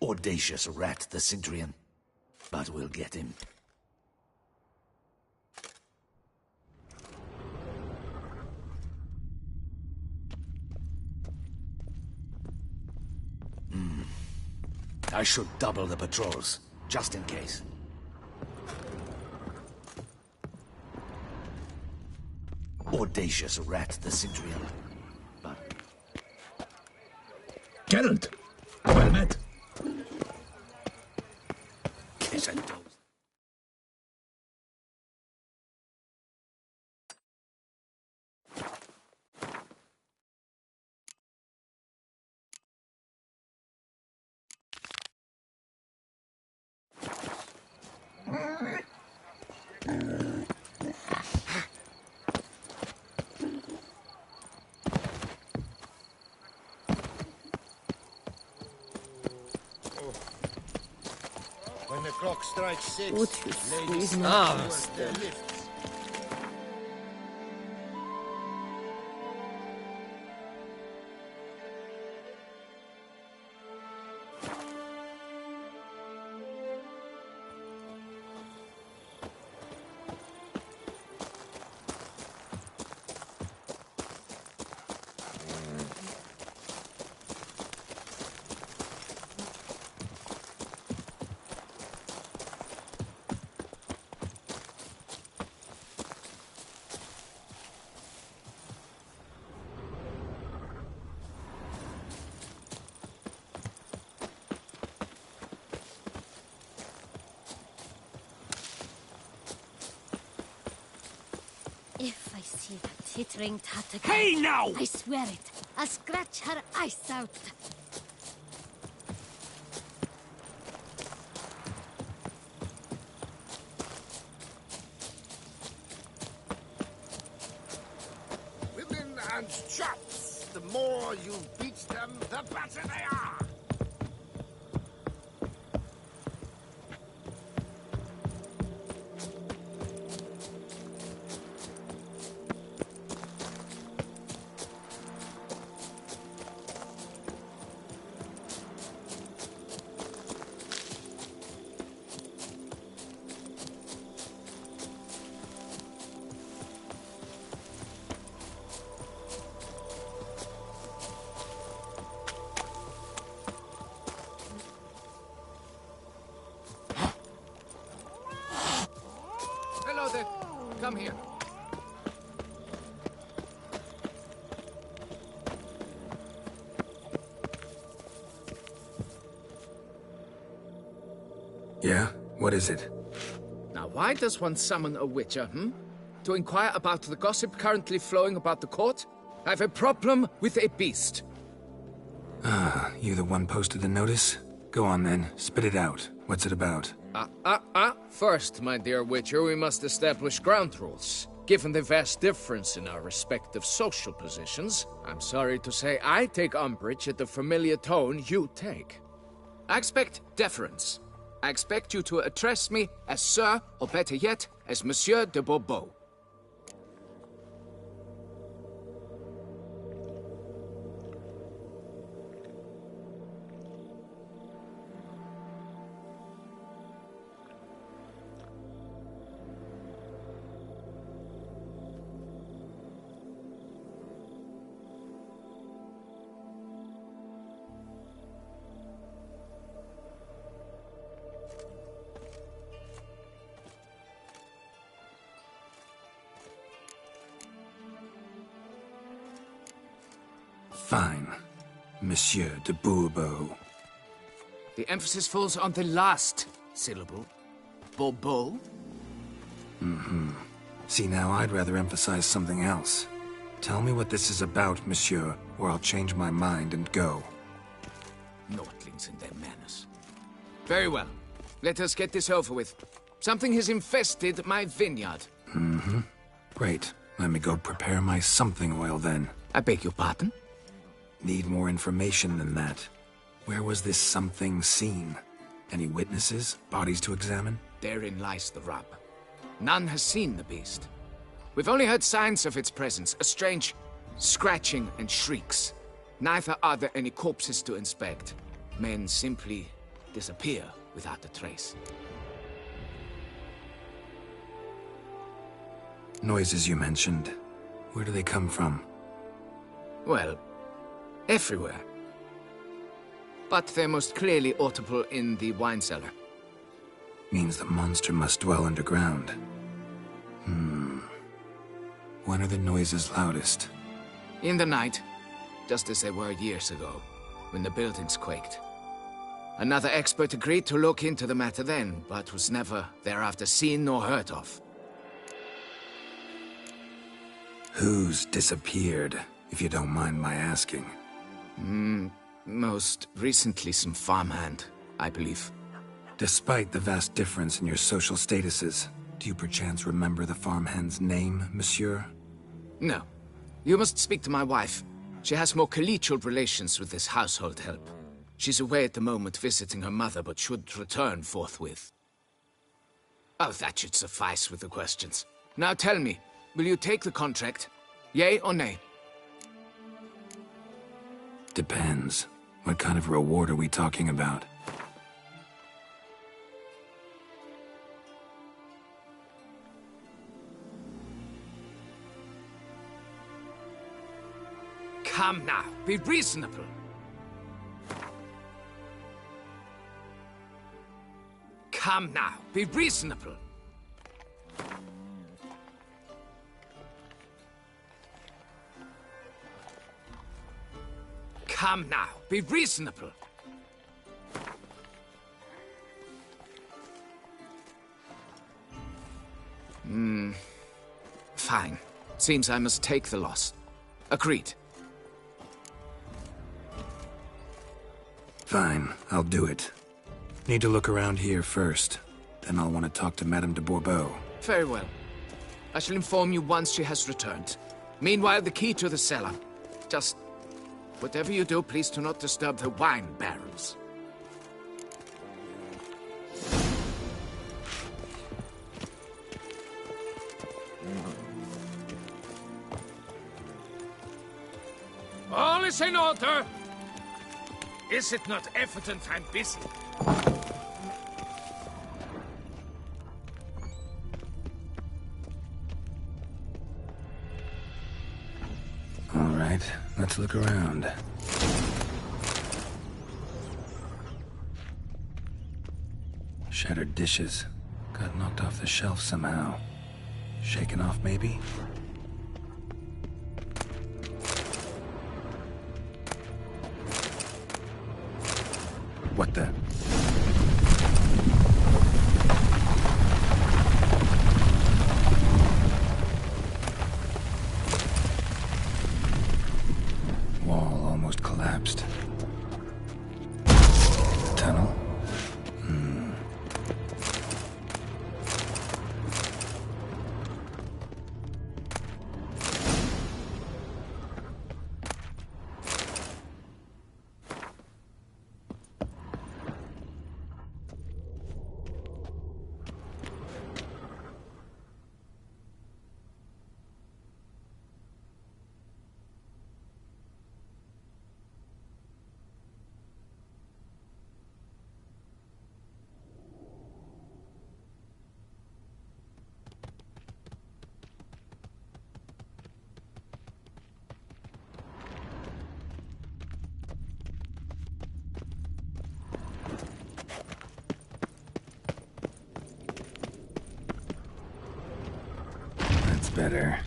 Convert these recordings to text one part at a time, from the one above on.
Audacious rat, the Cintrian. But we'll get him. I should double the patrols, just in case. Audacious rat, the Cintrian. But... Geralt! Well met. Kiss and toast. When the clock strikes 6, What you ladies squeeze towards their lifts. If I see that tittering Tartagal, Hey, now! I swear it, I'll scratch her eyes out. Women and chaps, the more you beat them, the better they are. Hello there. Come here. Yeah? What is it? Now, why does one summon a witcher, To inquire about the gossip currently flowing about the court? I have a problem with a beast. Ah, you the one posted the notice? Go on then, spit it out. What's it about? First, my dear witcher, we must establish ground rules. Given the vast difference in our respective social positions, I'm sorry to say I take umbrage at the familiar tone you take. I expect deference. I expect you to address me as Sir, or better yet, as Monsieur de Bourbeau. Fine. Monsieur de Bourbeau. The emphasis falls on the last syllable. Bourbeau? See, now I'd rather emphasize something else. Tell me what this is about, monsieur, or I'll change my mind and go. Nordlings and their manners. Very well. Let us get this over with. Something has infested my vineyard. Great. Let me go prepare my something oil then. I beg your pardon? Need more information than that. Where was this something seen? Any witnesses? Bodies to examine? Therein lies the rub. None has seen the beast. We've only heard signs of its presence, a strange scratching and shrieks. Neither are there any corpses to inspect. Men simply disappear without a trace. Noises you mentioned, where do they come from? Well, everywhere. But they're most clearly audible in the wine cellar. Means the monster must dwell underground. When are the noises loudest? In the night, just as they were years ago, when the buildings quaked. Another expert agreed to look into the matter then, but was never thereafter seen nor heard of. Who's disappeared, if you don't mind my asking? Most recently some farmhand, I believe. Despite the vast difference in your social statuses, do you perchance remember the farmhand's name, monsieur? No. You must speak to my wife. She has more collegial relations with this household help. She's away at the moment visiting her mother, but should return forthwith. Oh, that should suffice with the questions. Now tell me, will you take the contract? Yea or nay? Depends. What kind of reward are we talking about? Come now, be reasonable. Come now, be reasonable. Come now, be reasonable. Fine. Seems I must take the loss. Agreed. Fine, I'll do it. Need to look around here first. Then I'll want to talk to Madame de Bourbeau. Very well. I shall inform you once she has returned. Meanwhile, the key to the cellar. Just... whatever you do, please do not disturb the wine barrels. All is in order. Is it not evident I'm busy? All right, let's look around. Shattered dishes. Got knocked off the shelf somehow. Shaken off, maybe? What the? Wall almost collapsed. Tunnel? Better.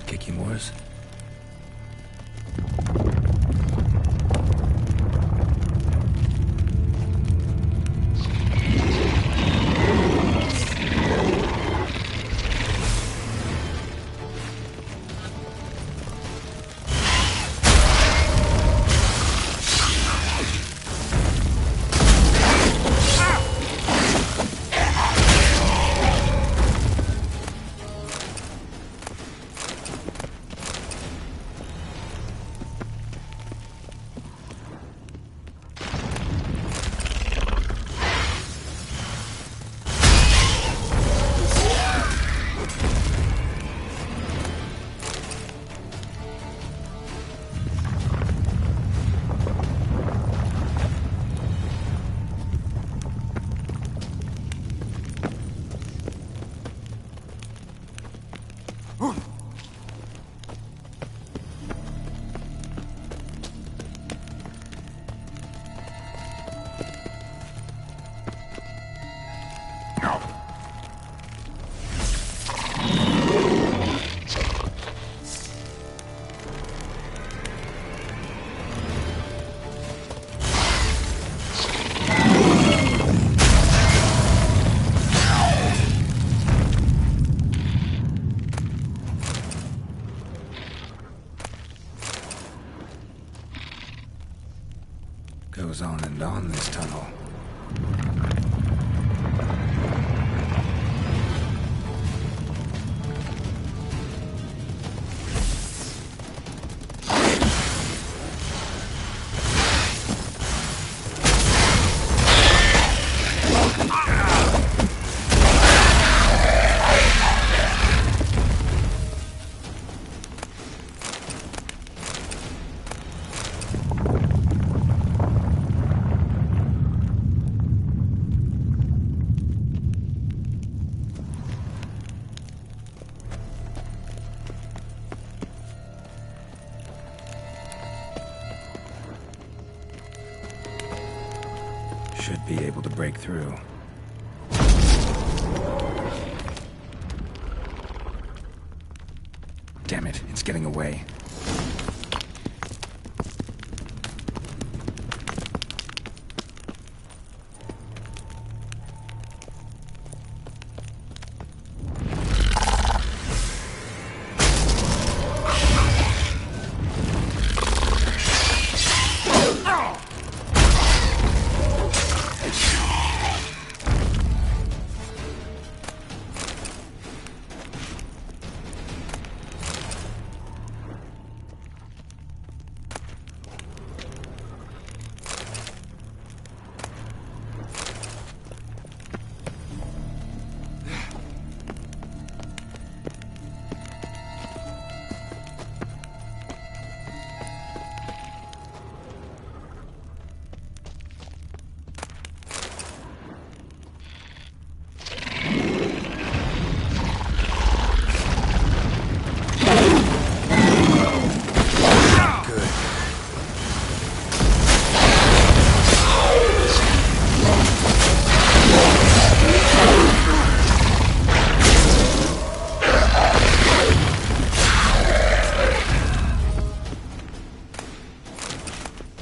Kikimores? to break through. Damn it, it's getting away.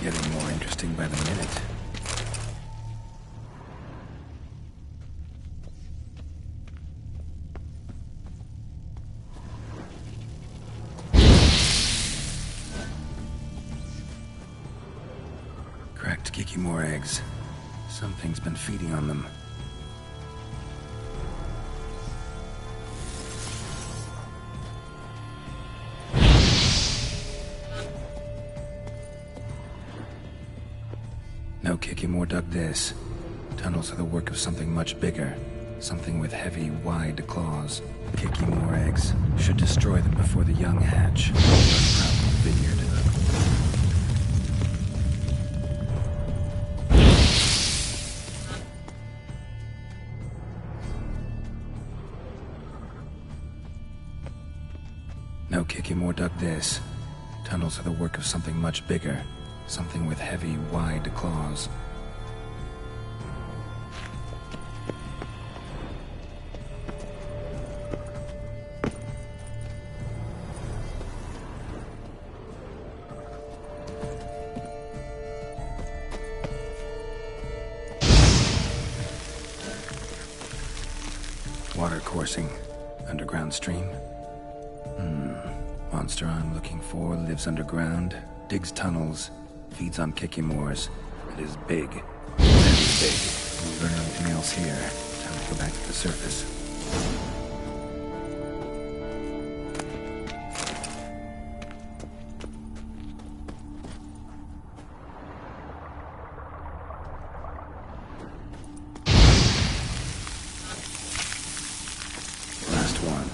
Getting more interesting by the minute. Cracked Kikimore eggs. Something's been feeding on them. No Kikimore dug this. Tunnels are the work of something much bigger. Something with heavy, wide claws. Kikimore eggs. Should destroy them before the young hatch. Proud vineyard. No Kikimore dug this. Tunnels are the work of something much bigger. Something with heavy, wide claws. Water coursing. Underground stream. Monster I'm looking for lives underground, digs tunnels, feeds on Kikimores. It is big. Very big. We'll learn anything else here. Time to go back to the surface. Last one.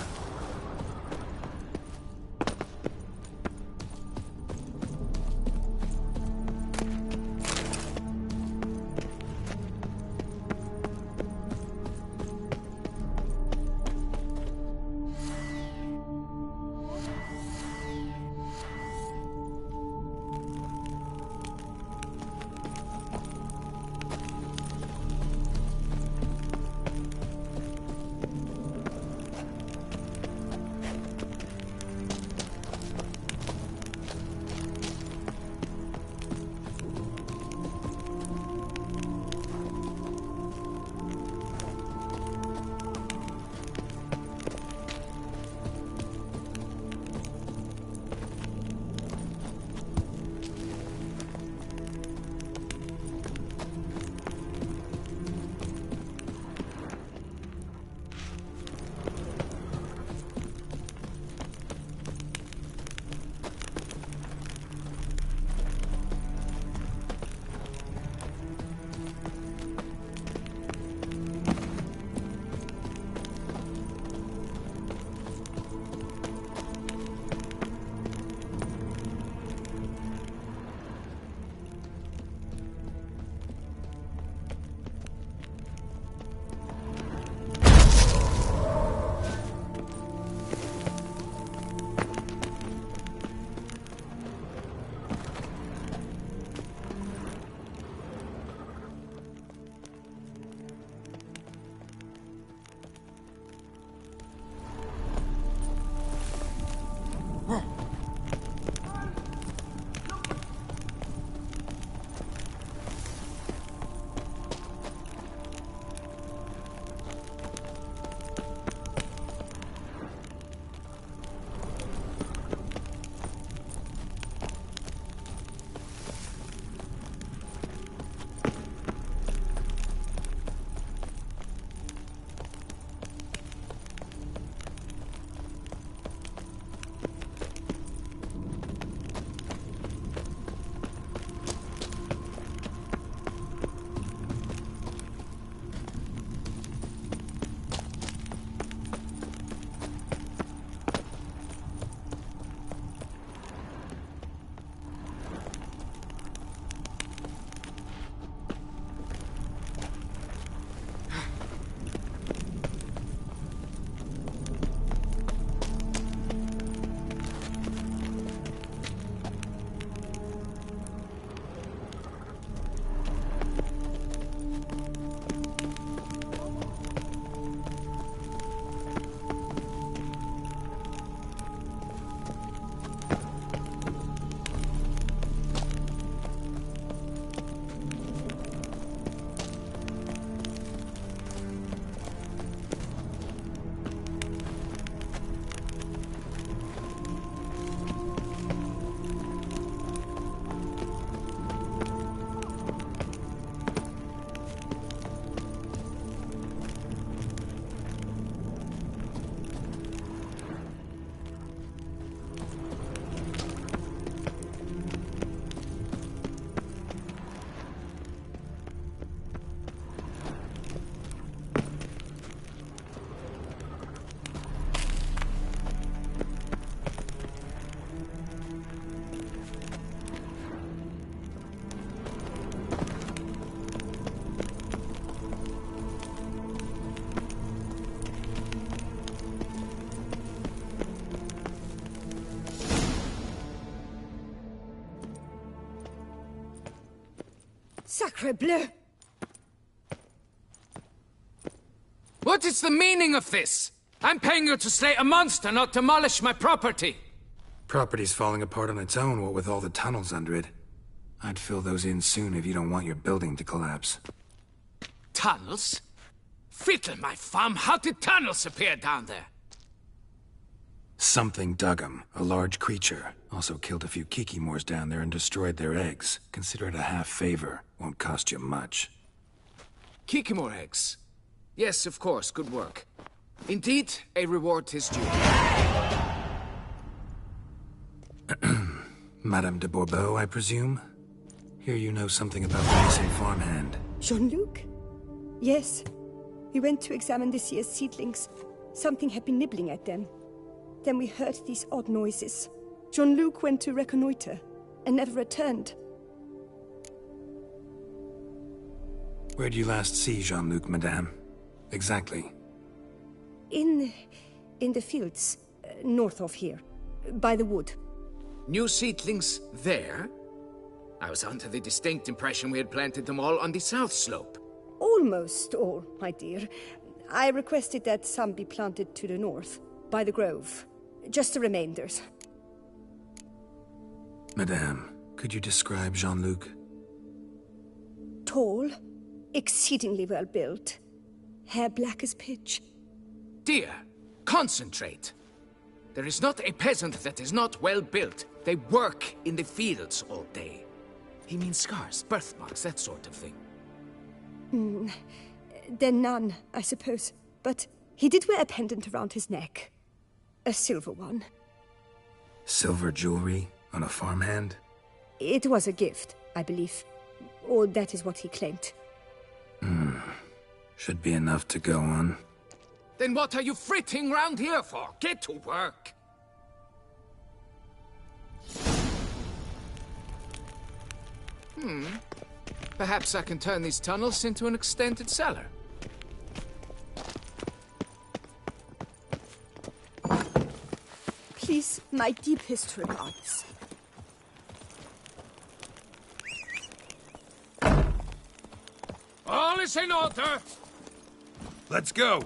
Sacrebleu! What is the meaning of this? I'm paying you to slay a monster, not demolish my property. Property's falling apart on its own, what with all the tunnels under it. I'd fill those in soon if you don't want your building to collapse. Tunnels? Fiddle my thumb, how did tunnels appear down there? Something dug 'em. A large creature. Also killed a few Kikimors down there and destroyed their eggs. Consider it a half-favor. Won't cost you much. Kikimor eggs. Yes, of course, good work. Indeed, a reward is due. Madame de Bourbeau, I presume? Hear you know something about the missing farmhand. Jean-Luc? Yes. We went to examine this year's seedlings. Something had been nibbling at them. Then we heard these odd noises. Jean-Luc went to reconnoiter and never returned. Where'd you last see Jean-Luc, madame? Exactly. In the fields, north of here, by the wood. New seedlings there? I was under the distinct impression we had planted them all on the south slope. Almost all, my dear. I requested that some be planted to the north, by the grove. Just the remainders. Madame, could you describe Jean-Luc? Tall, exceedingly well built, hair black as pitch. Dear, concentrate. There is not a peasant that is not well built. They work in the fields all day. He means scars, birthmarks, that sort of thing. Then none, I suppose. But he did wear a pendant around his neck. A silver one. Silver jewelry on a farmhand? It was a gift, I believe. Or that is what he claimed. Should be enough to go on. Then what are you fritting round here for? Get to work! Perhaps I can turn these tunnels into an extended cellar. Please, my deepest regards. All is in order! Let's go.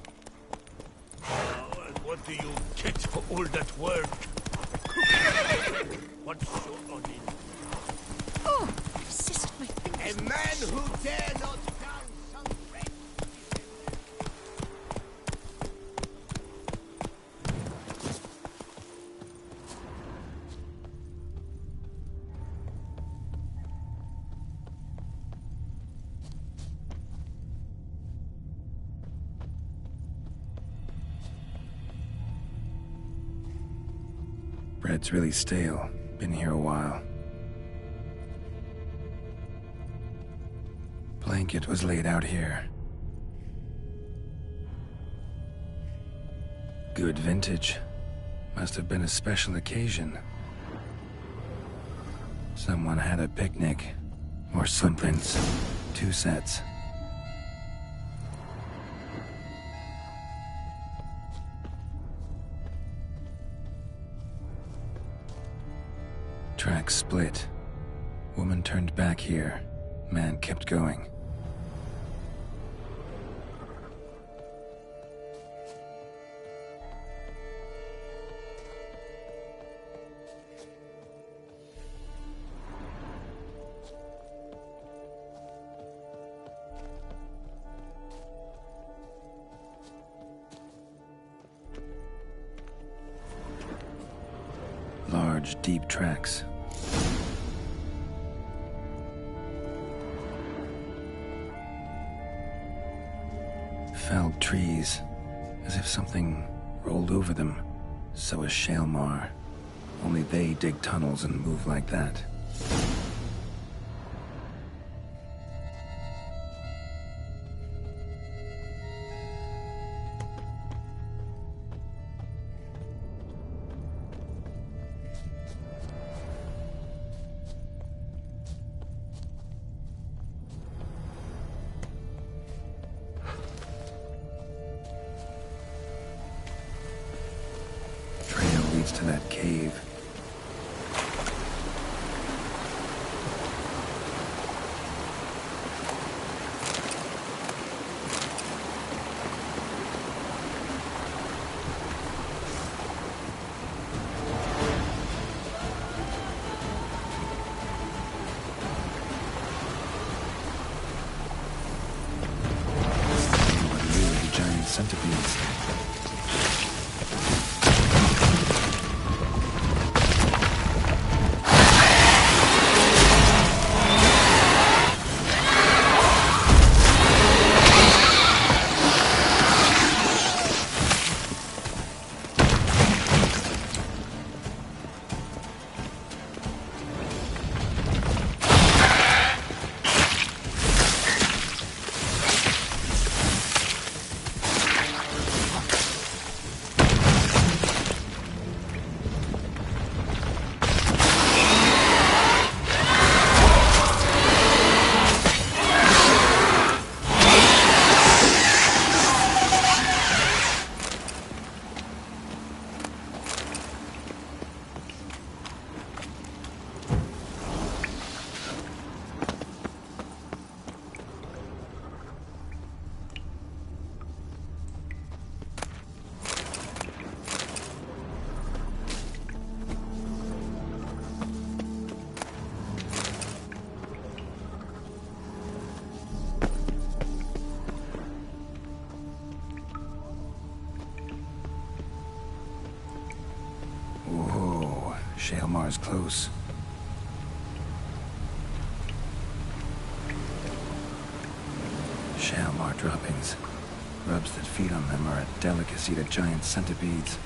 And what do you get for all that work? What's your name? Oh, persist my fingers. A man who dare not down some friend. Bread's really stale. Been here a while. Blanket was laid out here. Good vintage. Must have been a special occasion. Someone had a picnic. Or something's. 2 sets. Tracks split. Woman turned back here. Man kept going. Large, deep tracks. Felled trees, as if something rolled over them. So is Shaelmar. Only they dig tunnels and move like that. To that cave. centipedes. Whoa, Shaelmar's close. Shaelmar droppings. Grubs that feed on them are a delicacy to giant centipedes.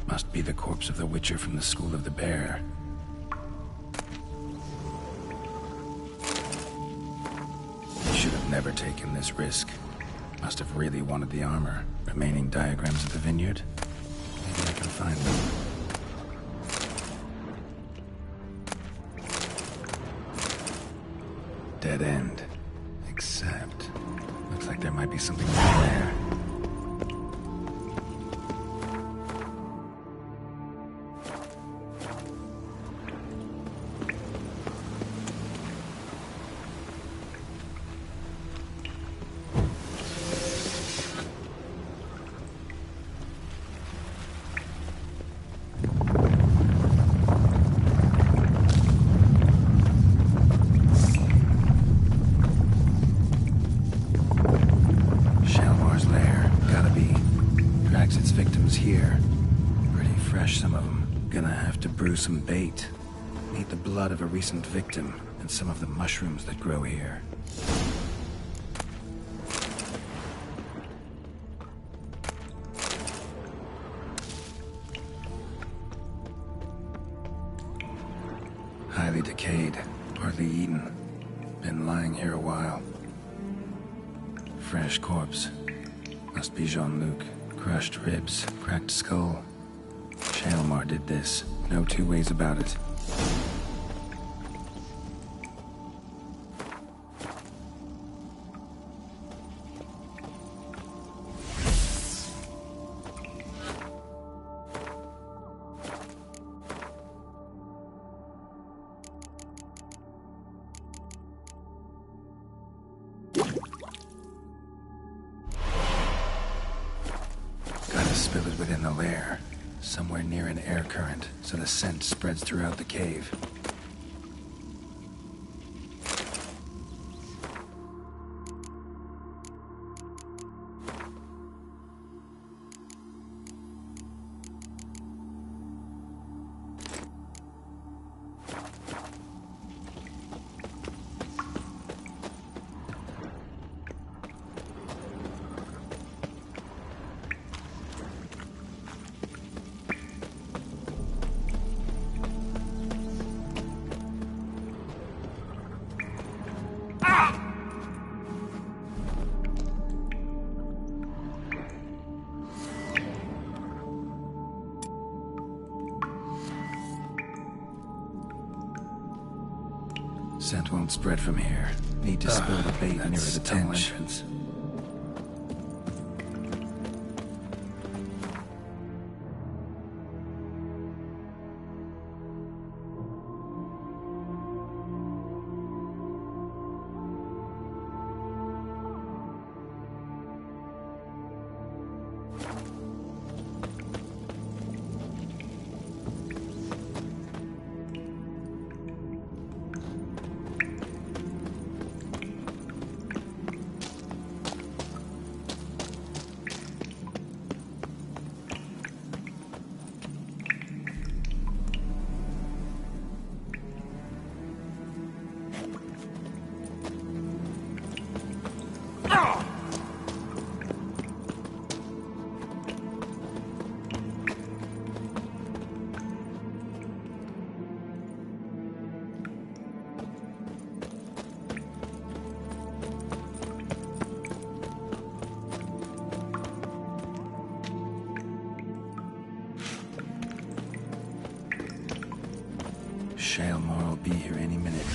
Must be the corpse of the Witcher from the School of the Bear. He should have never taken this risk. Must have really wanted the armor. Remaining diagrams of the vineyard? Maybe I can find them. Dead end. Except... looks like there might be something down there. Its victims here. Pretty fresh, some of them. Gonna have to brew some bait. Need the blood of a recent victim and some of the mushrooms that grow here. Highly decayed, partly eaten. Been lying here a while. Fresh corpse. Must be Jean-Luc. Crushed ribs, cracked skull. Shaelmar did this. No two ways about it. Spill it within the lair, somewhere near an air current, so the scent spreads throughout the cave. Scent won't spread from here. Need to spill the bait nearer the tunnel entrance. Shalemore will be here any minute.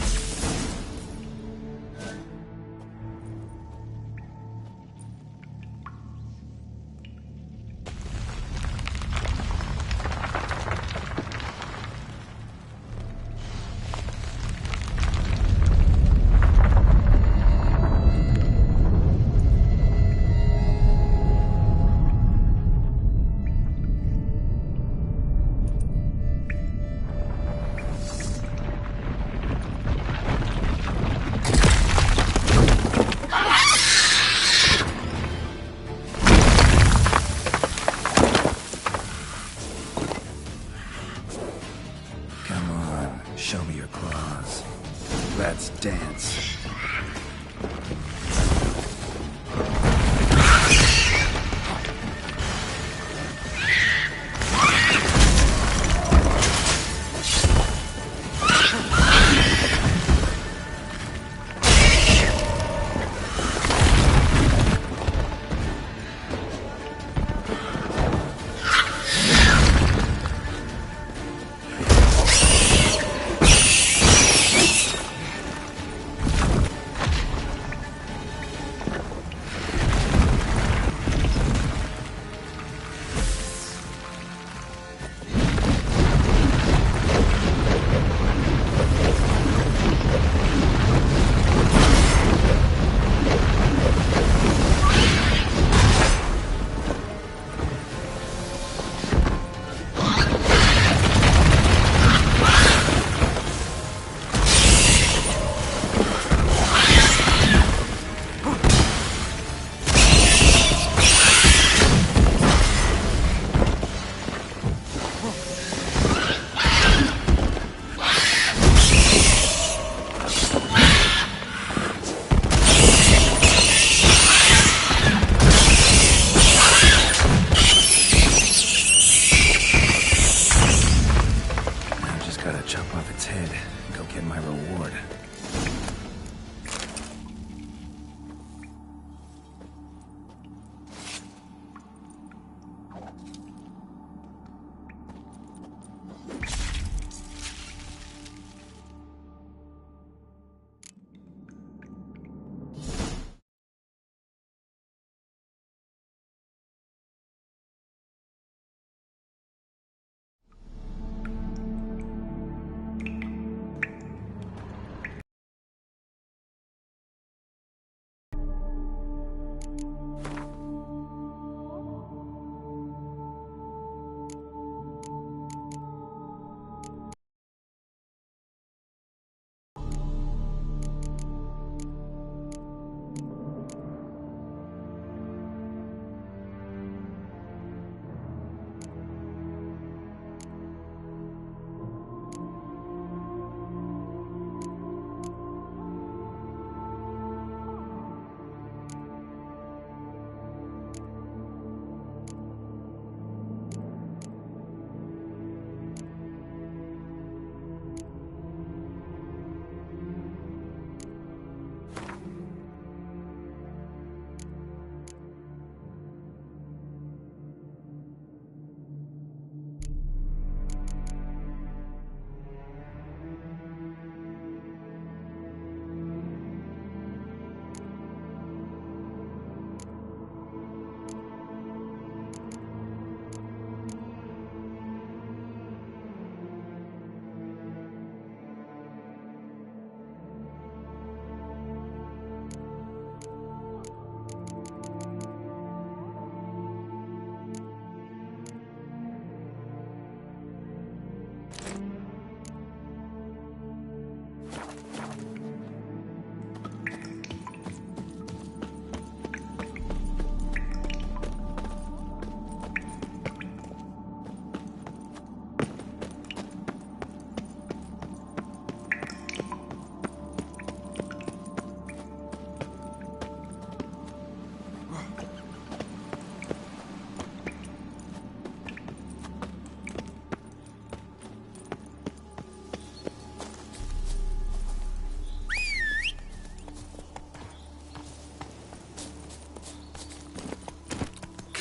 Show me your claws. Let's dance. Chop off its head and go get my reward.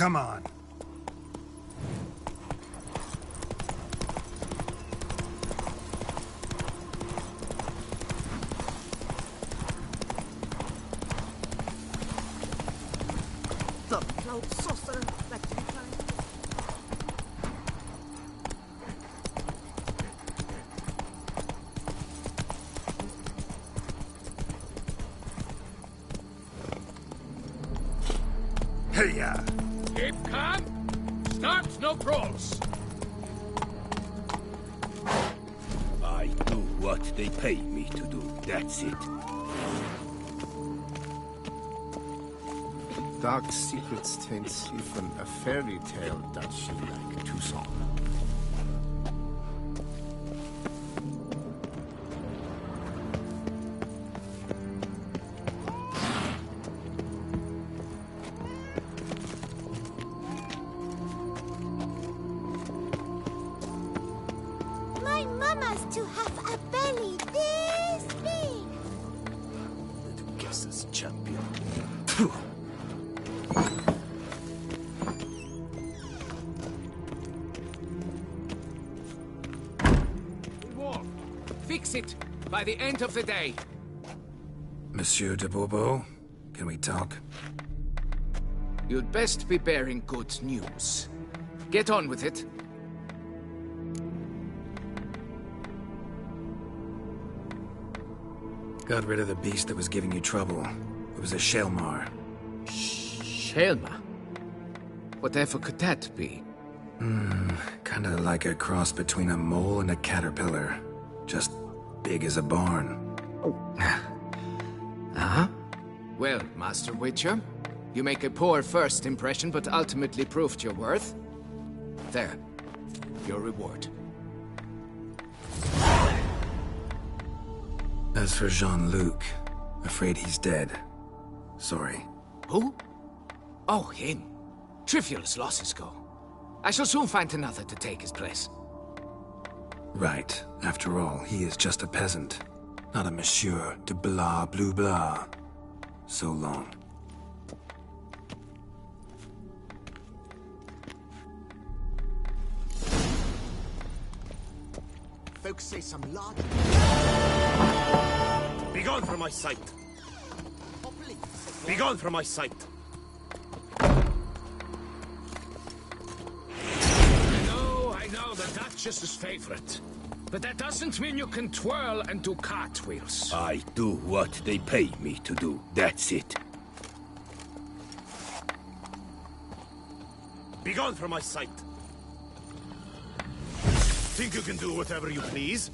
Come on. old sorcerer back to be kind. Hey-ya! Keep calm. Start no brawls. I do what they pay me to do. That's it. Dark secrets taints even a fairy tale does she like to song. My mama's to have a belly this big. Little guesses champion. Wall. Fix it by the end of the day. Monsieur de Bourbeau, can we talk? You'd best be bearing good news. Get on with it. Got rid of the beast that was giving you trouble. It was a Shelmar. Shelma? Whatever could that be? Kinda like a cross between a mole and a caterpillar. Just big as a barn. Huh? Well, Master Witcher, you make a poor first impression, but ultimately proved your worth. There. Your reward. As for Jean-Luc, afraid he's dead. Sorry. Who? Oh, him. Trivial as losses go. I shall soon find another to take his place. Right. After all, he is just a peasant. Not a monsieur de blah blue blah. So long. Folks say some large... Begone from my sight! Begone from my sight! I know, the Duchess's favorite. But that doesn't mean you can twirl and do cartwheels. I do what they pay me to do. That's it. Begone from my sight! Think you can do whatever you please?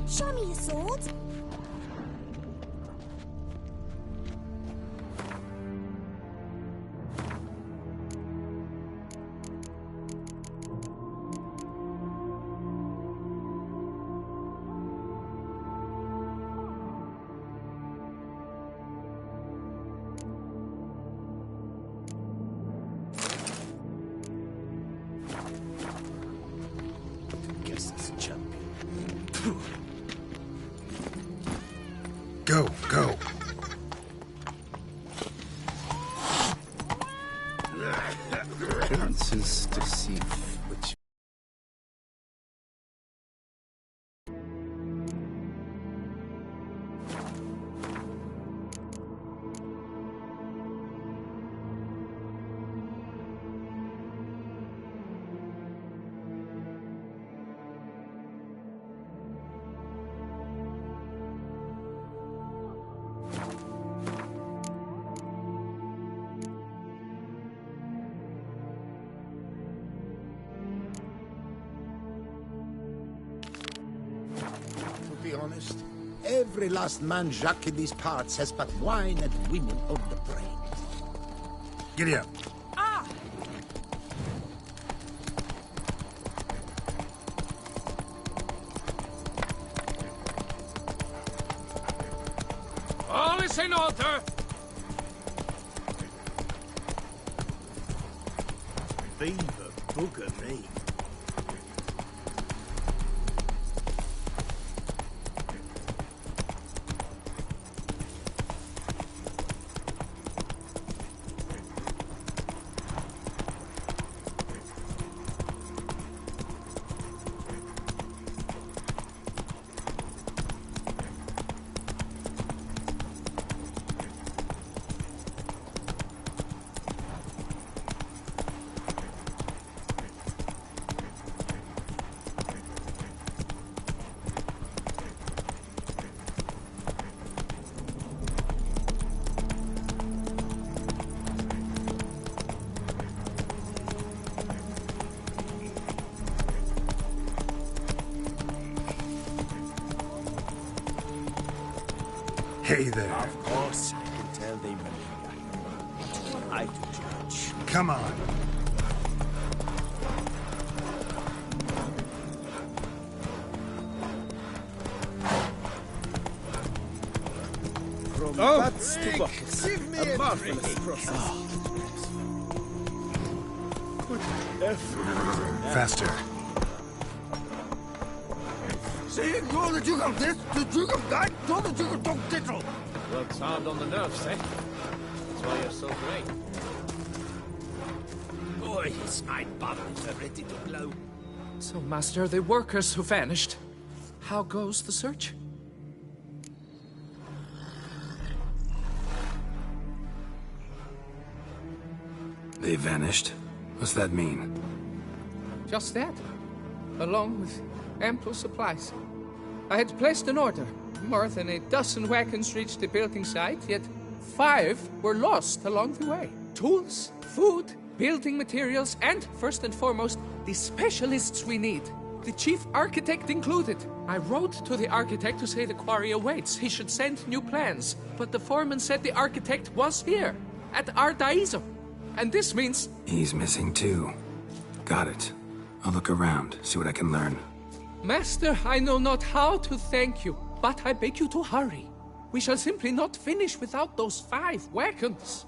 Show me your sword. Guess this champion. Go, go. Appearances deceive, which... To be honest, every last man Jacques in these parts has but wine and women on the brain. Giddy up. All is in order. Beaver booger me. Hey there. Of course, I can tell they remember. I to judge. Come on. From butts to buckets. Give me A a marvelous process. Good effort. Faster. See, you're the Duke of this, the Duke of that, you're the Duke of Dog Tittle. Works hard on the nerves, eh? That's why you're so great. Boy, is my buttons are ready to blow. So, Master, the workers who vanished. How goes the search? They vanished? What's that mean? Just that, along with ample supplies. I had placed an order. More than a dozen wagons reached the building site, yet 5 were lost along the way. Tools, food, building materials, and, first and foremost, the specialists we need. The chief architect included. I wrote to the architect to say the quarry awaits. He should send new plans. But the foreman said the architect was here, at Ardaizo. And this means... He's missing too. Got it. I'll look around, see what I can learn. Master, I know not how to thank you, but I beg you to hurry. We shall simply not finish without those 5 wagons.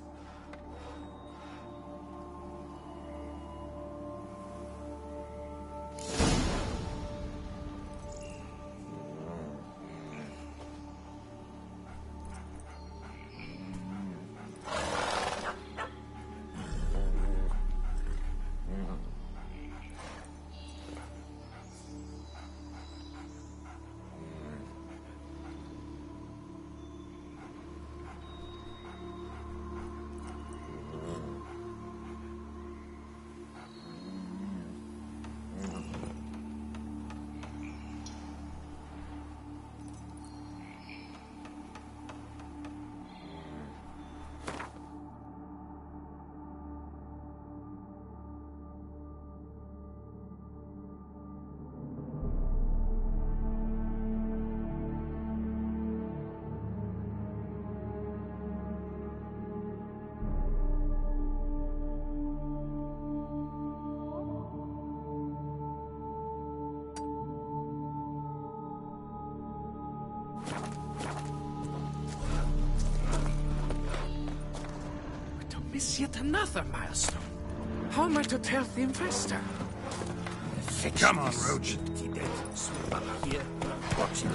Miss yet another milestone. How am I to tell the investor? Come on, Roach. Sweep up here. Watch it.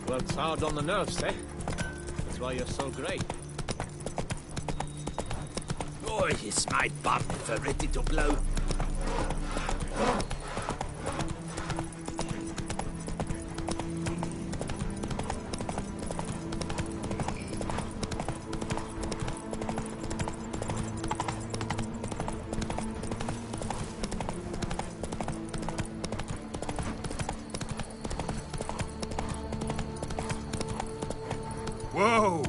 Works hard on the nerves, eh? That's why you're so great. Boy, is my buttons are ready to blow. Whoa!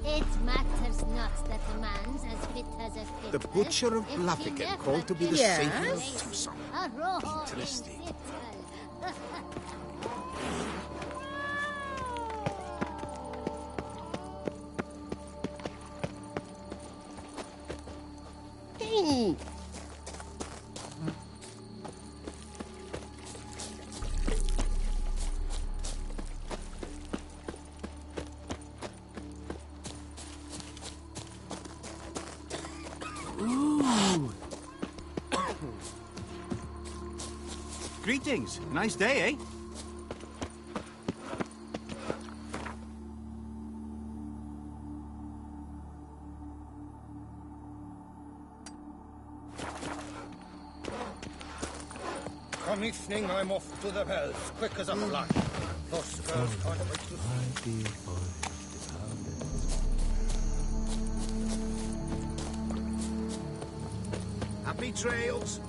It matters not that a man's as fit as a fiddle. The Butcher of if he Blaviken never called to be the gets savior of a Tucson. roaring Interesting. fiddle. Greetings. Nice day, eh? Come evening, I'm off to the bells, quick as a flash. Those girls can't wait to see. Happy trails.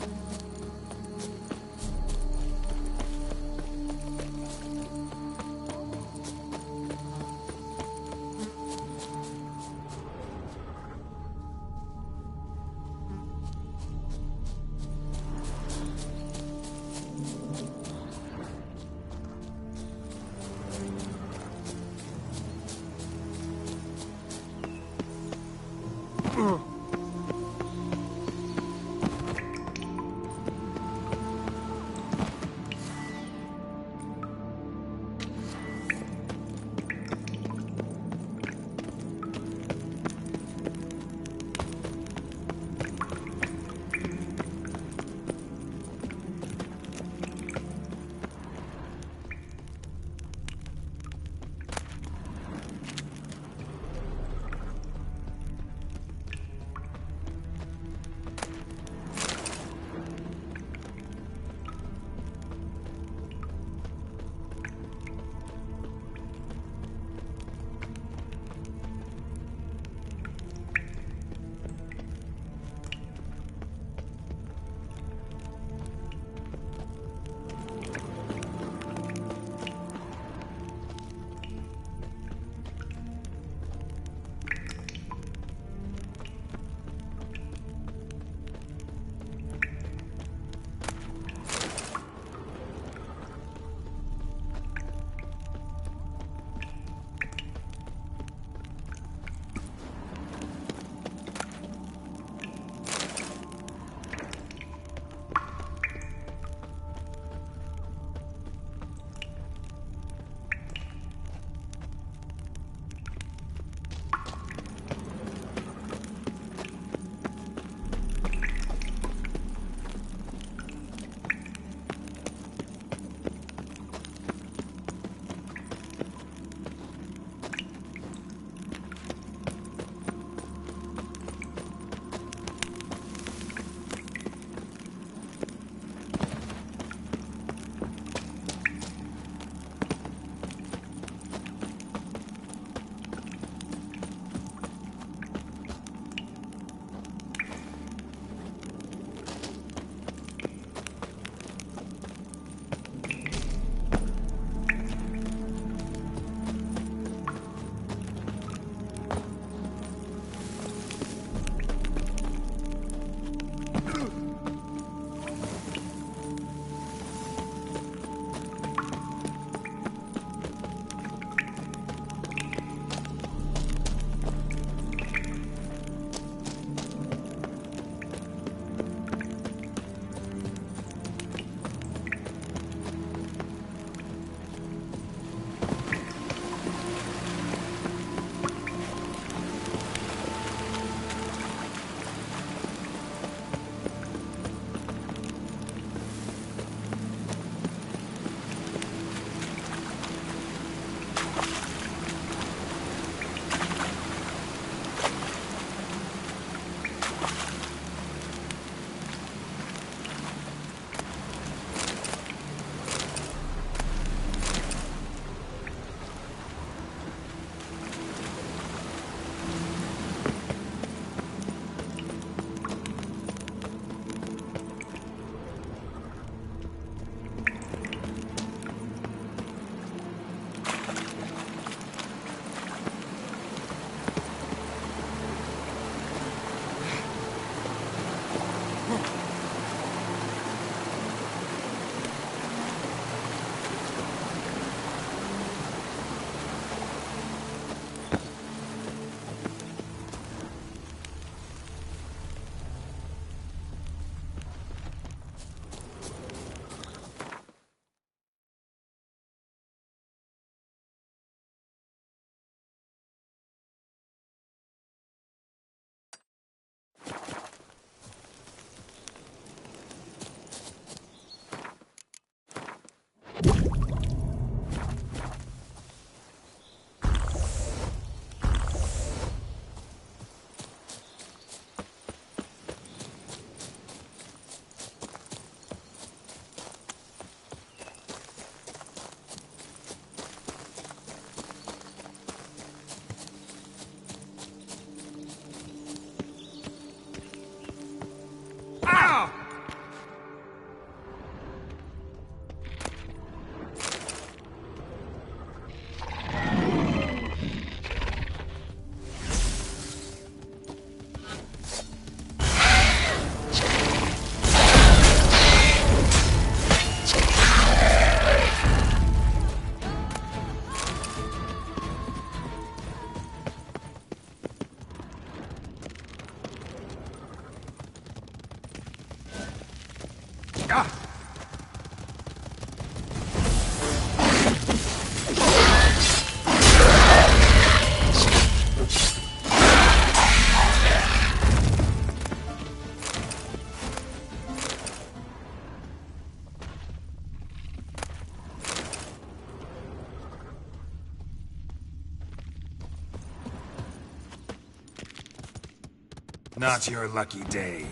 Not your lucky day.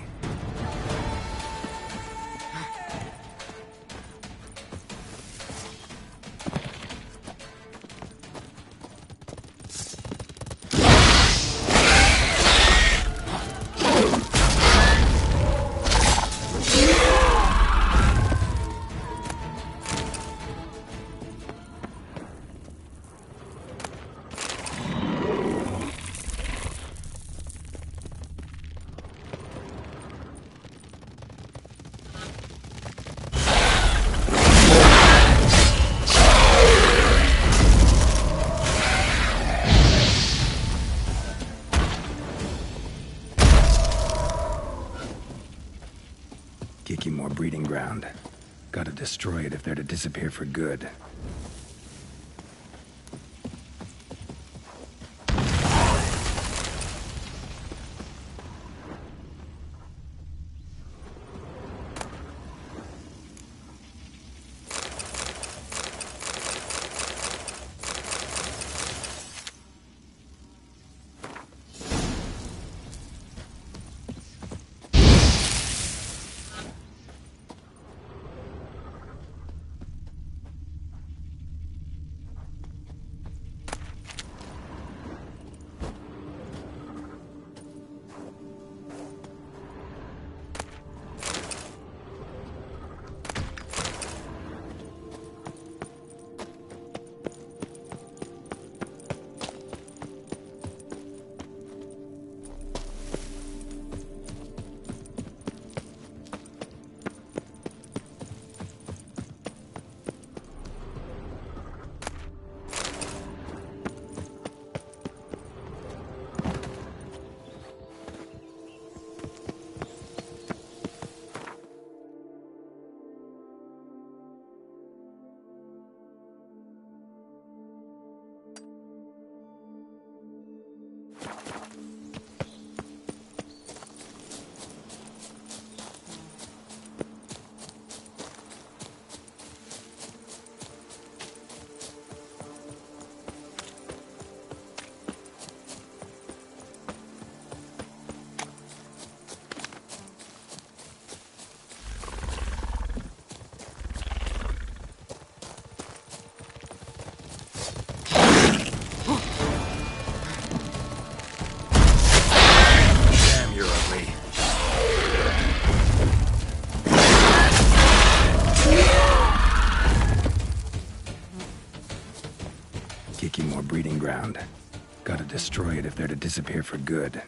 More breeding ground. Gotta destroy it if they're to disappear for good. More breeding ground. Gotta destroy it if they're to disappear for good.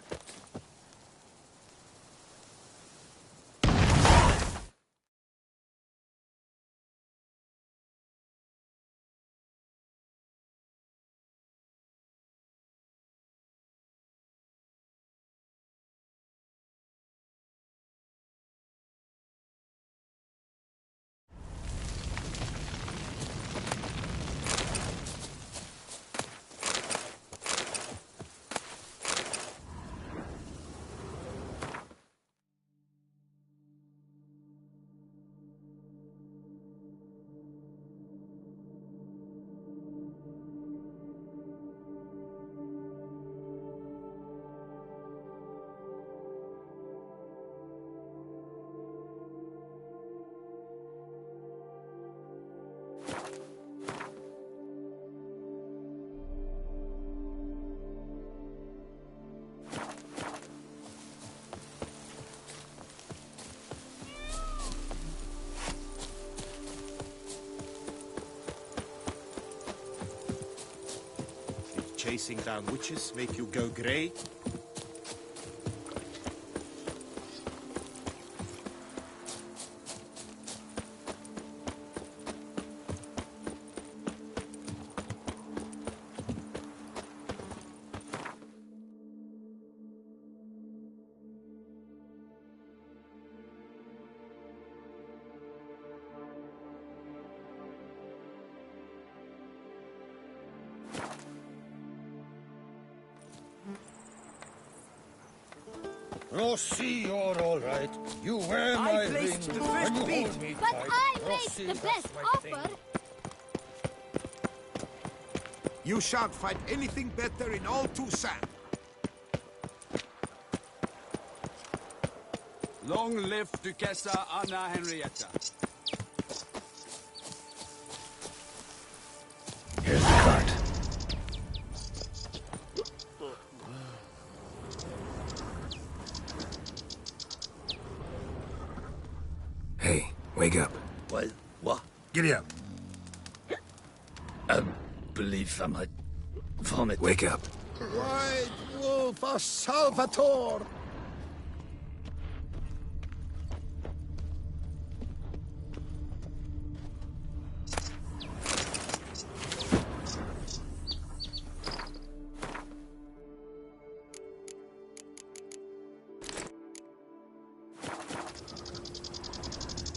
Chasing down witches make you go grey? Rossi, you're all right. You wear my I placed ring the first and you beat. hold me But tight. I Rossi, made the that's best my thing. offer. You shan't find anything better in all Toussaint. Long live Duchessa Anna Henrietta. Here's the cart. Hey, wake up. What? Giddy up. I believe I might vomit. Wake up. White Wolf of Salvatore!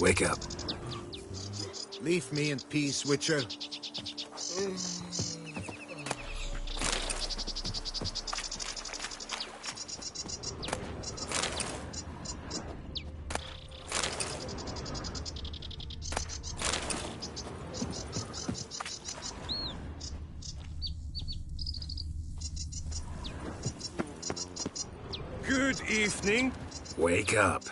Wake up. Leave me in peace, Witcher. Good evening. Wake up.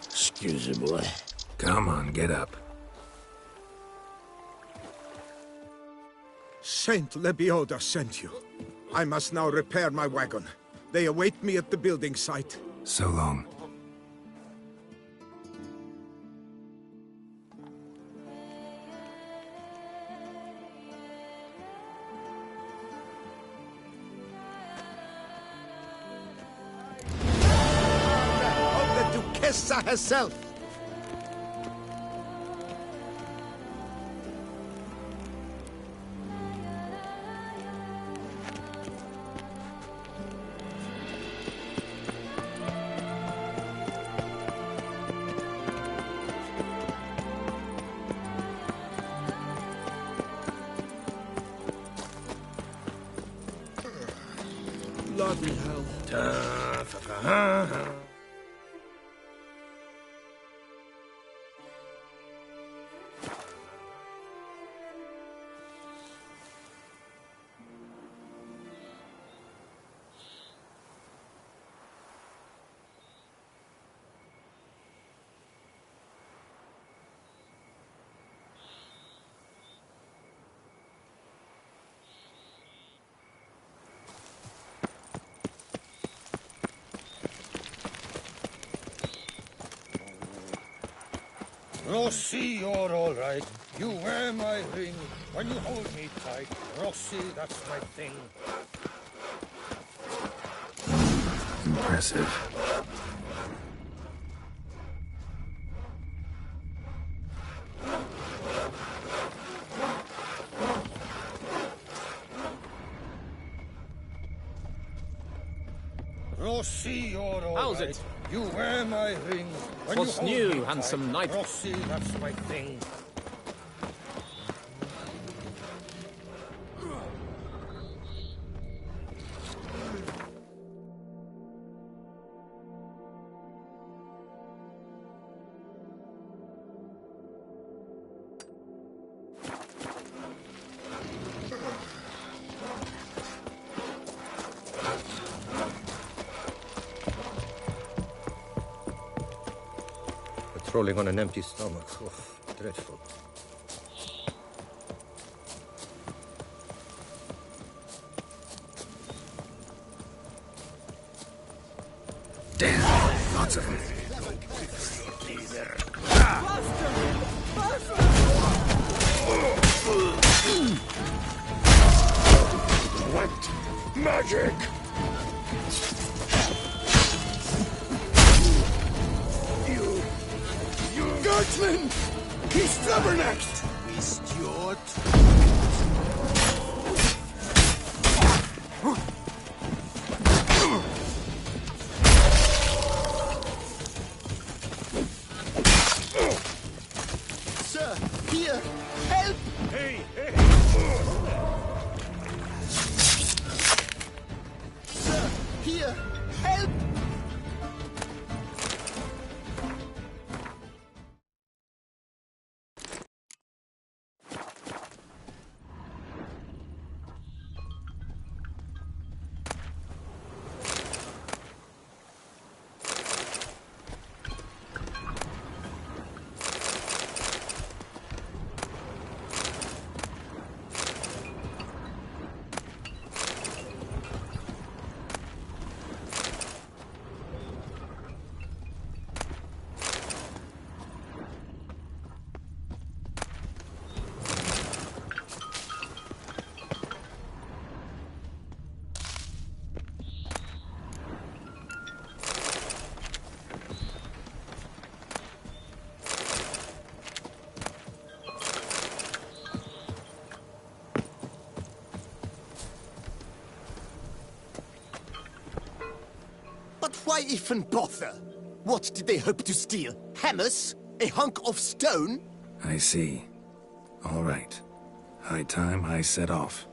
Excuse me, boy. Come on, get up. Saint Lebioda sent you. I must now repair my wagon. They await me at the building site. So long. Of the Duchessa herself! Bloody hell. Rossi, you're all right. You wear my ring when you hold me tight. Rossi, that's my thing. Impressive. Rossi, you're all How's right. it? You wear my ring when What's you hold new, me handsome tight. knight? Rossi, that's my thing. Patrolling on an empty stomach. Oh, dreadful. Damn, lots of them. What magic? Huntsman! He's stubborn-necked! We Stuart. Sir, here! Help! Hey, hey! Sir, here! Help! But why even bother? What did they hope to steal? Hammers? A hunk of stone? I see. All right. High time I set off.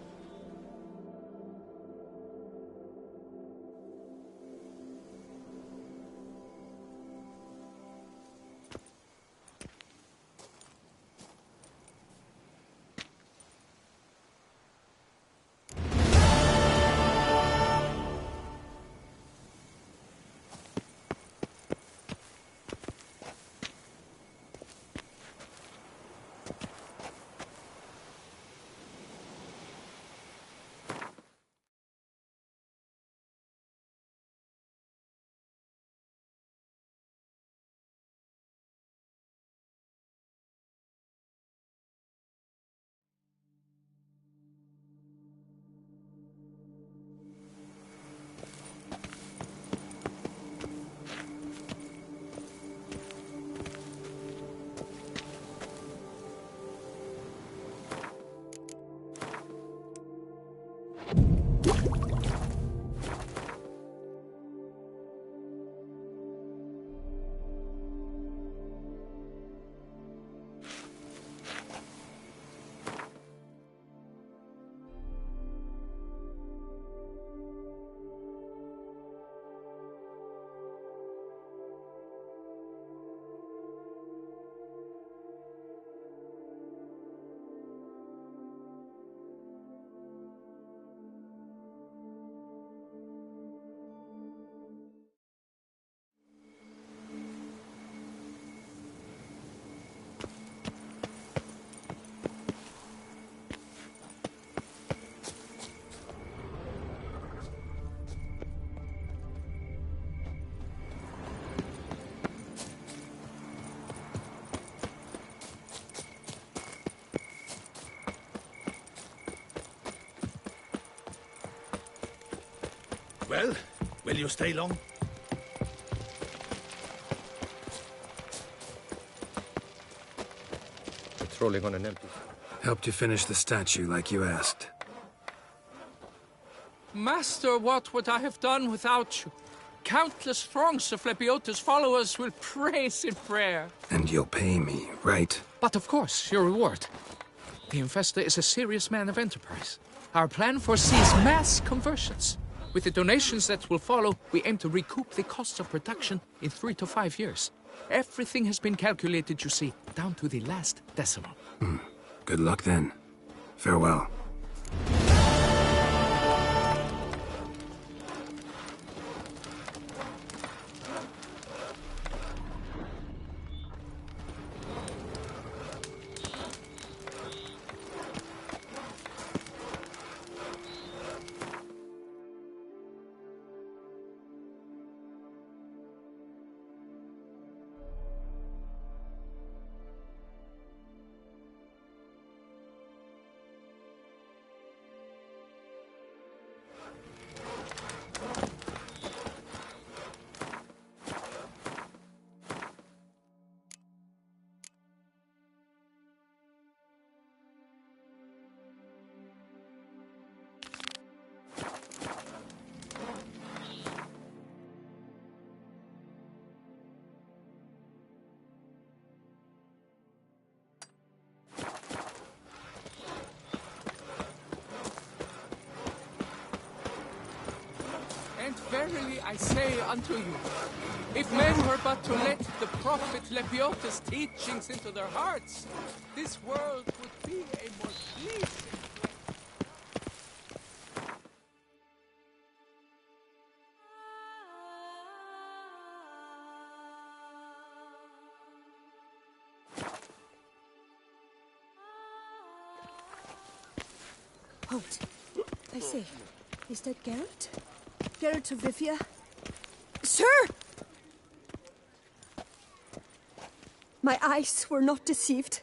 Well, will you stay long? Patrolling on an empty... Helped you finish the statue like you asked. Master, what would I have done without you? Countless throngs of Lepiota's followers will praise in prayer. And you'll pay me, right? But of course, your reward. The Infestor is a serious man of enterprise. Our plan foresees mass conversions. With the donations that will follow, we aim to recoup the costs of production in 3 to 5 years. Everything has been calculated, you see, down to the last decimal. Good luck then. Farewell. verily I say unto you, if men were but to let the prophet Lepiotus' teachings into their hearts, this world would be a more pleasing place. Halt. I say, is that Geralt? Geralt of Rivia? Sir! My eyes were not deceived.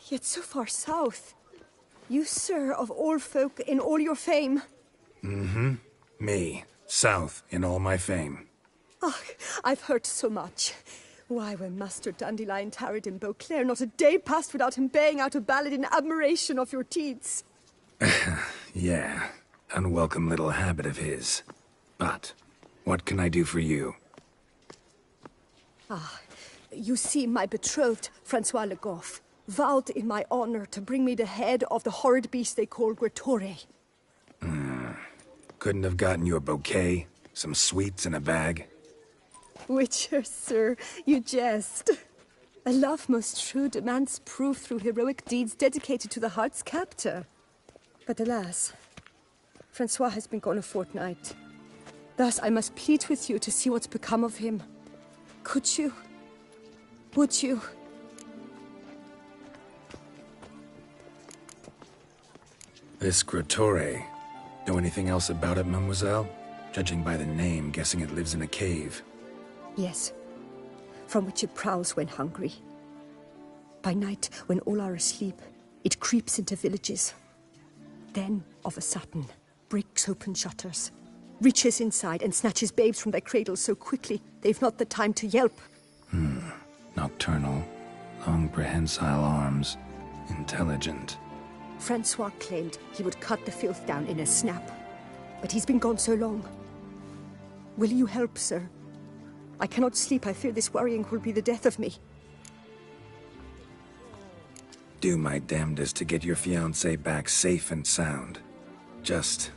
Yet so far south. You, sir, of all folk in all your fame. Mm-hmm. Me. South in all my fame. Ah, I've heard so much. Why, when Master Dandelion tarried in Beauclair, not a day passed without him baying out a ballad in admiration of your deeds. Yeah, unwelcome little habit of his. But, what can I do for you? Ah, you see, my betrothed, Francois Le Goff, vowed in my honor to bring me the head of the horrid beast they call Gretore. Couldn't have gotten you a bouquet, some sweets in a bag? Witcher, sir, you jest. A love most true demands proof through heroic deeds dedicated to the heart's captor. But alas, Francois has been gone a fortnight. Thus I must plead with you to see what's become of him. Could you? Would you? This Gretore. Know anything else about it, mademoiselle? Judging by the name, guessing it lives in a cave. Yes, from which it prowls when hungry. By night, when all are asleep, it creeps into villages. Then, of a sudden, breaks open shutters, reaches inside and snatches babes from their cradles so quickly they've not the time to yelp. Nocturnal, long prehensile arms, intelligent. Francois claimed he would cut the filth down in a snap, but he's been gone so long. Will you help, sir? I cannot sleep. I fear this worrying will be the death of me. Do my damnedest to get your fiancé back safe and sound. Just,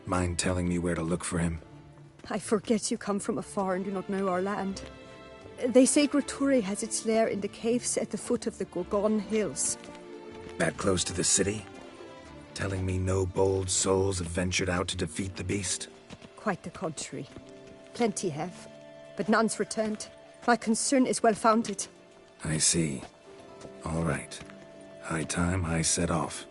mind telling me where to look for him? I forget you come from afar and do not know our land. They say Gretore has its lair in the caves at the foot of the Gorgon Hills. That close to the city? Telling me no bold souls have ventured out to defeat the beast? Quite the contrary. Plenty have, but none's returned. My concern is well founded. I see. All right. High time I set off.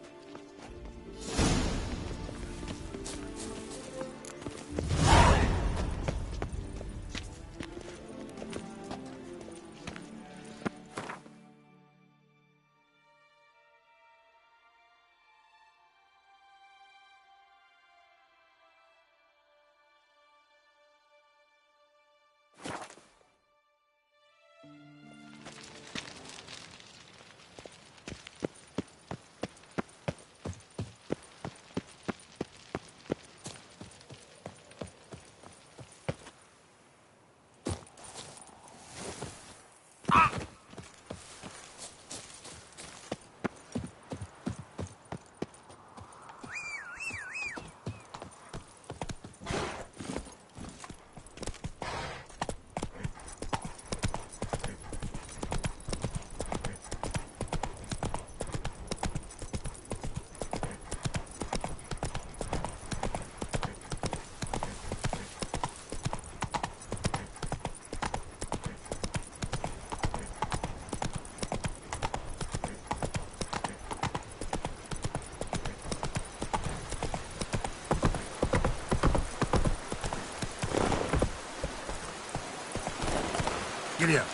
Giddy up.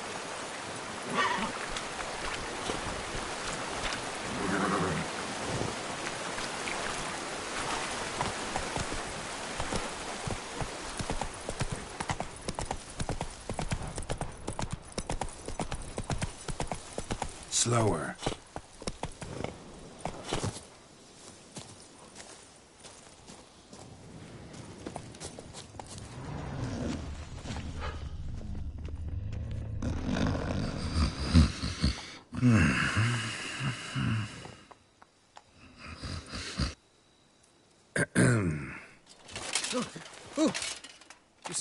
Slower.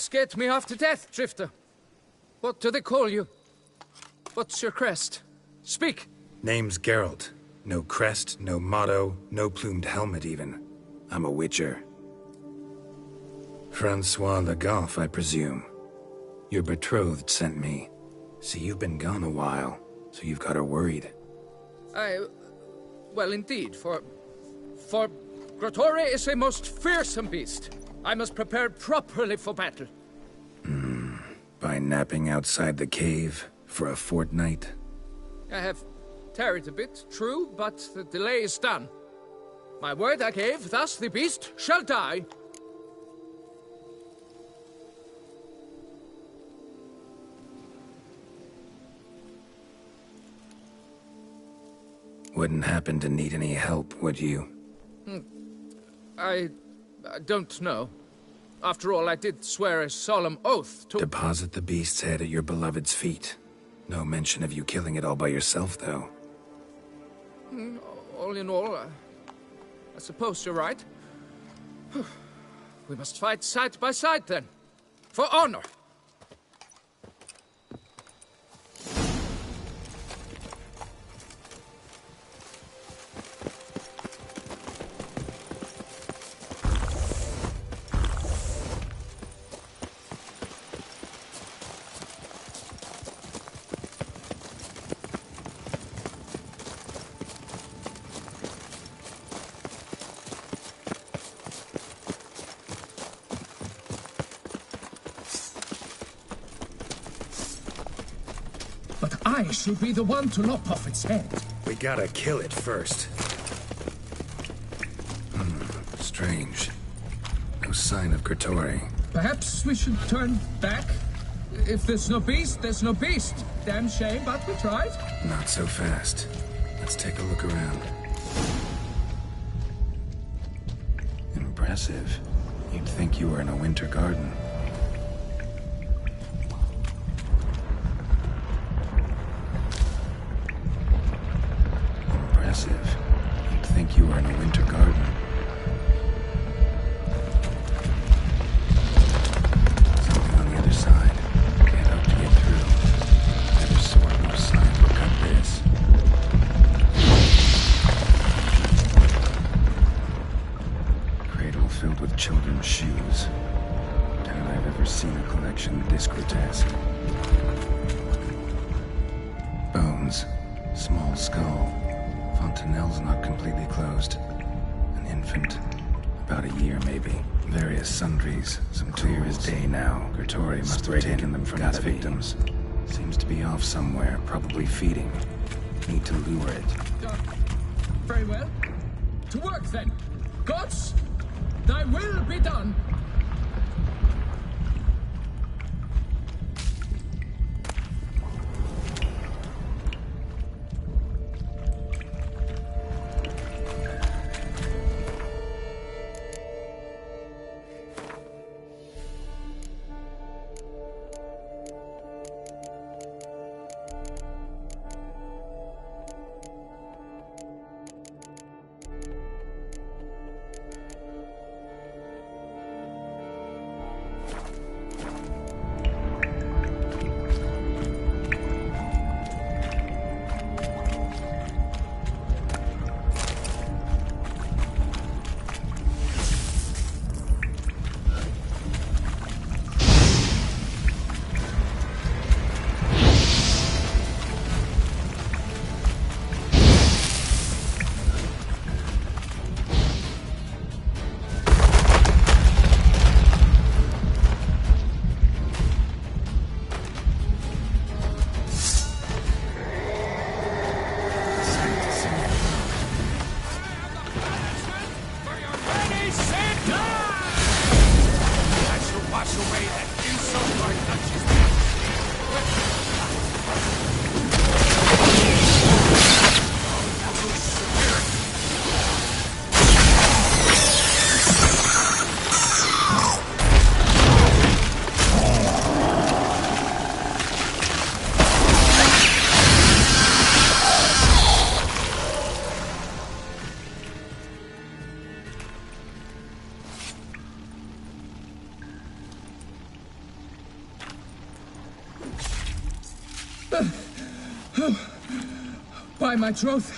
scared me half to death, Drifter. What do they call you? What's your crest? Speak! Name's Geralt. No crest, no motto, no plumed helmet even. I'm a witcher. Francois Le Goff, I presume. Your betrothed sent me. See, you've been gone a while, so you've got her worried. Well, indeed, for Grotore is a most fearsome beast. I must prepare properly for battle. By napping outside the cave for a fortnight? I have tarried a bit, true, but the delay is done. My word I gave, thus the beast shall die. Wouldn't happen to need any help, would you? I don't know. After all, I did swear a solemn oath to— Deposit the beast's head at your beloved's feet. No mention of you killing it all by yourself, though. All in all, I suppose you're right. We must fight side by side, then. For honor! I should be the one to lop off its head. We gotta kill it first. Strange. No sign of Grotore. Perhaps we should turn back? If there's no beast, there's no beast. Damn shame, but we tried. Not so fast. Let's take a look around. Impressive. You'd think you were in a winter garden. You'd think you were in a winter garden. Something on the other side. Can't hope to get through. Never saw no sign look like this. Cradle filled with children's shoes. Doubt I've ever seen a collection this grotesque. Bones. Small skull. Fontanelle's not completely closed. An infant. About a year, maybe. Various sundries. Some clear as day now. Grotore must have taken them from its victims. Seems to be off somewhere, probably feeding. Need to lure it. Very well. To work, then. Gods, thy will be done. By my troth,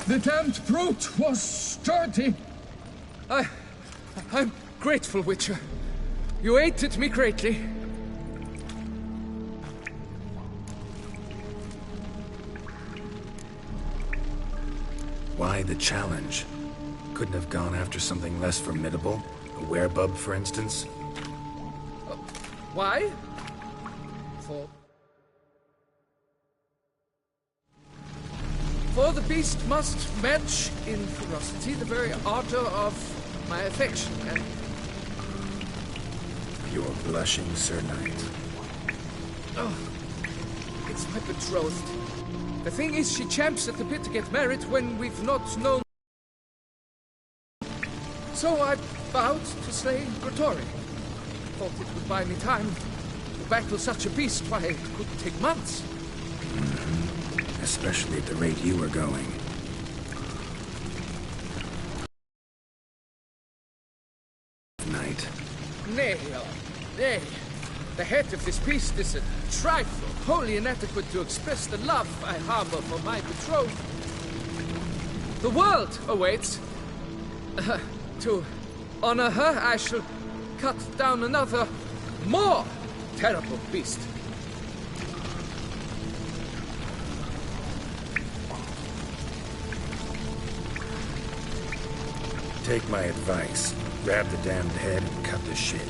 the damned brute was sturdy. I'm grateful, Witcher. You aided me greatly. Why the challenge? Couldn't have gone after something less formidable? A werebub, for instance? Why? For the beast must match in ferocity the very ardor of my affection, and... You're blushing, Sir Knight. Oh, it's my betrothed. The thing is, she champs at the bit to get married when we've not known... So I vowed to slay Gratory. Thought it would buy me time. To battle such a beast, why, it could take months. Especially at the rate you were going. Knight. Nay, nay. The head of this beast is a trifle, wholly inadequate to express the love I harbor for my betrothed. The world awaits. To honor her, I shall cut down another, more terrible beast. Take my advice. Grab the damned head and cut the shit.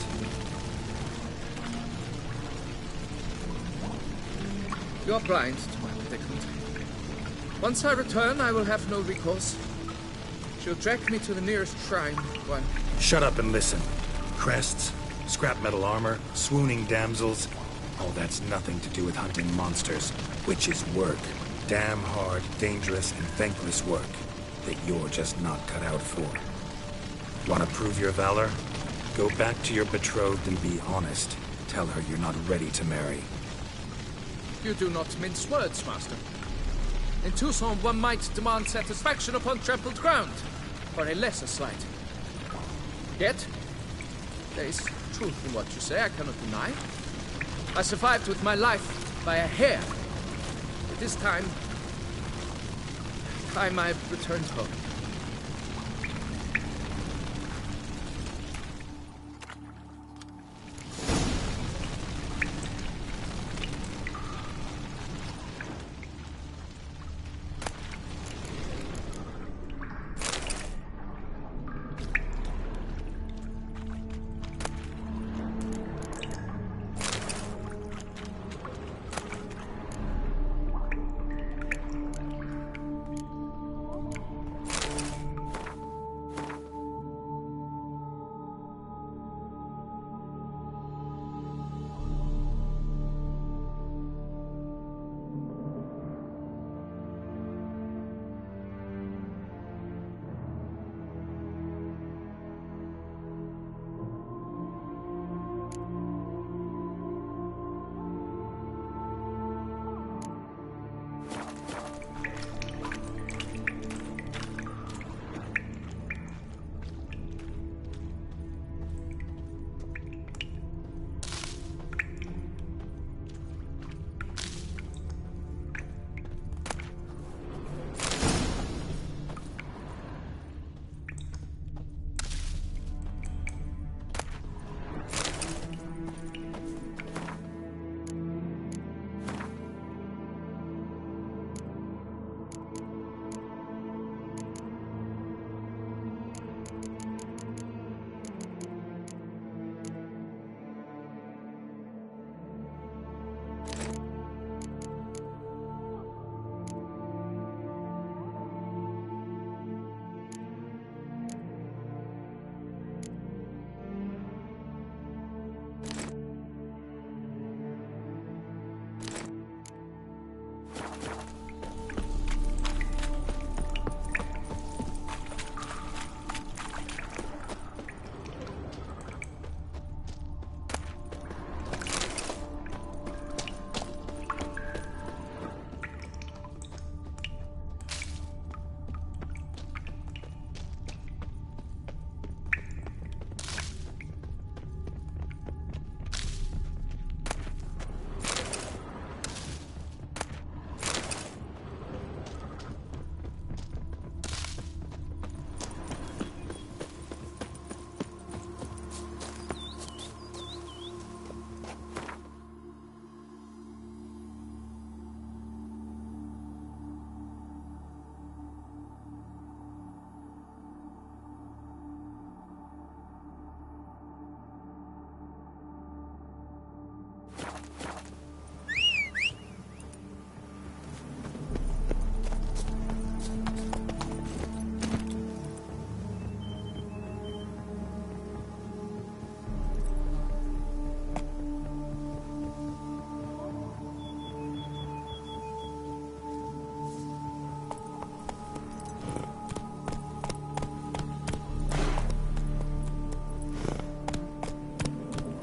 You're blind to my predicament. Once I return, I will have no recourse. She'll drag me to the nearest shrine, one. Shut up and listen. Crests, scrap metal armor, swooning damsels. All that's nothing to do with hunting monsters, which is work. Damn hard, dangerous, and thankless work that you're just not cut out for. Want to prove your valor? Go back to your betrothed and be honest. Tell her you're not ready to marry. You do not mince words, Master. In Tucson, one might demand satisfaction upon trampled ground, for a lesser slight. Yet, there is truth in what you say, I cannot deny. I survived with my life by a hair. It is time I returned home.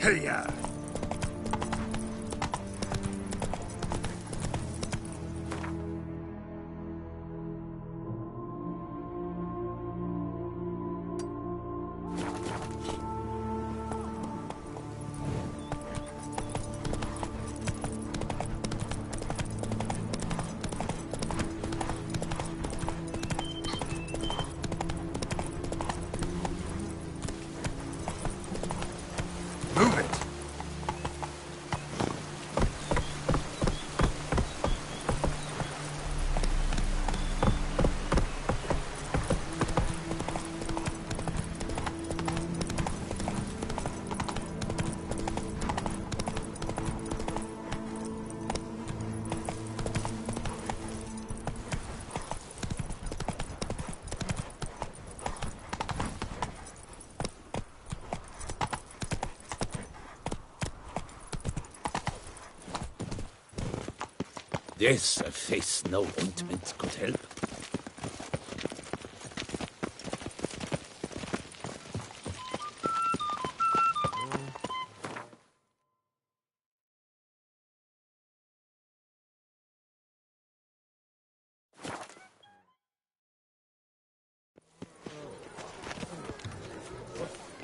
Hey-ya! Move it! Yes, a face no ointment could help.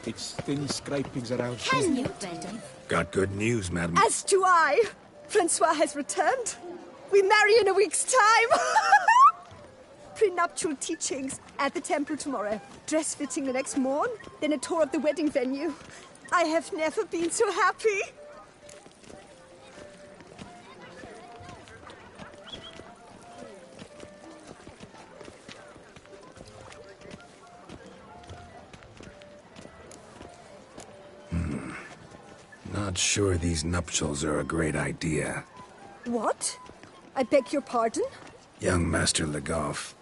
It's thin scrapings around. Can you, Brendan? Got good news, madam. As do I. Francois has returned. We marry in a week's time. Prenuptial teachings at the temple tomorrow. Dress fitting the next morn. Then a tour of the wedding venue. I have never been so happy. Not sure these nuptials are a great idea. What? I beg your pardon? Young Master Legoff.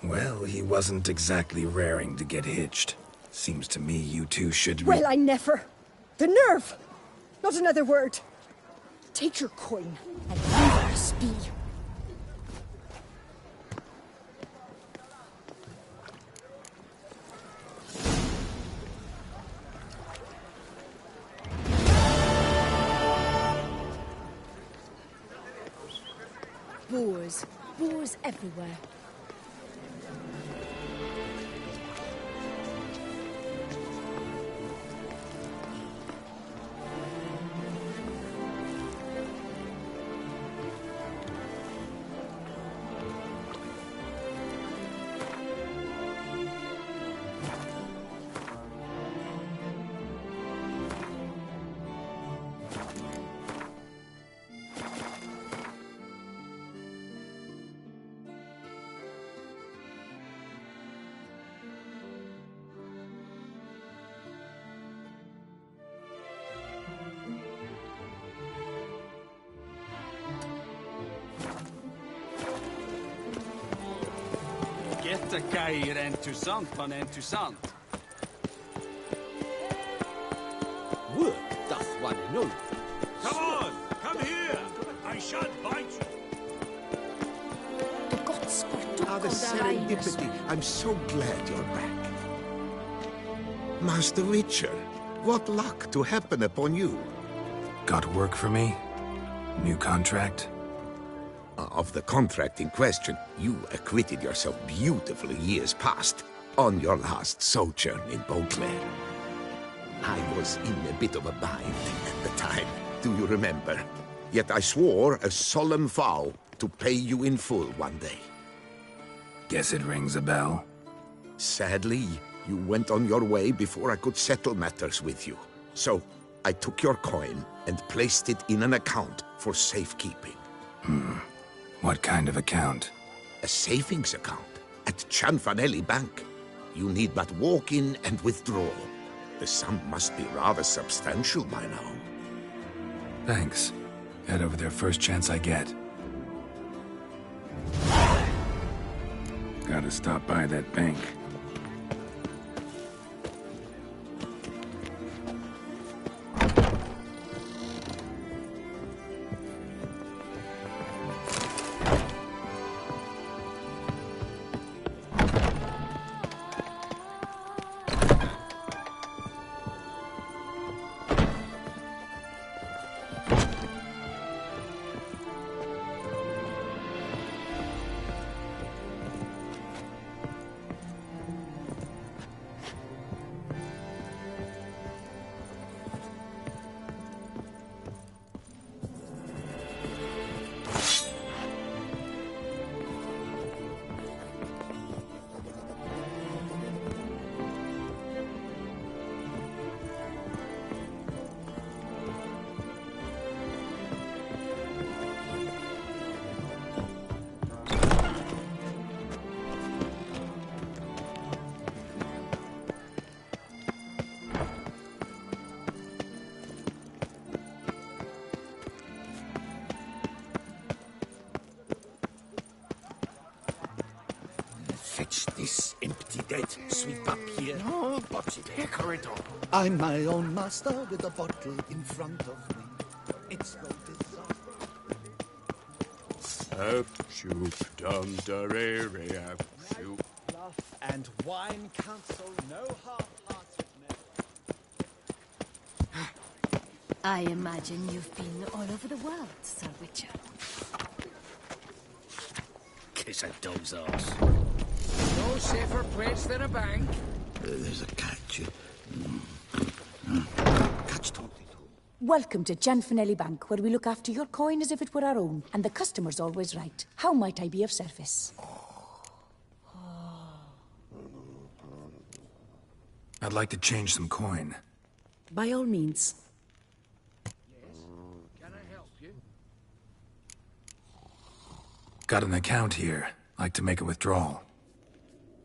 Well, he wasn't exactly raring to get hitched. Seems to me you two should Well, I never. The nerve! Not another word. Take your coin and leave us be. Boars. Boars everywhere. Jättekäir intressant man intressant. Work doth one know. Come on, come here. I shan't bite you. The serendipity. I'm so glad you're back. Master Witcher, what luck to happen upon you. Got work for me? New contract? Of the contract in question, you acquitted yourself beautifully years past on your last sojourn in Beauclair. I was in a bit of a bind at the time, do you remember? Yet I swore a solemn vow to pay you in full one day. Guess it rings a bell. Sadly, you went on your way before I could settle matters with you. So, I took your coin and placed it in an account for safekeeping. What kind of account? A savings account at Cianfanelli Bank. You need but walk in and withdraw. The sum must be rather substantial by now. Thanks. Head over there first chance I get. Gotta stop by that bank. sweet papier. No, but picker it up. I'm my own master with a bottle in front of me. It's no disaster. Shoop dum da re re shoop. And wine counsel no half-heartedness. I imagine you've been all over the world, Sir Witcher. Kiss a dog's arse. No safer place than a bank. There's a catch. Catch Tommy. Welcome to Gianfinelli Bank, where we look after your coin as if it were our own, and the customer's always right. How might I be of service? I'd like to change some coin. By all means. Can I help you? Got an account here. Like to make a withdrawal.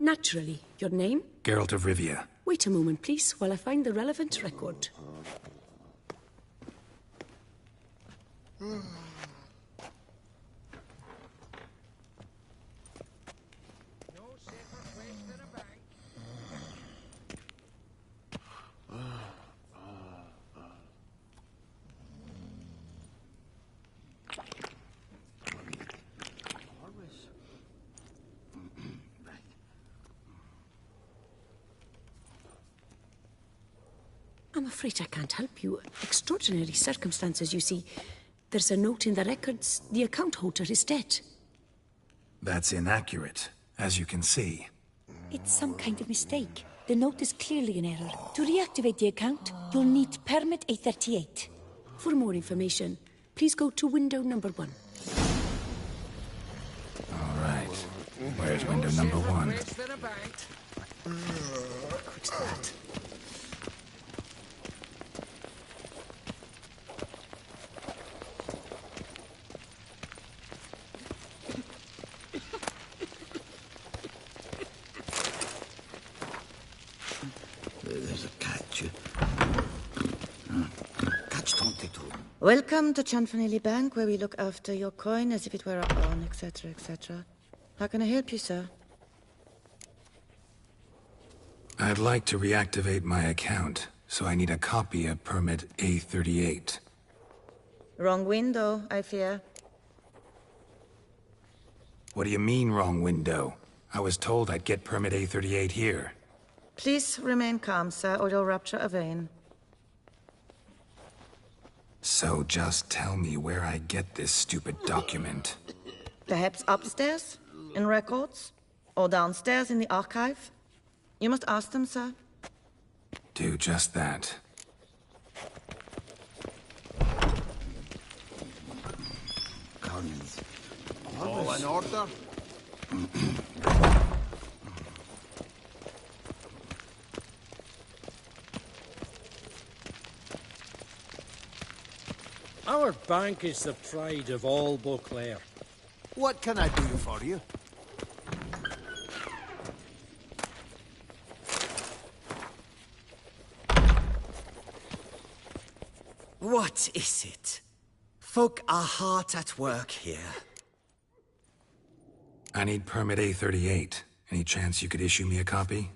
Naturally. Your name? Geralt of Rivia. Wait a moment, please, while I find the relevant record. I'm afraid I can't help you. Extraordinary circumstances, you see. There's a note in the records. The account holder is dead. That's inaccurate, as you can see. It's some kind of mistake. The note is clearly an error. To reactivate the account, you'll need permit A38. For more information, please go to window number 1. All right. Where's window number 1? What's that? There's a catch. Catch 22. Welcome to Gianfinelli Bank, where we look after your coin as if it were our own, etc., etc. How can I help you, sir? I'd like to reactivate my account, so I need a copy of permit A38. Wrong window, I fear. What do you mean, wrong window? I was told I'd get permit A38 here. Please remain calm, sir, or you'll rupture a vein. So just tell me where I get this stupid document. Perhaps upstairs, in records, or downstairs in the archive? You must ask them, sir. Do just that. Guns. All in order? Our bank is the pride of all Beauclair. What can I do for you? What is it? Folk are hard at work here. I need permit A38. Any chance you could issue me a copy?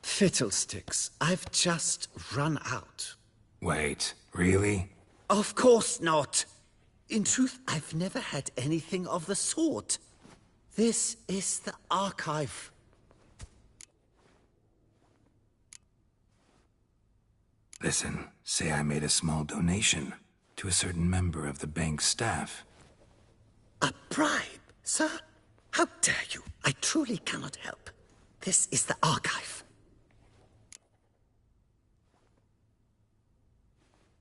Fiddlesticks, I've just run out. Wait, really? Of course not. In truth, I've never had anything of the sort. This is the archive. Listen, say I made a small donation to a certain member of the bank's staff. A bribe, sir? How dare you? I truly cannot help. This is the archive.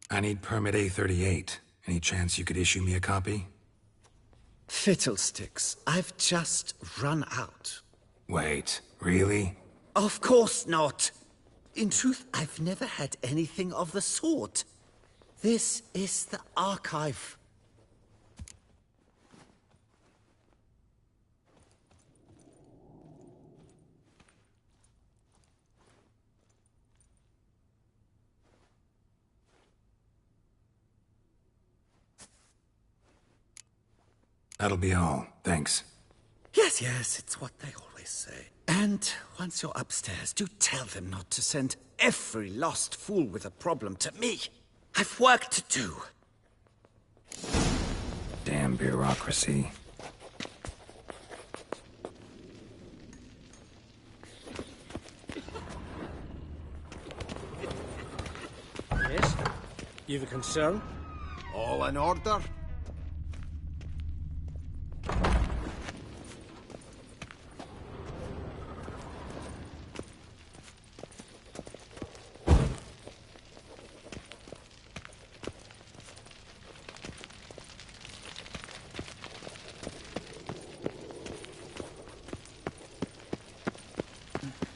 I need permit A38. Any chance you could issue me a copy? Fiddlesticks, I've just run out. Wait, really? Of course not. In truth, I've never had anything of the sort. This is the archive. That'll be all. Thanks. Yes, it's what they always say. And once you're upstairs, do tell them not to send every lost fool with a problem to me. I've work to do. Damn bureaucracy. Yes? You've a concern? All in order?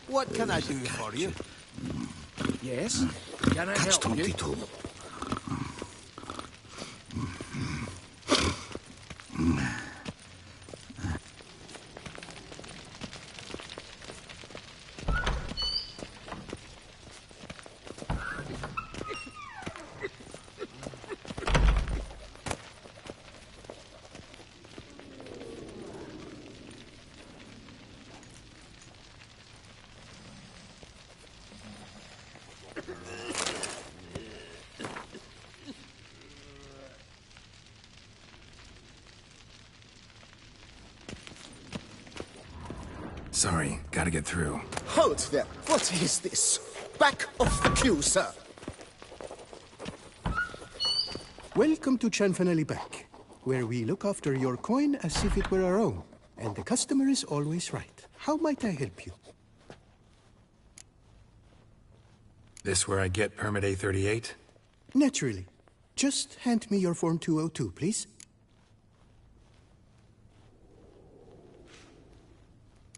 What can I do for you? Yes? Can I Catch help you? 22. Sorry, gotta get through. Halt there! What is this? Back off the queue, sir! Welcome to Chanfanelli Bank, where we look after your coin as if it were our own, and the customer is always right. How might I help you? This where I get permit A38? Naturally. Just hand me your Form 202, please.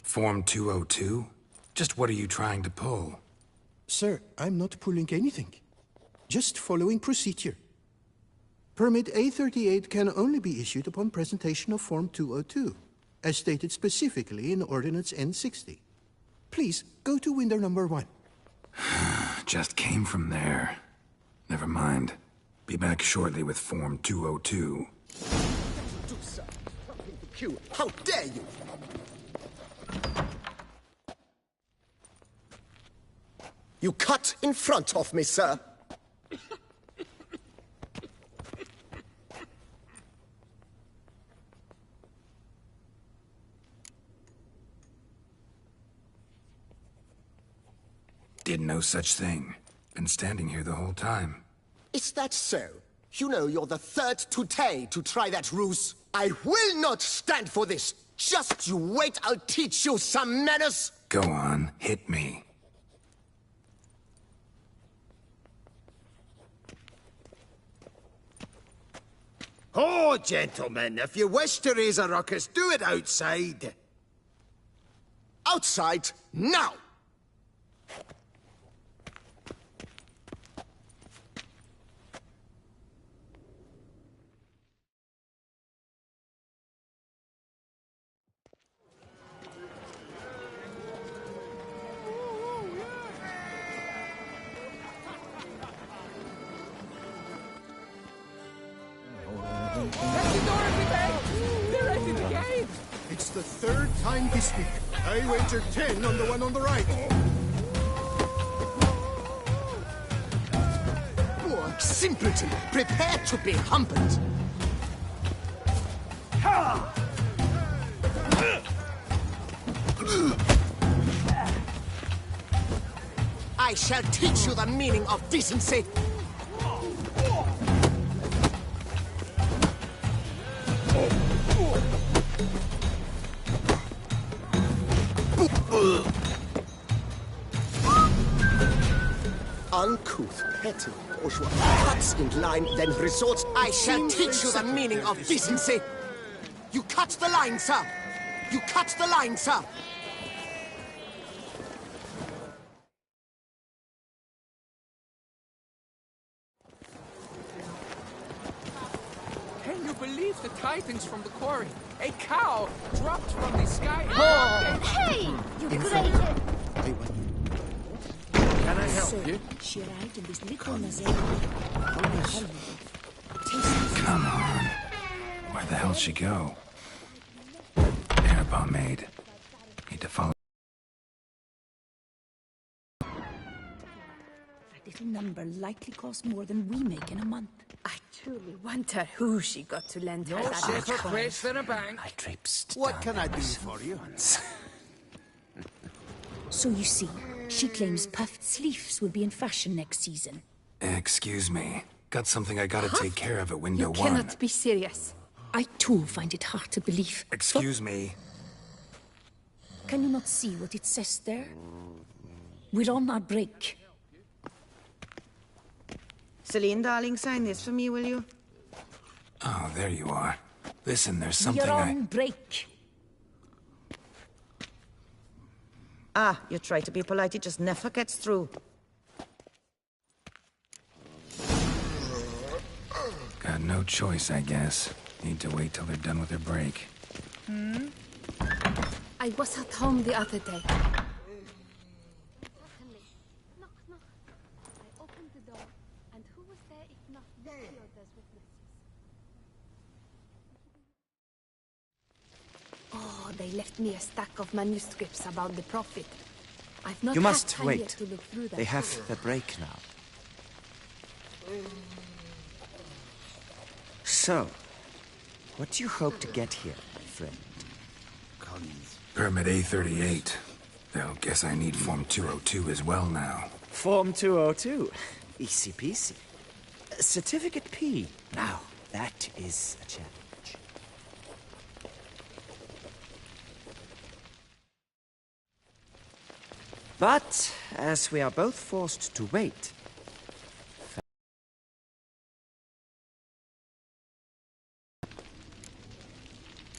Form 202? Just what are you trying to pull? Sir, I'm not pulling anything. Just following procedure. Permit A38 can only be issued upon presentation of Form 202, as stated specifically in Ordinance N60. Please, go to window number 1. Just came from there. Never mind. Be back shortly with Form 202. Do, sir. Stopping the queue. How dare you! You cut in front of me, sir. Did no such thing. Been standing here the whole time. Is that so? You know you're the third today to try that ruse. I will not stand for this. Just you wait, I'll teach you some manners. Go on, hit me. Oh, gentlemen, if you wish to raise a ruckus, do it outside. Outside, now! It's the third time this week. I wagered 10 on the one on the right. Poor simpleton, prepare to be humbled. I shall teach you the meaning of decency. Uncouth, petty, bourgeois, cuts in line, then resorts. I shall teach you the meaning of decency. You cut the line, sir. You cut the line, sir. Can you believe the tidings from the quarry? A cow dropped from the sky. Hey! You crazy! Can I help you? She arrived in this little Nazareth. Come on. Where the hell'd she go? Air pomade. Need to follow little number likely costs more than we make in a month. I truly wonder who she got to lend her No that safer coin. place than a bank. I traipsed What down can I there do some for you? once. So you see, she claims puffed sleeves will be in fashion next season. Excuse me. Got something I gotta take care of at window You one. cannot be serious. I too find it hard to believe. Excuse me. Can you not see what it says there? We're on our break. Celine, darling, sign this for me, will you? Oh, there you are. Listen, there's something We're on break. Ah, you try to be polite, it just never gets through. Got no choice, I guess. Need to wait till they're done with their break. I was at home the other day. Oh, they left me a stack of manuscripts about the Prophet. I've not You had must time wait. yet to look through them. They have the break now. So, what do you hope to get here, my friend? Permit A38. They'll guess I need Form 202 as well now. Form 202. Easy peasy. Certificate P. Now, that is a challenge. But, as we are both forced to wait...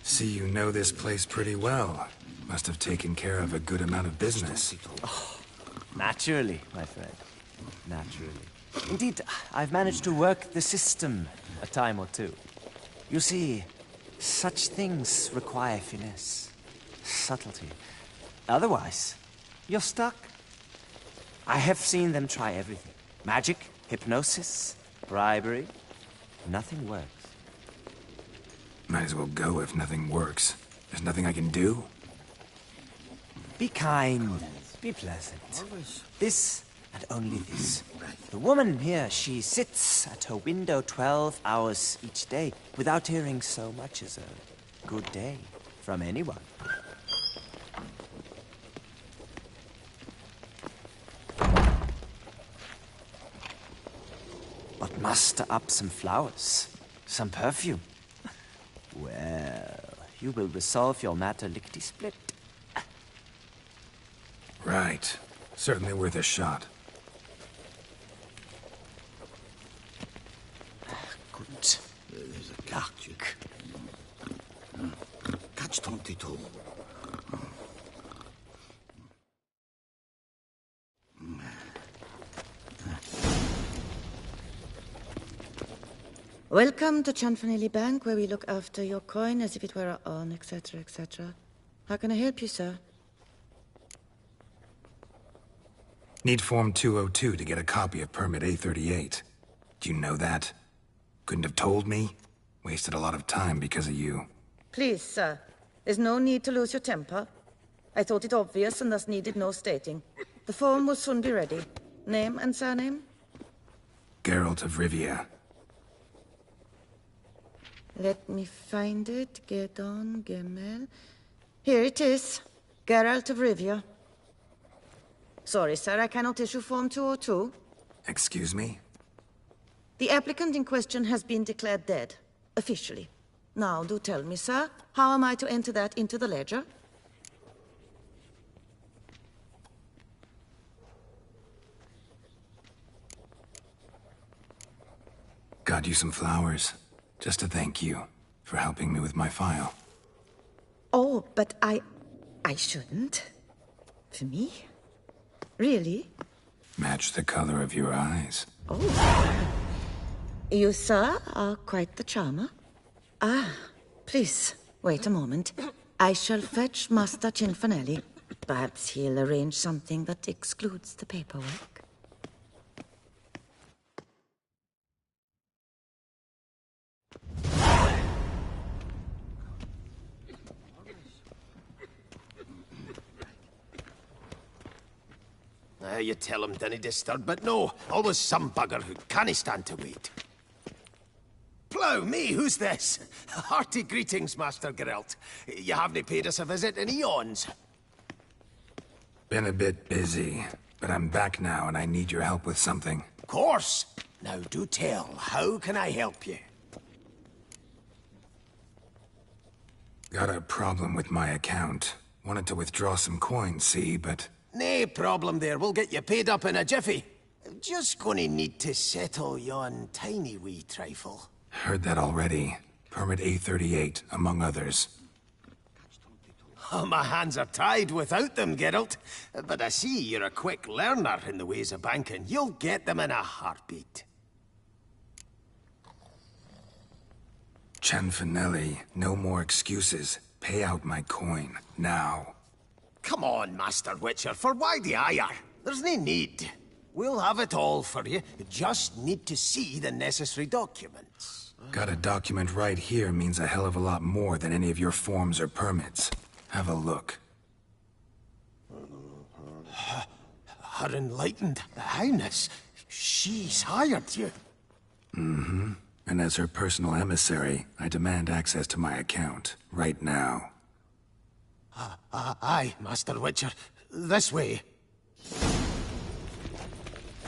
See, you know this place pretty well. Must have taken care of a good amount of business. Oh, naturally, my friend. Naturally. Indeed, I've managed to work the system a time or two. You see, such things require finesse, subtlety. Otherwise, you're stuck. I have seen them try everything. Magic, hypnosis, bribery. Nothing works. Might as well go if nothing works. There's nothing I can do? Be kind. Be pleasant. This and only this. The woman here, she sits at her window 12 hours each day without hearing so much as a good day from anyone. But muster up some flowers, some perfume. Well, you will resolve your matter lickety-split. Right. Certainly worth a shot. Gut. There's a catch. Catch 22. Welcome to Chanfanelli Bank, where we look after your coin as if it were our own, etc., etc. How can I help you, sir? Need Form 202 to get a copy of Permit A38. Do you know that? Couldn't have told me? Wasted a lot of time because of you. Please, sir. There's no need to lose your temper. I thought it obvious and thus needed no stating. The form will soon be ready. Name and surname? Geralt of Rivia. Let me find it. Gedon Gemel. Here it is. Geralt of Rivia. Sorry, sir, I cannot issue Form 202. Excuse me? The applicant in question has been declared dead, officially. Now, do tell me, sir, how am I to enter that into the ledger? Got you some flowers. Just to thank you for helping me with my file. Oh, but I shouldn't. For me? Really? Match the color of your eyes. Oh. You, sir, are quite the charmer. Ah, please, wait a moment. I shall fetch Master Chanfanelli. Perhaps he'll arrange something that excludes the paperwork. You tell him dinna disturb, but no, always some bugger who can't stand to wait. Plough me, who's this? Hearty greetings, Master Geralt. You haven't paid us a visit in eons. Been a bit busy, but I'm back now and I need your help with something. Of course. Now do tell, how can I help you? Got a problem with my account. Wanted to withdraw some coins, see, but... Nae problem there, we'll get you paid up in a jiffy. Just gonna need to settle yon tiny wee trifle. Heard that already. Permit A38, among others. Oh, my hands are tied without them, Geralt. But I see you're a quick learner in the ways of banking. You'll get them in a heartbeat. Cianfanelli, no more excuses. Pay out my coin, now. Come on, Master Witcher, for why the ire? There's no need. We'll have it all for you. You just need to see the necessary documents. Got a document right here means a hell of a lot more than any of your forms or permits. Have a look. Her Enlightened Highness, she's hired you. Mm-hmm. And as her personal emissary, I demand access to my account, right now. Aye, Master Witcher. This way.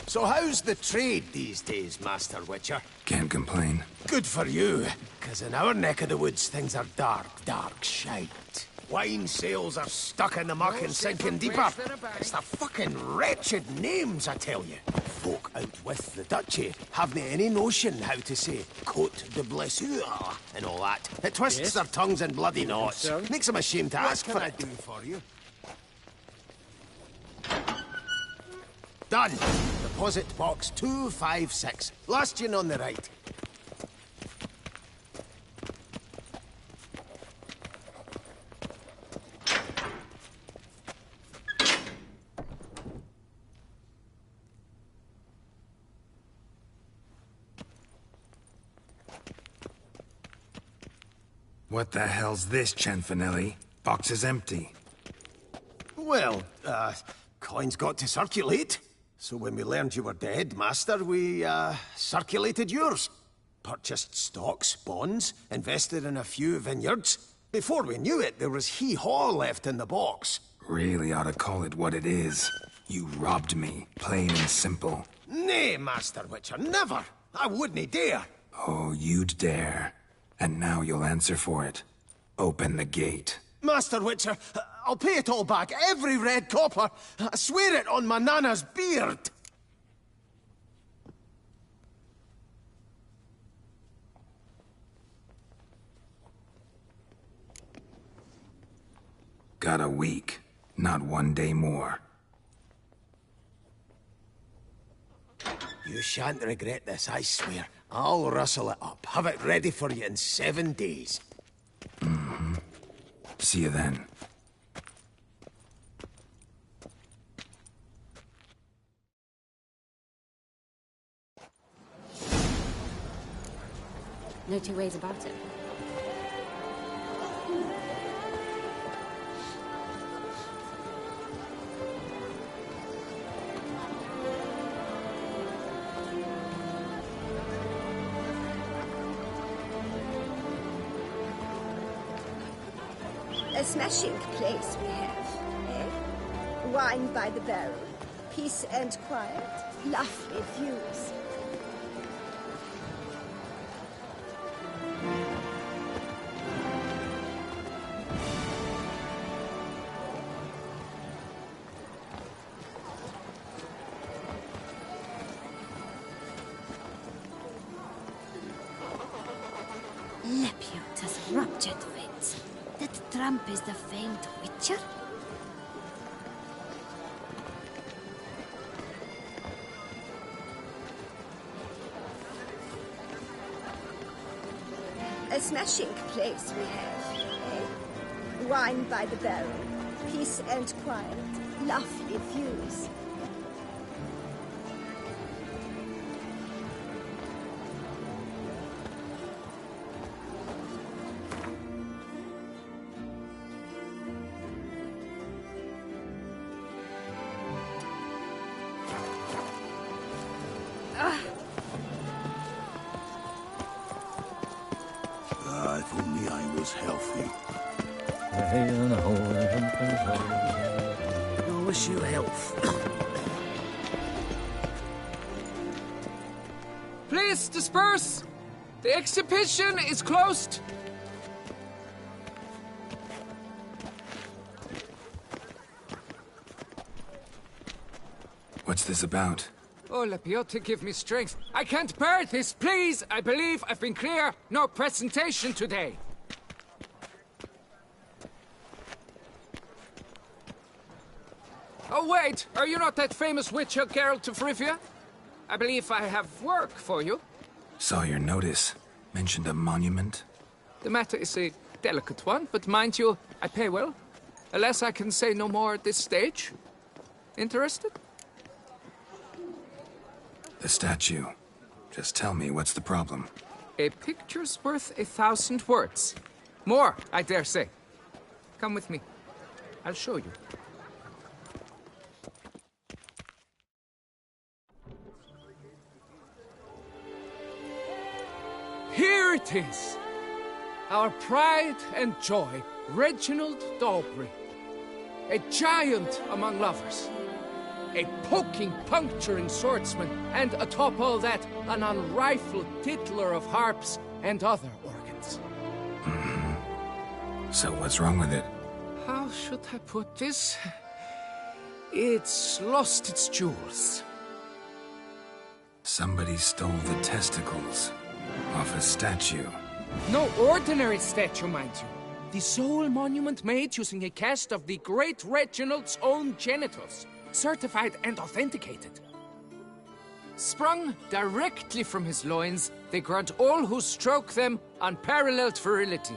So how's the trade these days, Master Witcher? Can't complain. Good for you, because in our neck of the woods, things are dark, dark shite. Wine sales are stuck in the muck and sinking deeper. It's the fucking wretched names, I tell you. Folk out with the duchy haven't any notion how to say Côte de Blessure and all that. It twists their tongues in bloody knots. Makes them ashamed to ask for it. What can I do for you? Done. Deposit box 256. Last one on the right. What the hell's this, Cianfanelli? Box is empty. Well, coins got to circulate. So when we learned you were dead, Master, we, circulated yours. Purchased stocks, bonds, invested in a few vineyards. Before we knew it, there was hee-haw left in the box. Really ought to call it what it is. You robbed me, plain and simple. Nay, Master Witcher, never! I wouldn't dare! Oh, you'd dare. And now you'll answer for it. Open the gate. Master Witcher, I'll pay it all back, every red copper. I swear it on my nana's beard. Got a week, not 1 day more. You shan't regret this, I swear. I'll rustle it up, have it ready for you in 7 days. Mm-hmm. See you then. No two ways about it. A smashing place we have, eh? Wine by the barrel, peace and quiet, lovely views. Lepiotas ruptured wits. That tramp is the famed Witcher? A smashing place we have, eh? Wine by the barrel, peace and quiet, lovely views. was healthy. I wish you health. Please disperse! The exhibition is closed! What's this about? Oh, Lepiote, give me strength. I can't bear this, please! I believe I've been clear. No presentation today. Oh, wait! Are you not that famous witch, Geralt of Rivia? I believe I have work for you. Saw your notice. Mentioned a monument. The matter is a delicate one, but mind you, I pay well. Alas, I can say no more at this stage. Interested? The statue. Just tell me, what's the problem? A picture's worth 1,000 words. More, I dare say. Come with me. I'll show you. Here it is! Our pride and joy, Reginald Dalbury. A giant among lovers. A poking, puncturing swordsman, and atop all that, an unrifled tittler of harps and other organs. So what's wrong with it? How should I put this? It's lost its jewels. Somebody stole the testicles off a statue. No ordinary statue, mind you. The sole monument made using a cast of the great Reginald's own genitals. Certified and authenticated. Sprung directly from his loins, they grant all who stroke them unparalleled virility.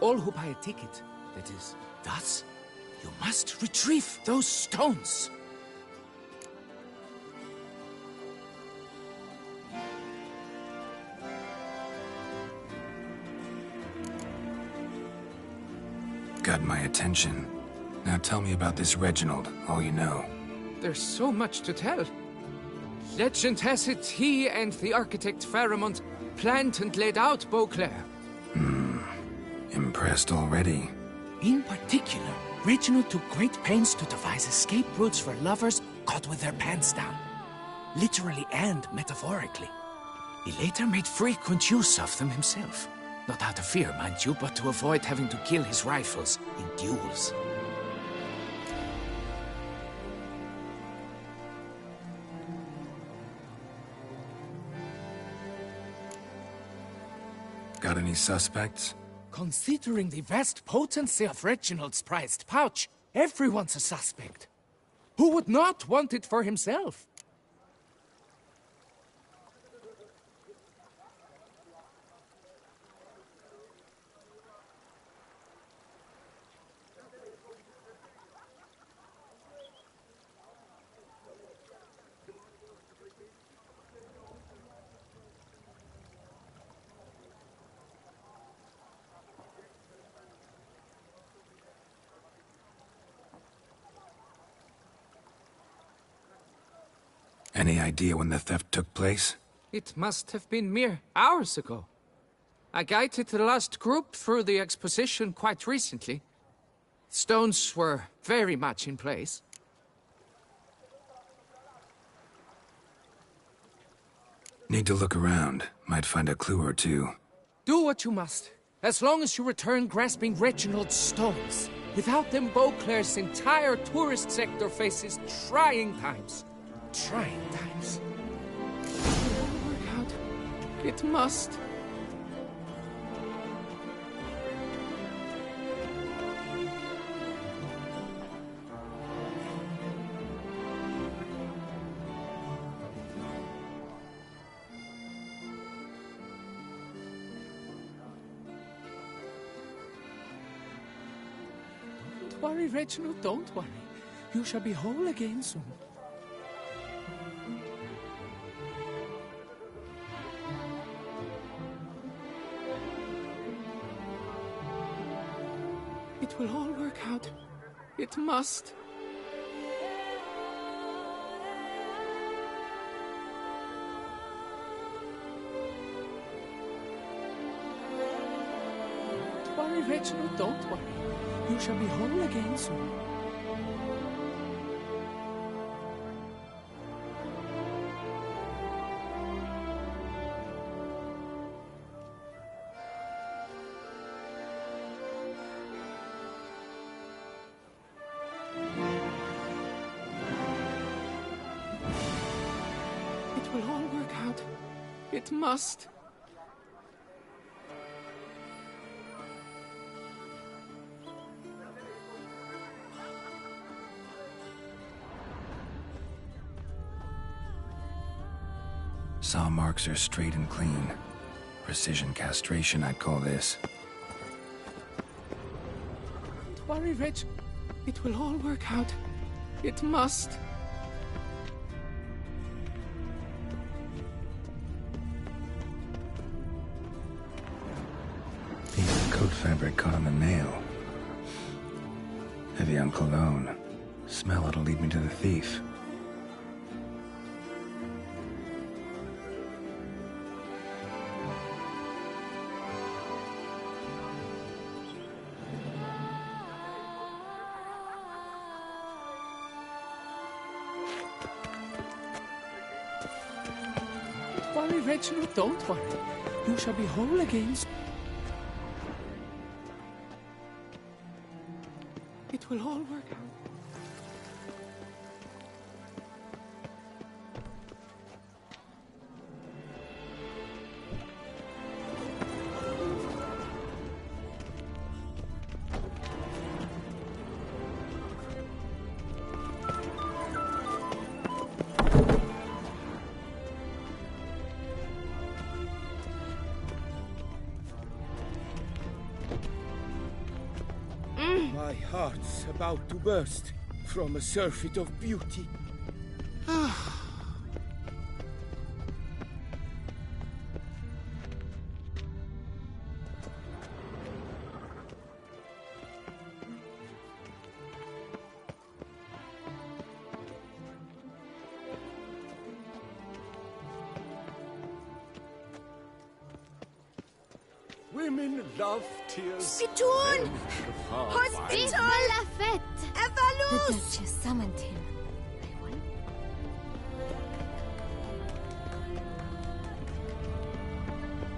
All who buy a ticket, that is. Thus, you must retrieve those stones. Got my attention. Now tell me about this Reginald, all you know. There's so much to tell. Legend has it he and the architect Pharamond planned and laid out Beauclair. Impressed already. In particular, Reginald took great pains to devise escape routes for lovers caught with their pants down. Literally and metaphorically. He later made frequent use of them himself. Not out of fear, mind you, but to avoid having to kill his rivals in duels. Got any suspects? Considering the vast potency of Reginald's prized pouch, everyone's a suspect. Who would not want it for himself? Any idea when the theft took place? It must have been mere hours ago. I guided the last group through the exposition quite recently. Stones were very much in place. Need to look around. Might find a clue or two. Do what you must, as long as you return grasping Reginald's stones. Without them, Beauclair's entire tourist sector faces trying times. Trying times. Work out. It must. Don't worry, Reginald, don't worry. You shall be whole again soon. It will all work out. It must. Reginald, don't worry. You shall be whole again soon. It will all work out. It must. Saw marks are straight and clean. Precision castration, I'd call this. Don't worry, Reg. It will all work out. It must. Piece of coat fabric caught on the nail. Heavy on cologne. Smell it'll lead me to the thief. Don't worry, Reginald, don't worry. You shall be whole again. It will all work out. My heart's about to burst from a surfeit of beauty. Women love tears. Spittoon! Hospital! Vive la fête! The Evalus! Duchess summoned him.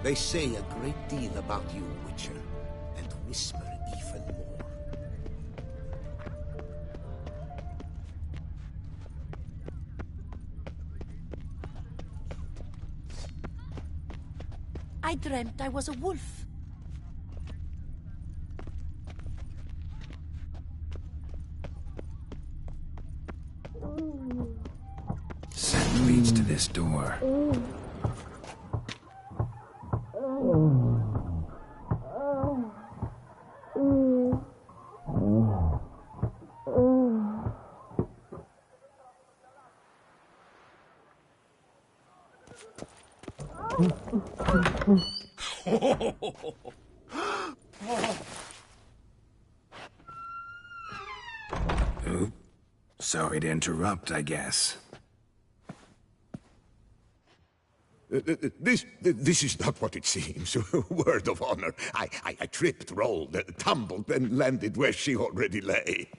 They say a great deal about you, Witcher, and whisper even more. I dreamt I was a wolf. Scent leads to this door. Oop. Sorry to interrupt, I guess. This is not what it seems. Word of honor. I tripped, rolled, tumbled, and landed where she already lay.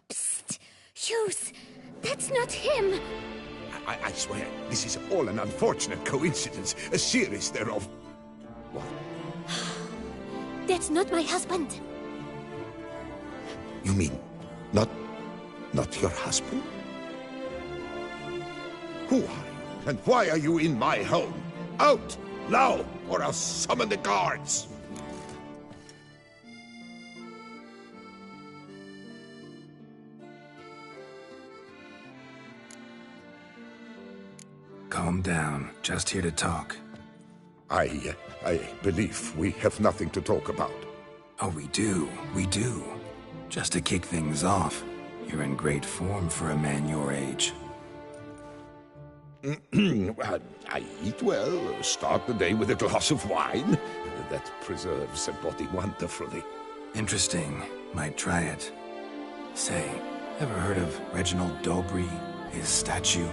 Psst! Hughes! That's not him! I swear, this is all an unfortunate coincidence. A series thereof. What? That's not my husband. You mean, not your husband? Who are you, and why are you in my home? Out, now, or I'll summon the guards! Calm down. Just here to talk. I believe we have nothing to talk about. Oh, we do. We do. Just to kick things off, you're in great form for a man your age. I eat well, start the day with a glass of wine. That preserves a body wonderfully. Interesting. Might try it. Say, ever heard of Reginald Dobry, his statue?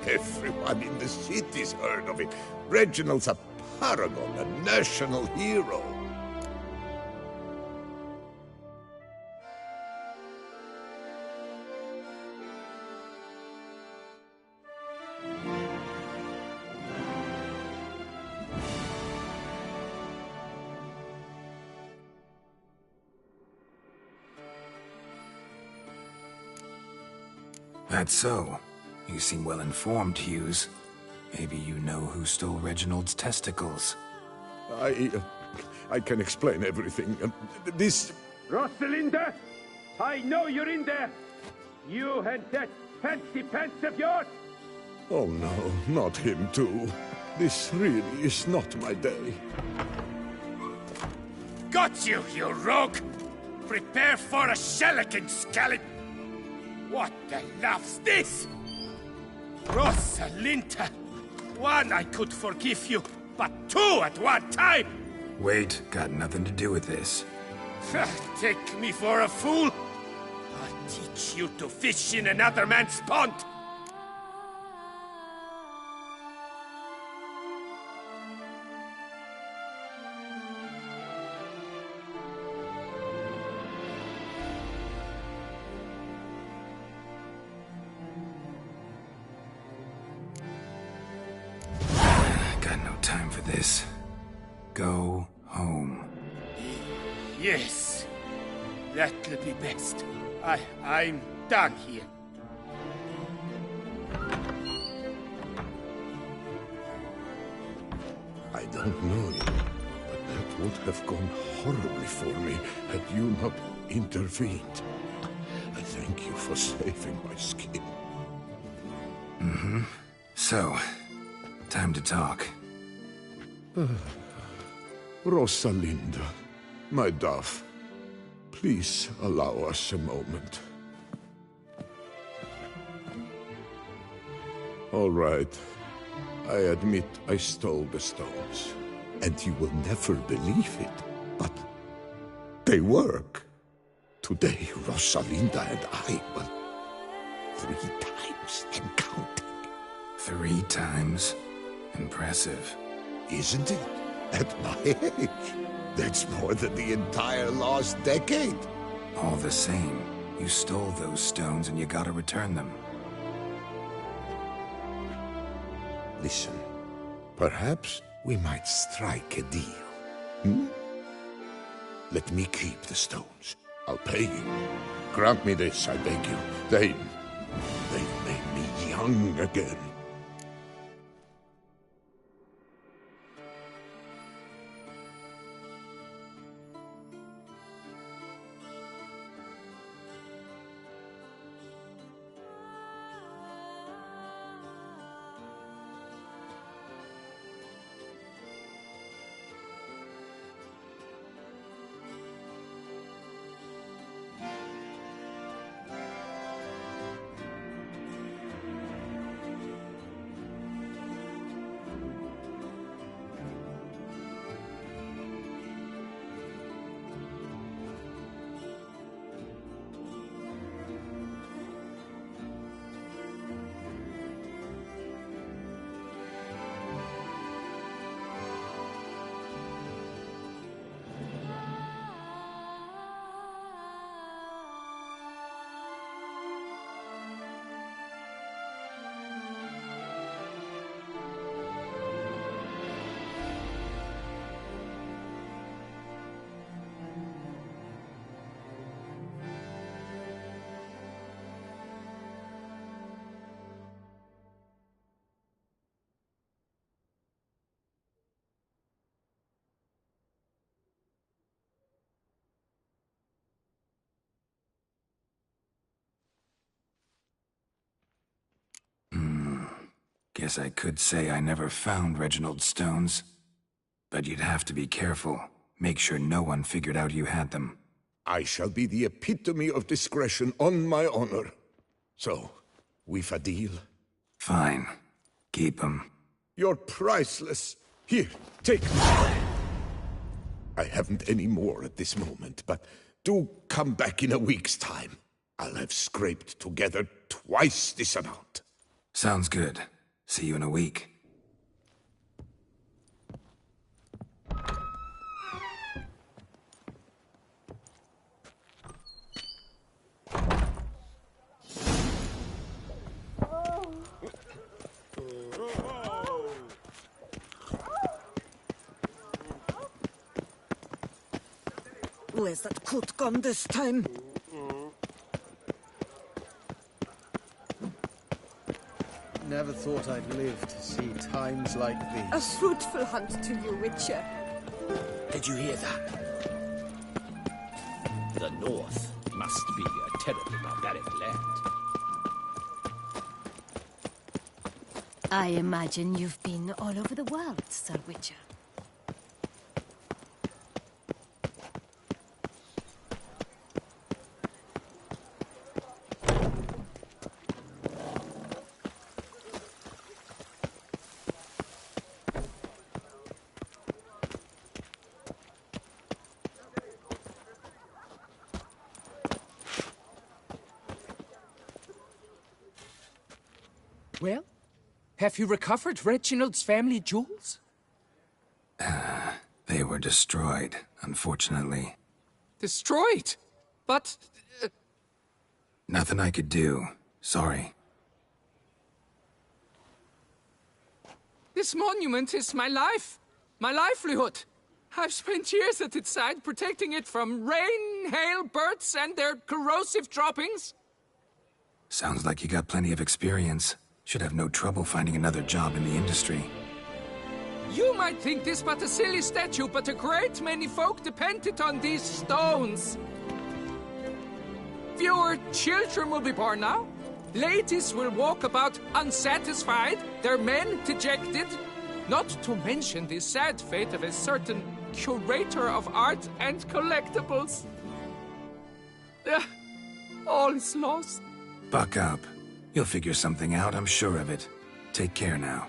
Everyone in the city's heard of it. Reginald's a paragon, a national hero. That's so. You seem well informed, Hughes. Maybe you know who stole Reginald's testicles. I can explain everything. This... Rosalinda! I know you're in there! You and that fancy pants of yours! Oh no, not him too. This really is not my day. Got you, you rogue! Prepare for a shellacking, scallop! What the laugh's this? Rosalinda! One, I could forgive you, but two at one time! Wait, got nothing to do with this. Take me for a fool? I'll teach you to fish in another man's pond! Got no time for this. Go home. Yes, that'll be best. I'm done here. I don't know you, but that would have gone horribly for me had you not intervened. I thank you for saving my skin. Mm-hmm. So, time to talk. Rosalinda, my dove, please allow us a moment. All right. I admit I stole the stones, and you will never believe it, but they work. Today, Rosalinda and I will 3 times and counting. 3 times? Impressive. Isn't it? At my age, that's more than the entire last decade. All the same, you stole those stones and you gotta return them. Listen, perhaps we might strike a deal. Hmm? Let me keep the stones. I'll pay you. Grant me this, I beg you. They've made me young again. Guess I could say I never found Reginald's stones. But you'd have to be careful. Make sure no one figured out you had them. I shall be the epitome of discretion on my honor. So, we've a deal? Fine. Keep them. You're priceless. Here, take them. I haven't any more at this moment, but do come back in a week's time. I'll have scraped together twice this amount. Sounds good. See you in a week. Where's that coat gone this time? Never thought I'd live to see times like these. A fruitful hunt to you, Witcher. Did you hear that? The North must be a terribly barbaric land. I imagine you've been all over the world, Sir Witcher. Well, have you recovered Reginald's family jewels? They were destroyed, unfortunately. Destroyed? But... Nothing I could do. Sorry. This monument is my life. My livelihood. I've spent years at its side protecting it from rain, hail, birds, and their corrosive droppings. Sounds like you got plenty of experience. Should have no trouble finding another job in the industry. You might think this but a silly statue, but a great many folk depended on these stones. Fewer children will be born now. Ladies will walk about unsatisfied, their men dejected. Not to mention the sad fate of a certain curator of art and collectibles. All is lost. Buck up. You'll figure something out, I'm sure of it. Take care now.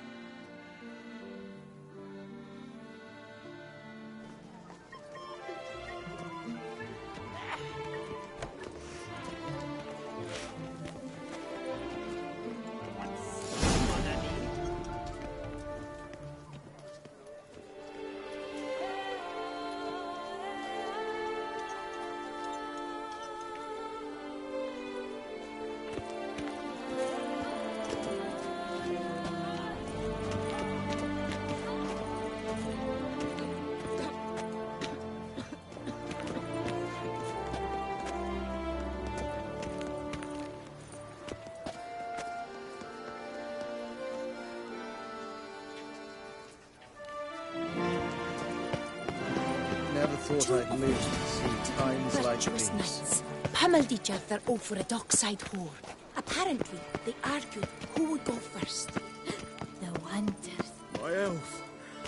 Never thought I'd live to see times like Virtuous these. knights pummeled each other over a dockside whore. Apparently, they argued who would go first. The wonders. My health.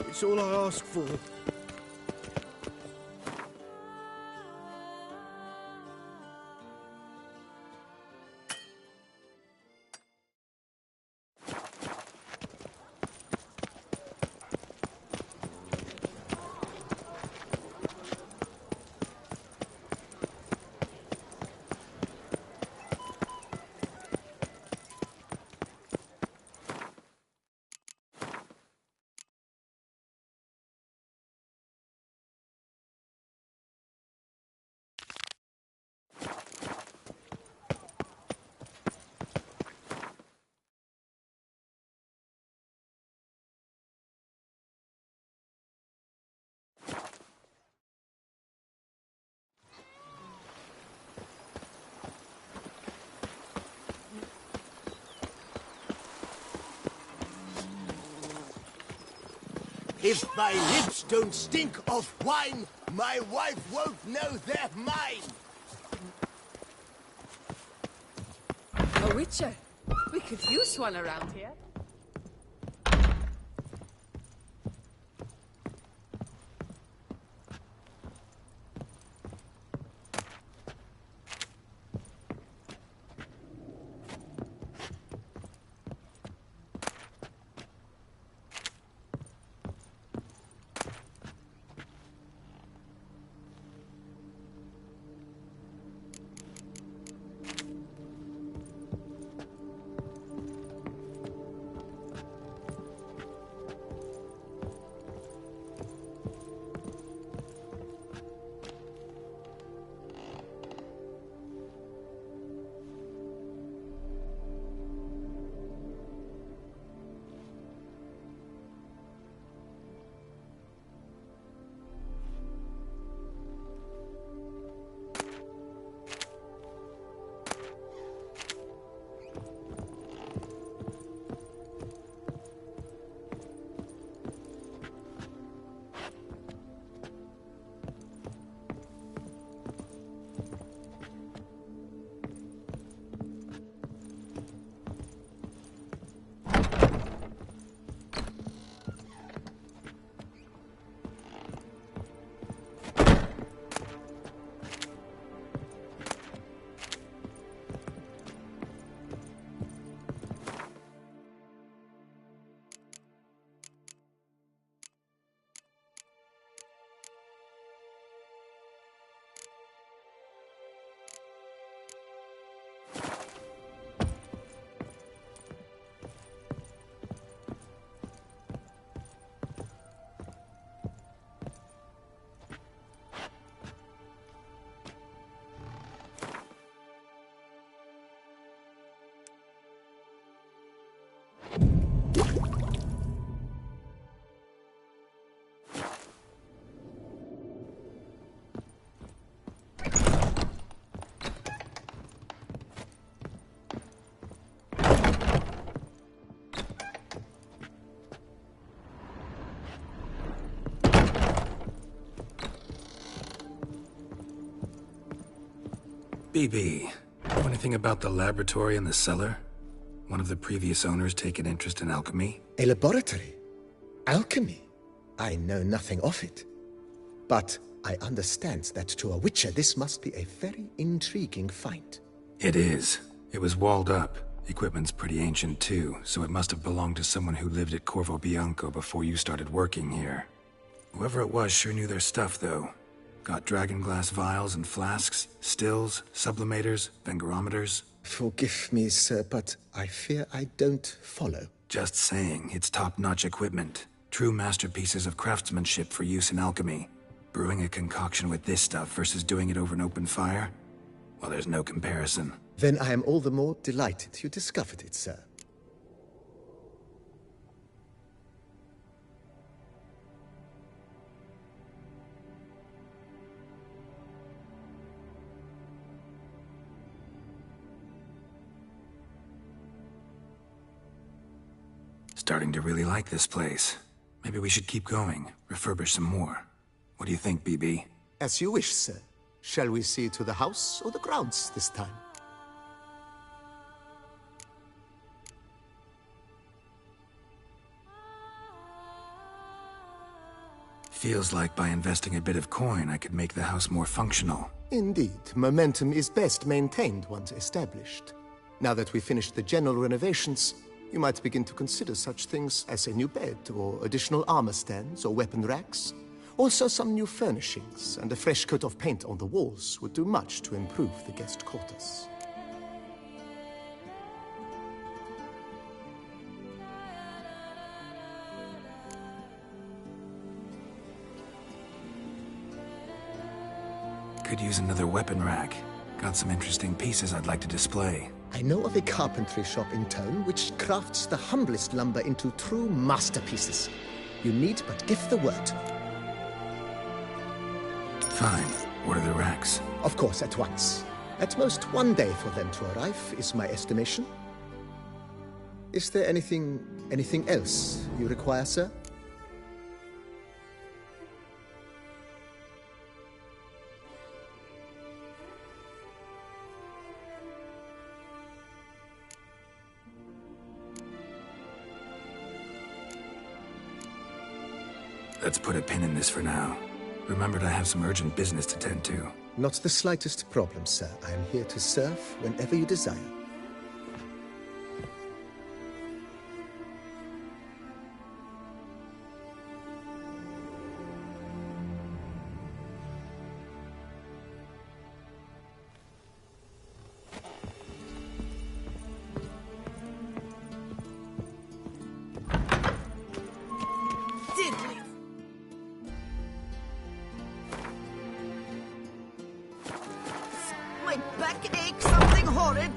It's all I ask for. If my lips don't stink of wine, my wife won't know they're mine. A Witcher. We could use one around here. BB, know anything about the laboratory in the cellar? One of the previous owners take an interest in alchemy? A laboratory? Alchemy? I know nothing of it. But I understand that to a witcher this must be a very intriguing find. It is. It was walled up. Equipment's pretty ancient too, so it must have belonged to someone who lived at Corvo Bianco before you started working here. Whoever it was sure knew their stuff, though. Got dragon glass vials and flasks, stills, sublimators, vengerometers. Forgive me, sir, but I fear I don't follow. Just saying, it's top-notch equipment. True masterpieces of craftsmanship for use in alchemy. Brewing a concoction with this stuff versus doing it over an open fire? Well, there's no comparison. Then I am all the more delighted you discovered it, sir. Starting to really like this place. Maybe we should keep going, refurbish some more. What do you think, BB? As you wish, sir. Shall we see to the house or the grounds this time? Feels like by investing a bit of coin, I could make the house more functional. Indeed, momentum is best maintained once established. Now that we've finished the general renovations, you might begin to consider such things as a new bed, or additional armor stands, or weapon racks. Also, some new furnishings and a fresh coat of paint on the walls would do much to improve the guest quarters. Could use another weapon rack. Got some interesting pieces I'd like to display. I know of a carpentry shop in town which crafts the humblest lumber into true masterpieces. You need but give the word. Fine. Order the racks. Of course, at once. At most 1 day for them to arrive, is my estimation. Is there anything else you require, sir? Let's put a pin in this for now. Remembered I have some urgent business to tend to. Not the slightest problem, sir. I am here to serve whenever you desire. My back aches, something horrid.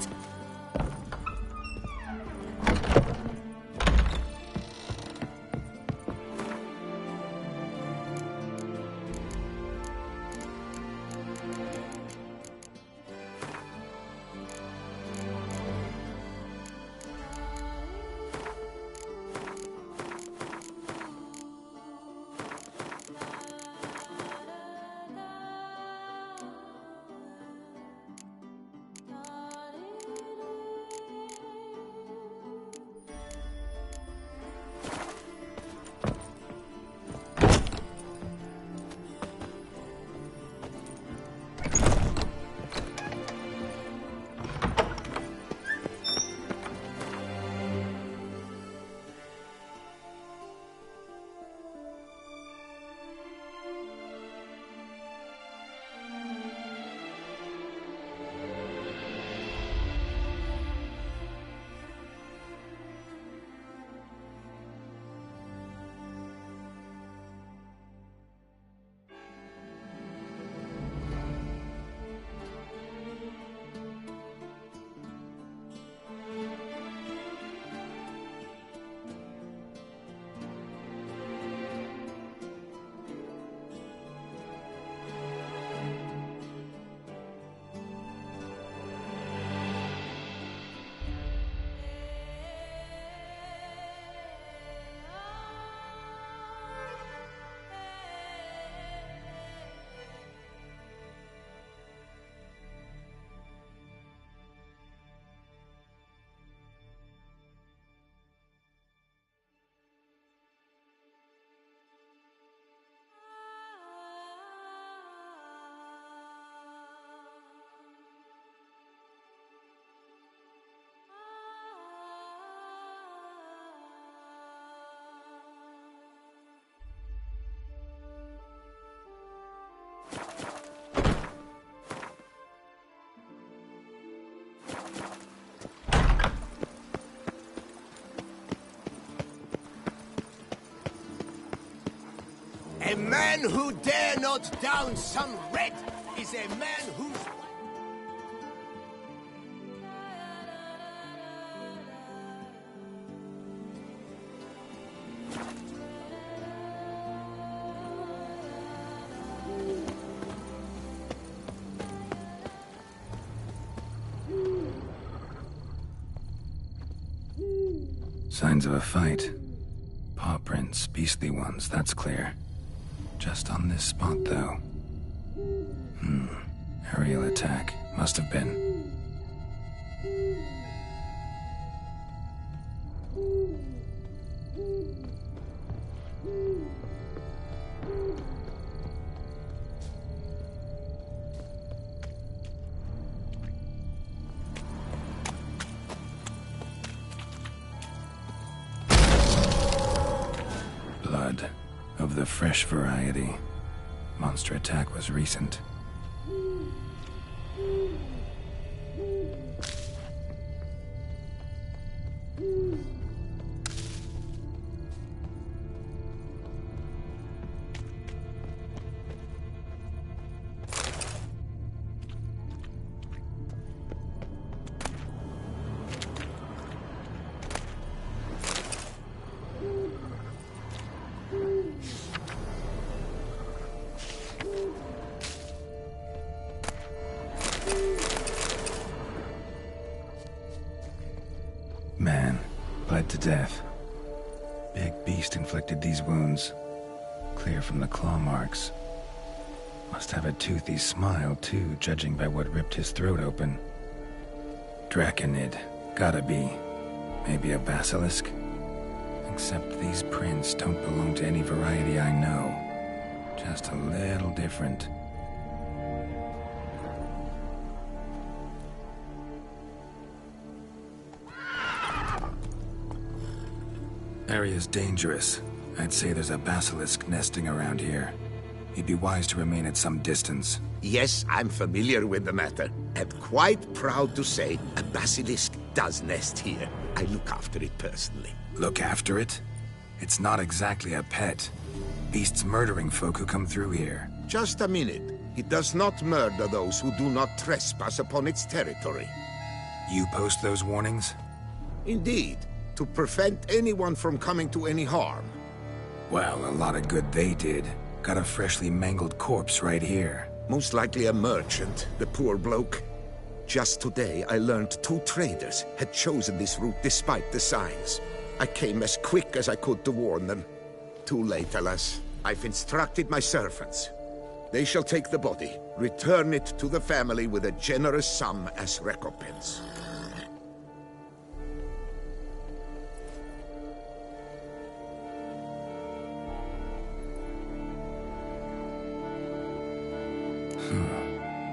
A man who dare not down some red is a man who's... Signs of a fight. Paw prints, beastly ones, that's clear. Just on this spot, though. Aerial attack. Must have been. Blood. Of the fresh variety. Monster attack was recent. Man, bled to death. Big beast inflicted these wounds. Clear from the claw marks. Must have a toothy smile, too, judging by what ripped his throat open. Draconid. Gotta be. Maybe a basilisk? Except these prints don't belong to any variety I know. Just a little different. Area's dangerous. I'd say there's a basilisk nesting around here. You'd be wise to remain at some distance. Yes, I'm familiar with the matter, and quite proud to say a basilisk does nest here. I look after it personally. Look after it? It's not exactly a pet. Beast's murdering folk who come through here. Just a minute. It does not murder those who do not trespass upon its territory. You post those warnings? Indeed, to prevent anyone from coming to any harm. Well, a lot of good they did. Got a freshly mangled corpse right here. Most likely a merchant, the poor bloke. Just today, I learned 2 traders had chosen this route despite the signs. I came as quick as I could to warn them. Too late, alas. I've instructed my servants. They shall take the body, return it to the family with a generous sum as recompense.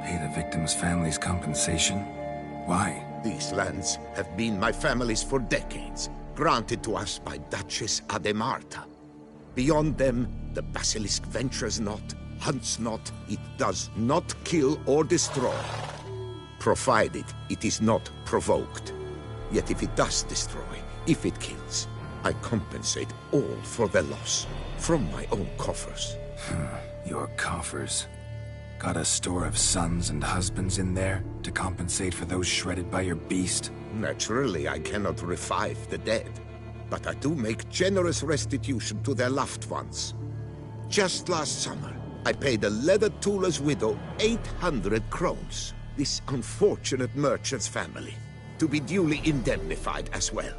Pay the victim's family's compensation? Why? These lands have been my family's for decades, granted to us by Duchess Ademarta. Beyond them, the basilisk ventures not, hunts not, it does not kill or destroy, provided it is not provoked. Yet if it does destroy, if it kills, I compensate all for the loss, from my own coffers. Your coffers? Got a store of sons and husbands in there to compensate for those shredded by your beast? Naturally, I cannot revive the dead, but I do make generous restitution to their loved ones. Just last summer, I paid a leather tooler's widow 800 crowns, this unfortunate merchant's family, to be duly indemnified as well.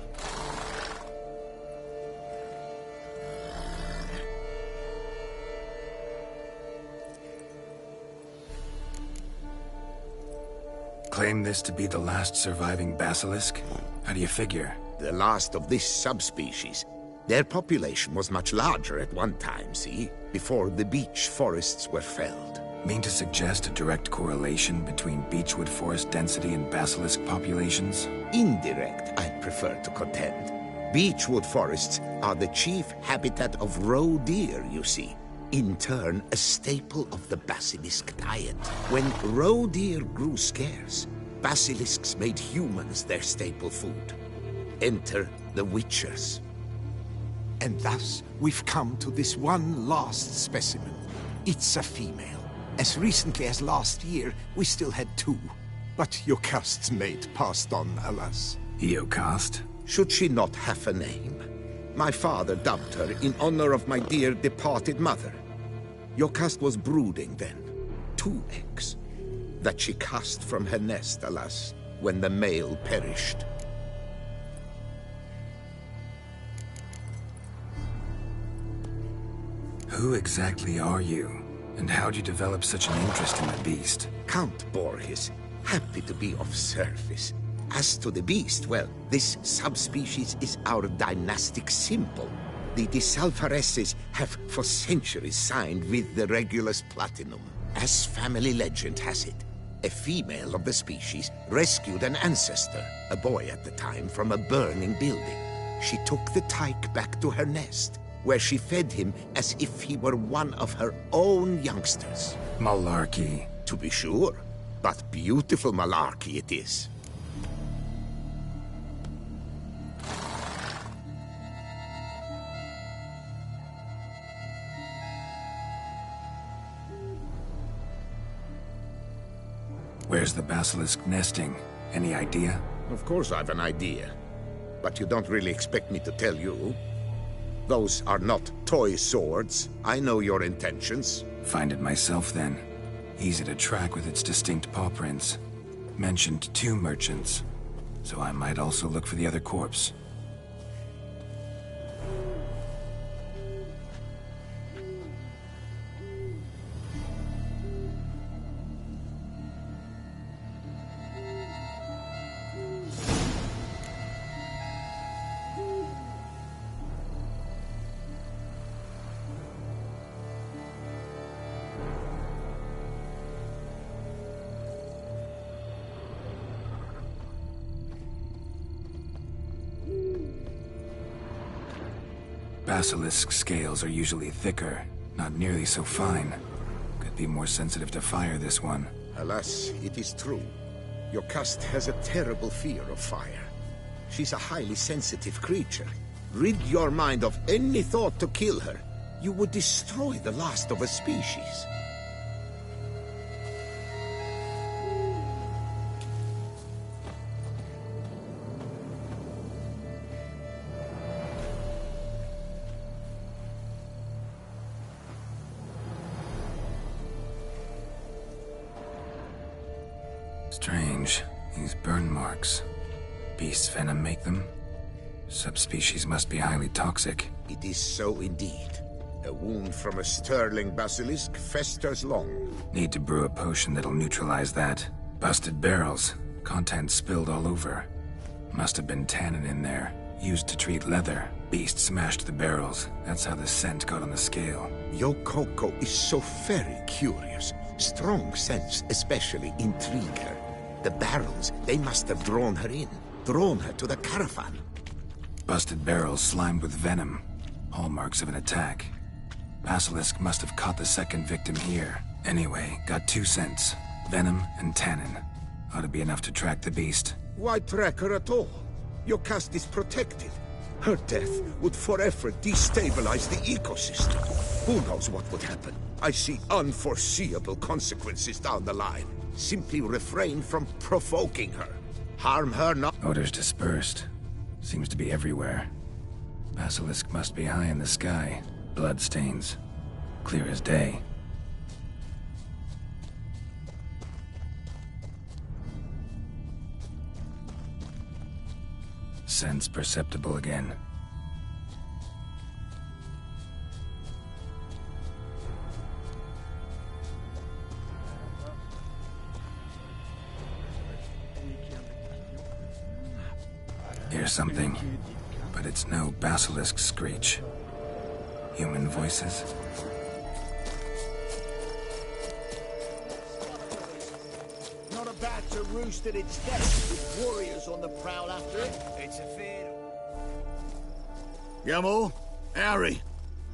Claim this to be the last surviving basilisk? How do you figure? The last of this subspecies. Their population was much larger at one time, see? Before the beech forests were felled. Mean to suggest a direct correlation between beechwood forest density and basilisk populations? Indirect, I prefer to contend. Beechwood forests are the chief habitat of roe deer, you see. In turn, a staple of the basilisk diet. When roe deer grew scarce, basilisks made humans their staple food. Enter the Witchers. And thus, we've come to this one last specimen. It's a female. As recently as last year, we still had 2. But Jokast's mate passed on, alas. Jokast? Should she not have a name? My father dubbed her in honor of my dear departed mother. Jokast was brooding then. 2 eggs. That she cast from her nest, alas, when the male perished. Who exactly are you? And how'd you develop such an interest in the beast? Count Borges, happy to be of service. As to the beast, well, this subspecies is our dynastic symbol. The Disalvareses have for centuries signed with the Regulus Platinum. As family legend has it, a female of the species rescued an ancestor, a boy at the time, from a burning building. She took the tyke back to her nest, where she fed him as if he were one of her own youngsters. Malarkey. To be sure, but beautiful malarkey it is. Where's the basilisk nesting? Any idea? Of course I've an idea. But you don't really expect me to tell you. Those are not toy swords. I know your intentions. Find it myself, then. Easy to track with its distinct paw prints. Mentioned 2 merchants. So I might also look for the other corpse. Basilisk scales are usually thicker, not nearly so fine. Could be more sensitive to fire, this one. Alas, it is true. Jokast has a terrible fear of fire. She's a highly sensitive creature. Rid your mind of any thought to kill her. You would destroy the last of a species. Strange. These burn marks. Beast's venom make them? Subspecies must be highly toxic. It is so indeed. A wound from a sterling basilisk festers long. Need to brew a potion that'll neutralize that. Busted barrels. Contents spilled all over. Must have been tannin in there. Used to treat leather. Beast smashed the barrels. That's how the scent got on the scale. Yokoko is so very curious. Strong scents especially intrigue her. The barrels, they must have drawn her in. Drawn her to the caravan. Busted barrels slimed with venom. Hallmarks of an attack. Basilisk must have caught the second victim here. Anyway, got 2 scents. Venom and tannin. Ought to be enough to track the beast. Why track her at all? Jokast is protected. Her death would forever destabilize the ecosystem. Who knows what would happen? I see unforeseeable consequences down the line. Simply refrain from provoking her. Harm her not. Odors dispersed. Seems to be everywhere. Basilisk must be high in the sky. Blood stains. Clear as day. Sense perceptible again. Hear something, but it's no basilisk screech. Human voices? Not about to roost at its nest with warriors on the prowl after it. It's a fair... Gamo, Harry,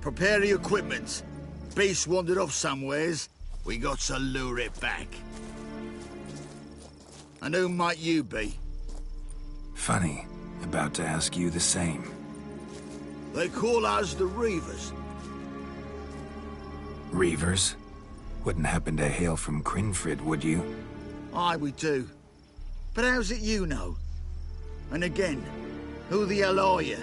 prepare the equipment. Beast wandered off somewheres. We got to lure it back. And who might you be? Funny. About to ask you the same. They call us the Reavers. Reavers? Wouldn't happen to hail from Crinfrid, would you? Aye, we do. But how's it you know? And again, who the hell are you?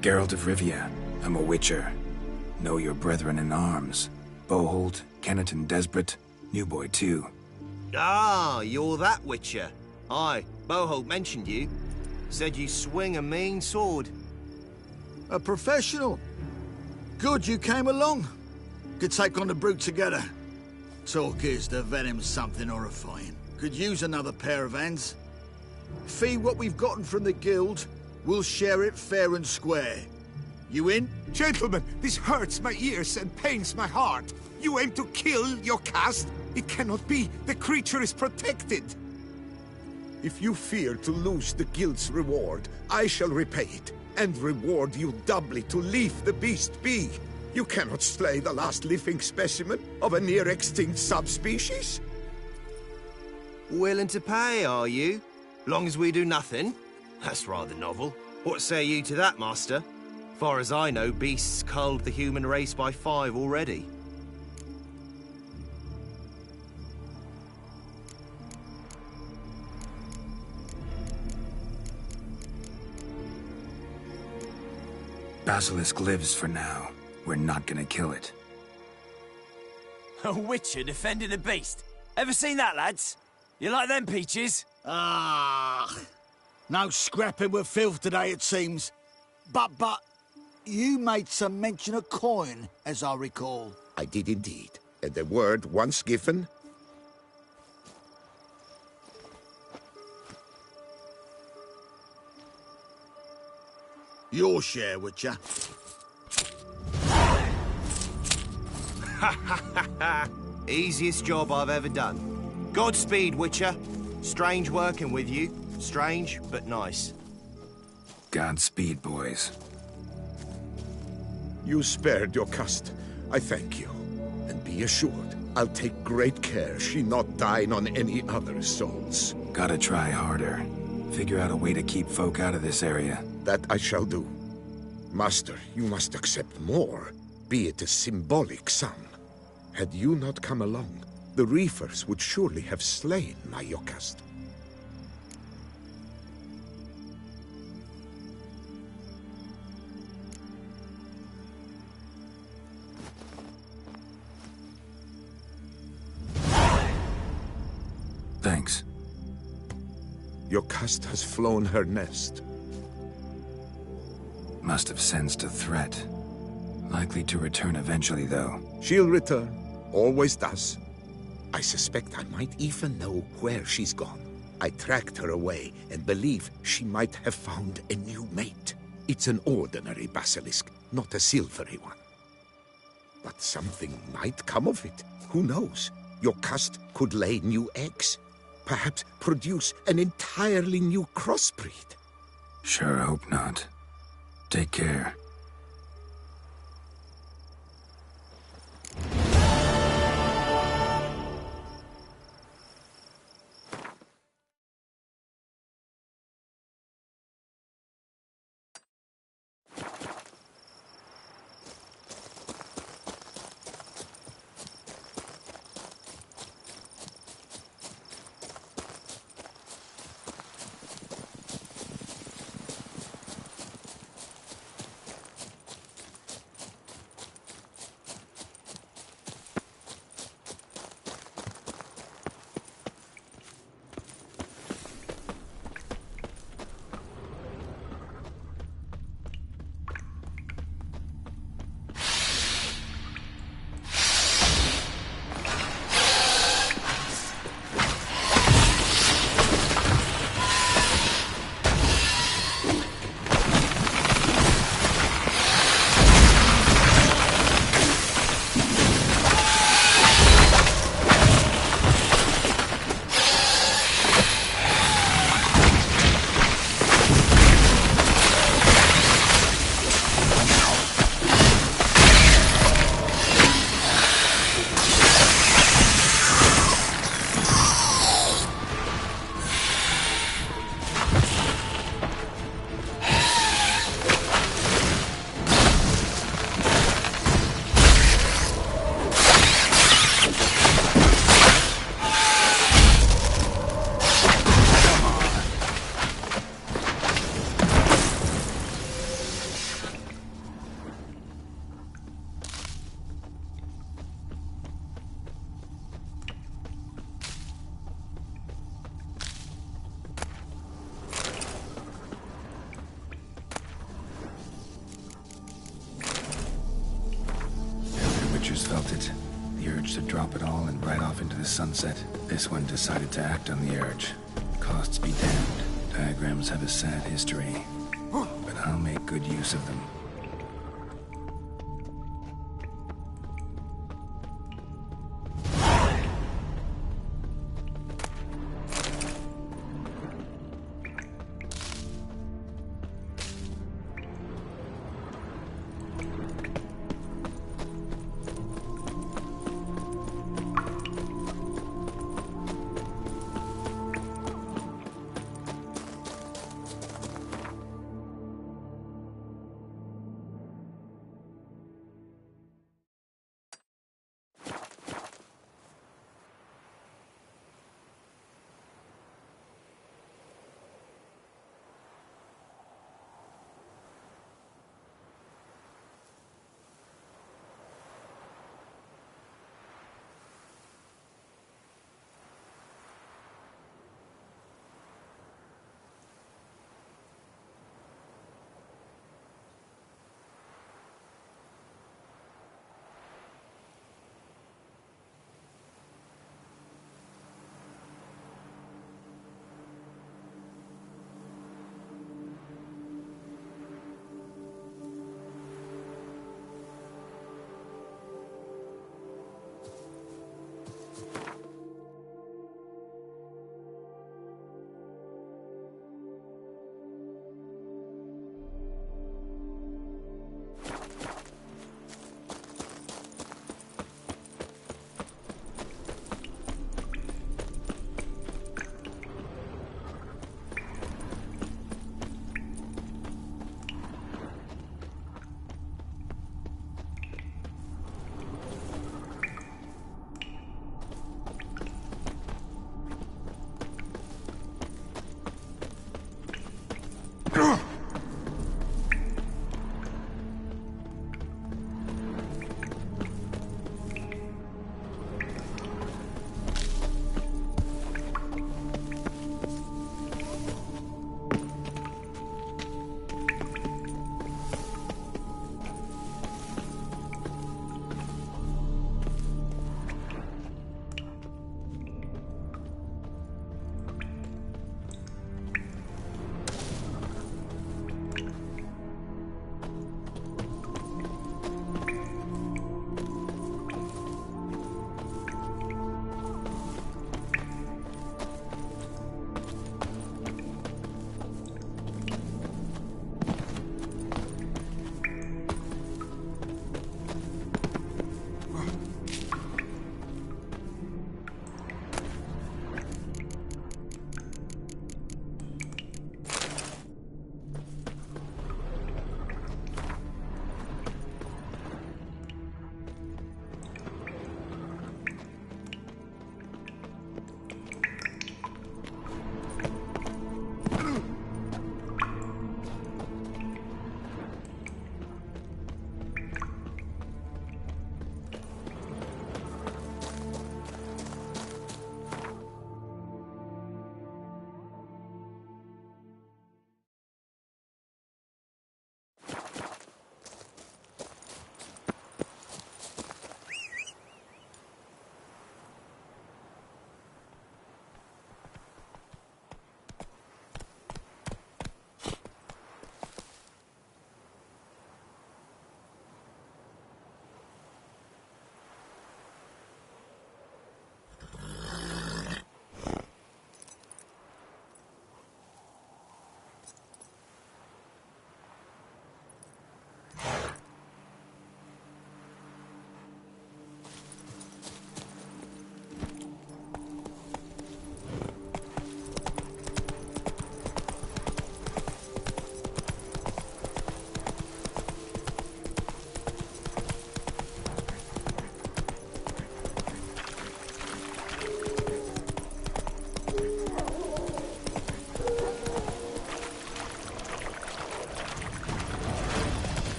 Geralt of Rivia. I'm a Witcher. Know your brethren in arms. Boholt, Kenneton Desperate, New Boy too. Ah, you're that Witcher. Aye, Boholt mentioned you. Said you swing a mean sword. A professional. Good you came along. Could take on the brute together. Talk is the venom's something horrifying. Could use another pair of hands. Fee what we've gotten from the guild, we'll share it fair and square. You in? Gentlemen, this hurts my ears and pains my heart. You aim to kill your caste? It cannot be. The creature is protected. If you fear to lose the guild's reward, I shall repay it, and reward you doubly to leave the beast be. You cannot slay the last living specimen of a near-extinct subspecies. Willing to pay, are you? Long as we do nothing? That's rather novel. What say you to that, master? Far as I know, beasts culled the human race by 5 already. Basilisk lives for now. We're not gonna kill it. A Witcher defending a beast. Ever seen that, lads? You like them peaches? Ah, no scrapping with filth today, it seems. But, you made some mention of coin, as I recall. I did indeed. And the word once given... Your share, Witcher. Easiest job I've ever done. Godspeed, Witcher. Strange working with you. Strange, but nice. Godspeed, boys. You spared your caste. I thank you. And be assured, I'll take great care she not dine on any other souls. Gotta try harder. Figure out a way to keep folk out of this area. That I shall do. Master, you must accept more, be it a symbolic sum. Had you not come along, the Reefers would surely have slain my Yokast. Thanks. Yokast has flown her nest. Must have sensed a threat. Likely to return eventually, though. She'll return. Always does. I suspect I might even know where she's gone. I tracked her away and believe she might have found a new mate. It's an ordinary basilisk, not a silvery one. But something might come of it. Who knows? Yokast could lay new eggs. Perhaps produce an entirely new crossbreed. Sure hope not. Take care. sunset, this one decided to act on the urge. Costs be damned. Diagrams have a sad history, but I'll make good use of them.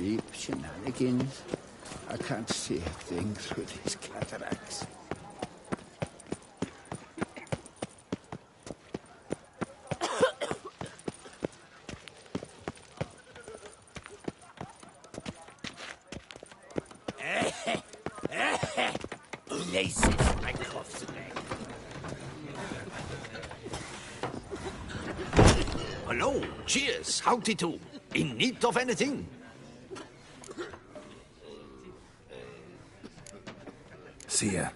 Cheap shenanigans. I can't see a thing through these cataracts. Places my cough's leg. Hello, cheers, howdy do. In need of anything? See ya.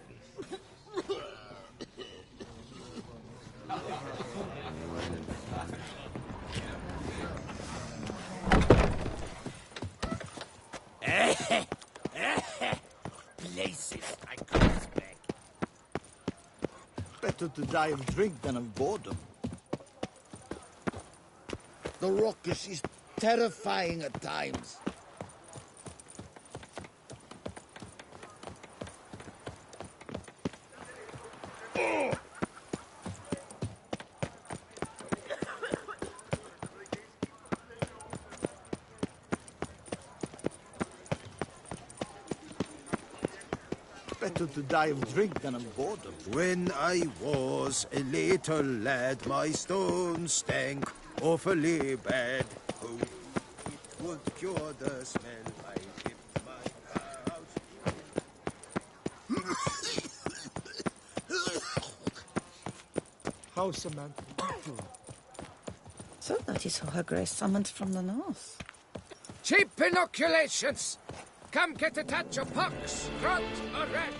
Places my cough's leg. Better to die of drink than of boredom. The ruckus is terrifying at times. Better to die of drink than of boredom. When I was a little lad, my stone stank awfully bad. Oh, it would cure the smell. I dipped my pouch. How, Samantha? So that is who her grace summoned from the north. Cheap inoculations! Come get a touch of pox, rot, or rat.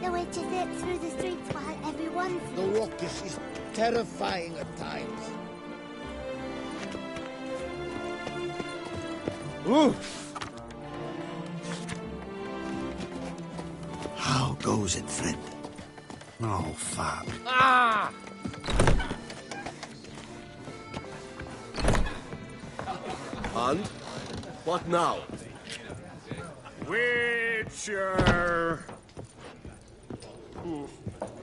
The witches zip through the streets while everyone's... The ruckus is terrifying at times. Oof! How goes it, friend? Oh, fuck. Ah! And? What now? Witcher!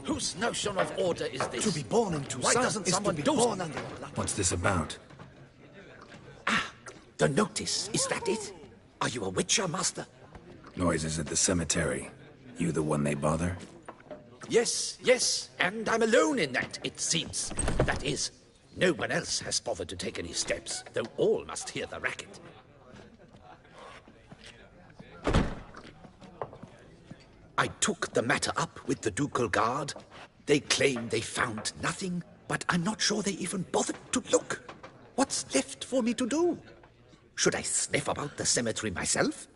Whose notion of order is this? To be born in Why Toussaint doesn't is someone to be do born something? What's this about? The notice, is that it? Are you a witcher, master? Noises at the cemetery. You the one they bother? Yes, yes, and I'm alone in that, it seems. That is, no one else has bothered to take any steps, though all must hear the racket. I took the matter up with the Ducal Guard. They claim they found nothing, but I'm not sure they even bothered to look. What's left for me to do? Should I sniff about the cemetery myself?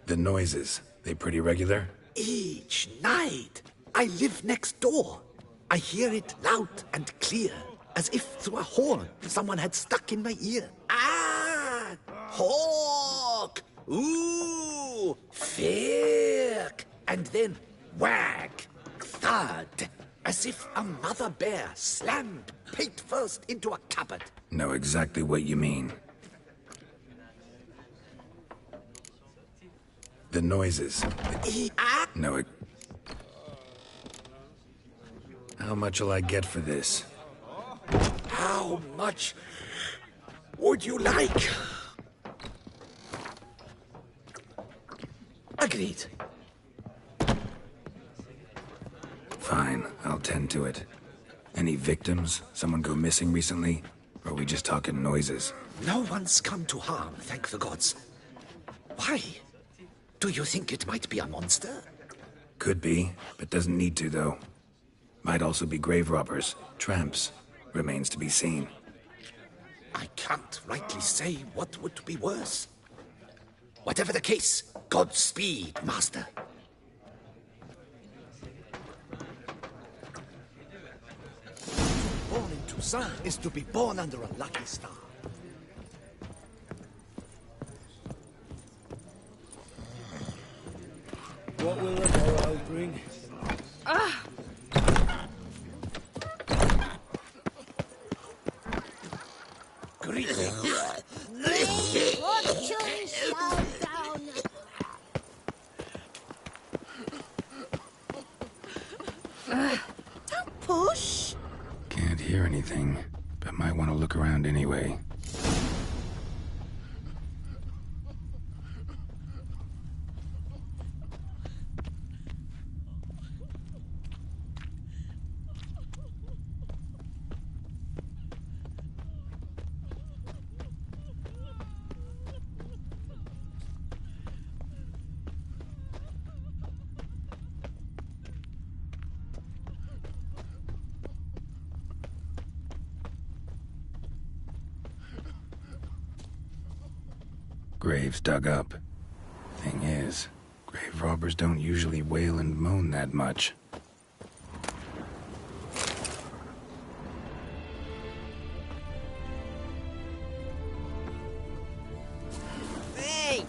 The noises, they pretty regular? Each night. I live next door. I hear it loud and clear, as if through a horn someone had stuck in my ear. Ah! Hawk! Ooh! Firk! And then wag! Thud! As if a mother bear slammed pate first into a cupboard. Know exactly what you mean. The noises. No, it... How much will I get for this? How much would you like? Agreed. Fine, I'll tend to it. Any victims? Someone go missing recently? Or are we just talking noises? No one's come to harm, thank the gods. Why? Do you think it might be a monster? Could be, but doesn't need to, though. Might also be grave robbers, tramps. Remains to be seen. I can't rightly say what would be worse. Whatever the case, Godspeed, Master. Born in Toussaint is to be born under a lucky star. What will the morrow bring? Ah! Fortune, slow down. Don't push. Can't hear anything, but might want to look around anyway. Graves dug up. Thing is, grave robbers don't usually wail and moan that much. Hey!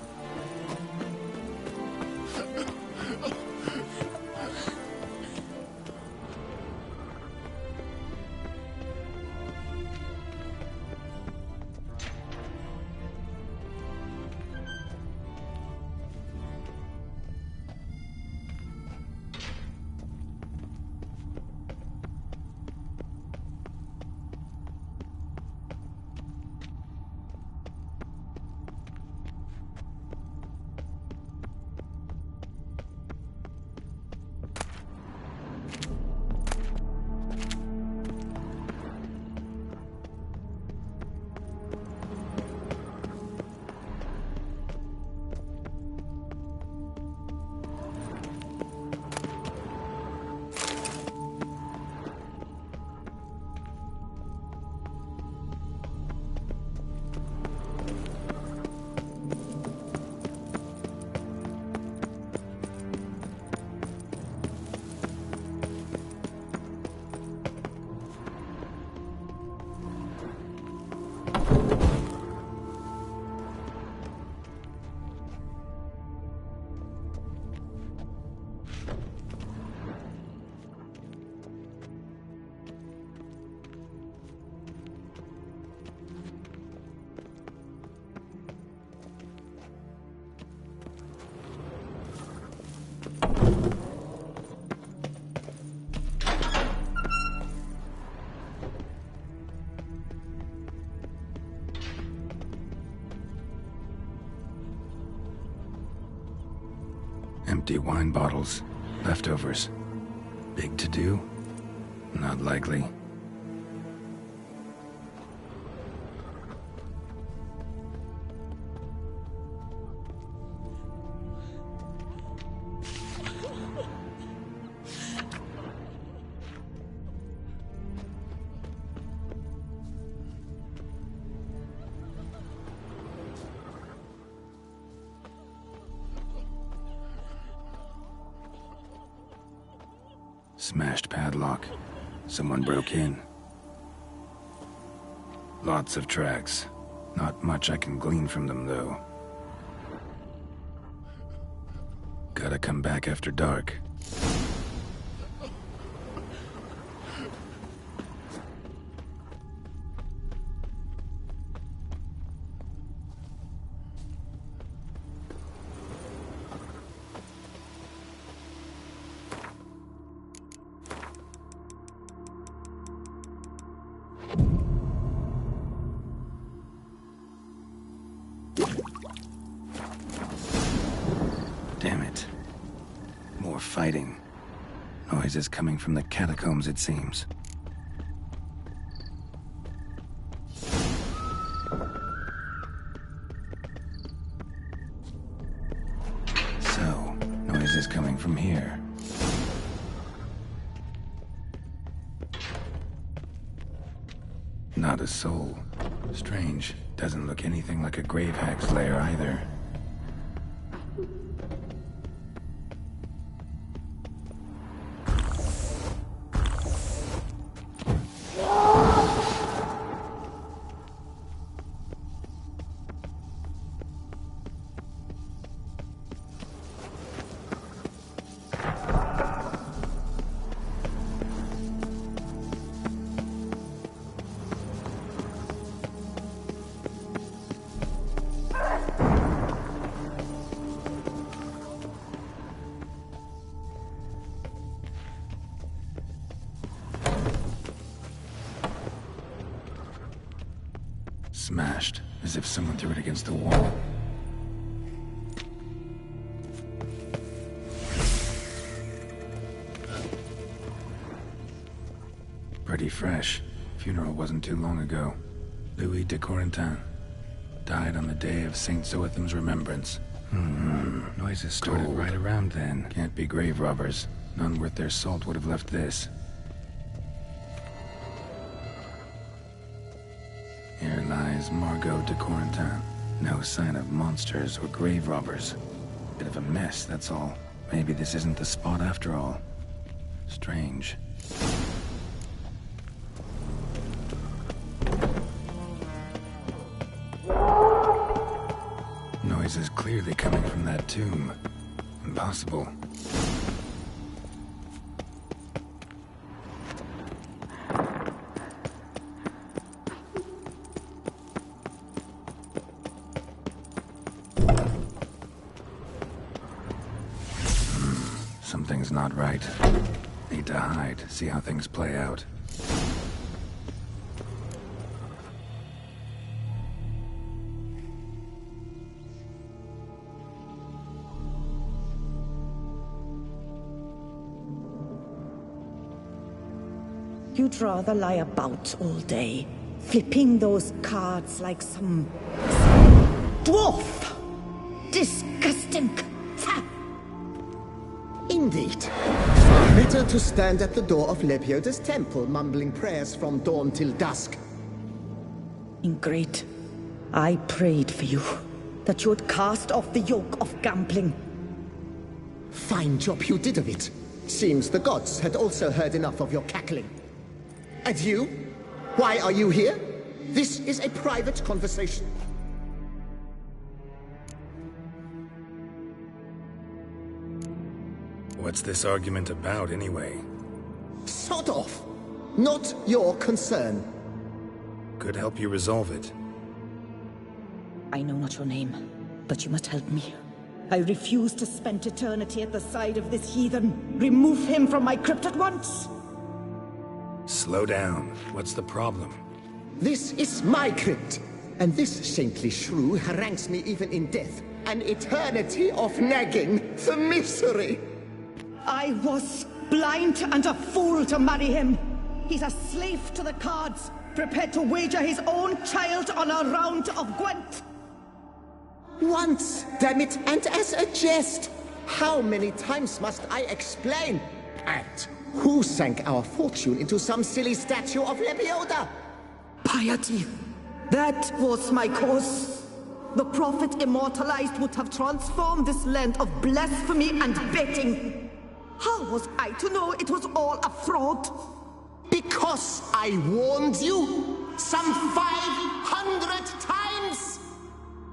Empty wine bottles. Leftovers. Big to do? Not likely. Smashed padlock. Someone broke in. Lots of tracks. Not much I can glean from them, though. Gotta come back after dark. Damn it. More fighting. Noises coming from the catacombs, it seems. So, noises coming from here. Not a soul. Strange. Doesn't look anything like a grave hack's lair either. Smashed, as if someone threw it against the wall. Pretty fresh. Funeral wasn't too long ago. Louis de Corentin. Died on the day of St. Zoetham's remembrance. Noises started right around then. Can't be grave robbers. None worth their salt would have left this. Here lies Margot de Corentin. No sign of monsters or grave robbers. Bit of a mess, that's all. Maybe this isn't the spot after all. Strange. Noise is clearly coming from that tomb. Impossible. Something's not right. Need to hide, see how things play out. You'd rather lie about all day, flipping those cards like some dwarf. Disgusting. Indeed. Better to stand at the door of Lepioda's temple, mumbling prayers from dawn till dusk. Ingrid, I prayed for you, that you would cast off the yoke of gambling. Fine job you did of it. Seems the gods had also heard enough of your cackling. And you? Why are you here? This is a private conversation. What's this argument about, anyway? Sod off! Not your concern. Could help you resolve it. I know not your name, but you must help me. I refuse to spend eternity at the side of this heathen. Remove him from my crypt at once! Slow down. What's the problem? This is my crypt, and this saintly shrew harangues me even in death. An eternity of nagging, the misery! I was blind and a fool to marry him. He's a slave to the cards, prepared to wager his own child on a round of Gwent. Once, damn it, and as a jest! How many times must I explain? And who sank our fortune into some silly statue of Lepioda? Piety. That was my cause. The prophet immortalized would have transformed this land of blasphemy and betting. How was I to know it was all a fraud? Because I warned you some 500 times!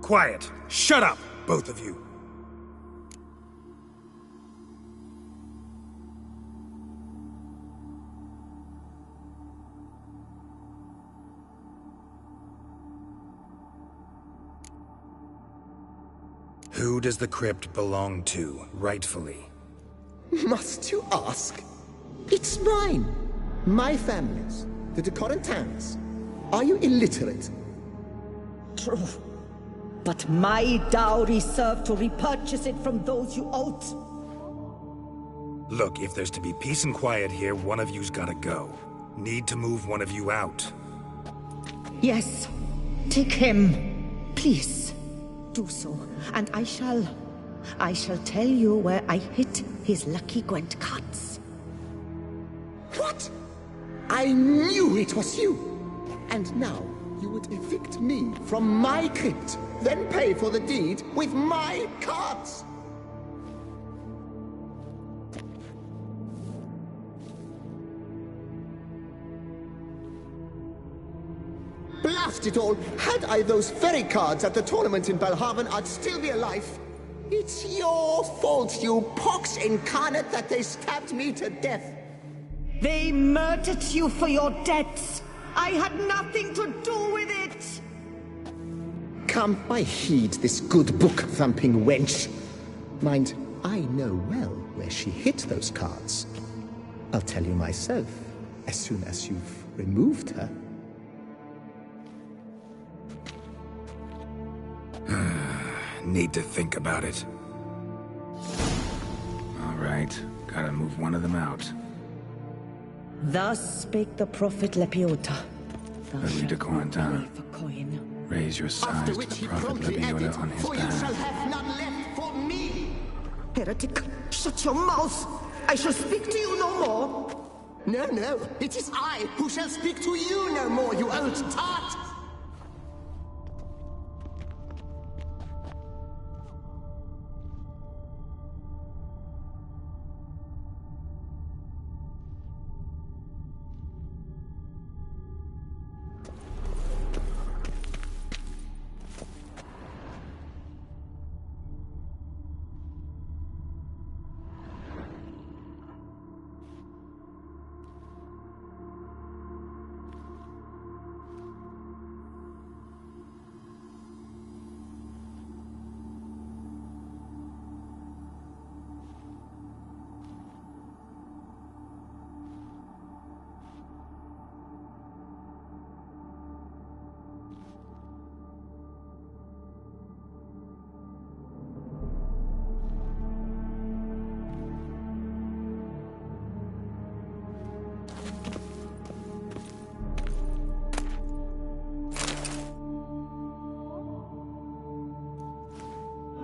Quiet. Shut up, both of you. Who does the crypt belong to, rightfully? Must you ask? It's mine. My family's. The de Corentins. Are you illiterate? True. But my dowry served to repurchase it from those you owed. Look, if there's to be peace and quiet here, one of you's gotta go. Need to move one of you out. Yes. Take him. Please. Do so, and I shall tell you where I hid his lucky Gwent cards. What? I knew it was you! And now you would evict me from my crypt, then pay for the deed with my cards! Blast it all! Had I those very cards at the tournament in Belhaven, I'd still be alive. It's your fault, you pox incarnate, that they stabbed me to death. They murdered you for your debts. I had nothing to do with it. Come, I heed this good book-thumping wench. Mind, I know well where she hid those cards. I'll tell you myself, as soon as you've removed her. Need to think about it. All right, gotta move one of them out. Thus spake the prophet Lepiota. Louis de Corentin. Raise your size to the prophet Lepiota on his behalf. have none left for me! Heretic, shut your mouth! I shall speak to you no more! No, no, it is I who shall speak to you no more, you old tart!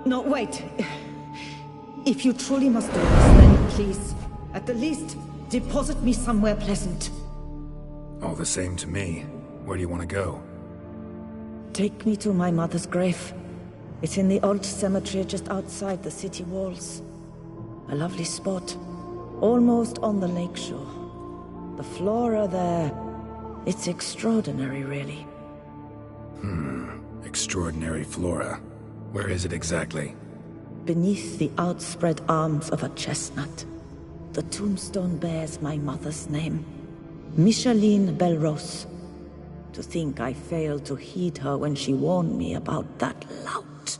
No, wait. If you truly must do this, then please, at the least, deposit me somewhere pleasant. All the same to me. Where do you want to go? Take me to my mother's grave. It's in the old cemetery just outside the city walls. A lovely spot, almost on the lakeshore. The flora there, it's extraordinary, really. Extraordinary flora. Where is it exactly? Beneath the outspread arms of a chestnut. The tombstone bears my mother's name. Micheline Belrose. To think I failed to heed her when she warned me about that lout.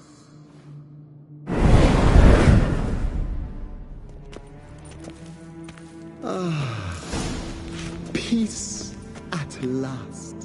Ah, peace at last.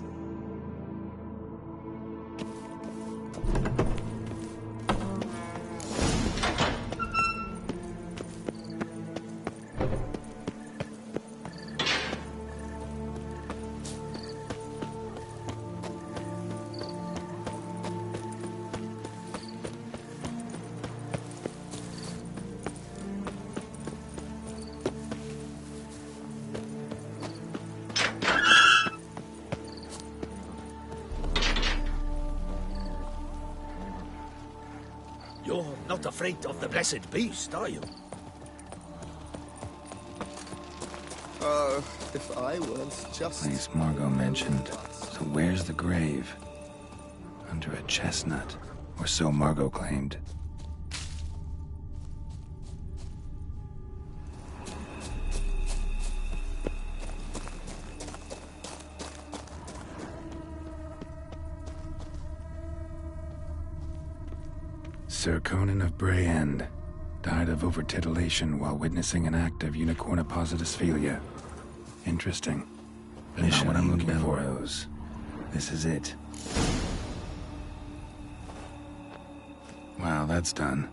You're not afraid of the blessed beast, are you? If I was just... Place Margot mentioned. So where's the grave? Under a chestnut. Or so Margot claimed. Sir Conan of Bray End died of overtitillation while witnessing an act of unicorniposisphilia. Interesting. But not what I'm looking for. This is it. Wow, that's done.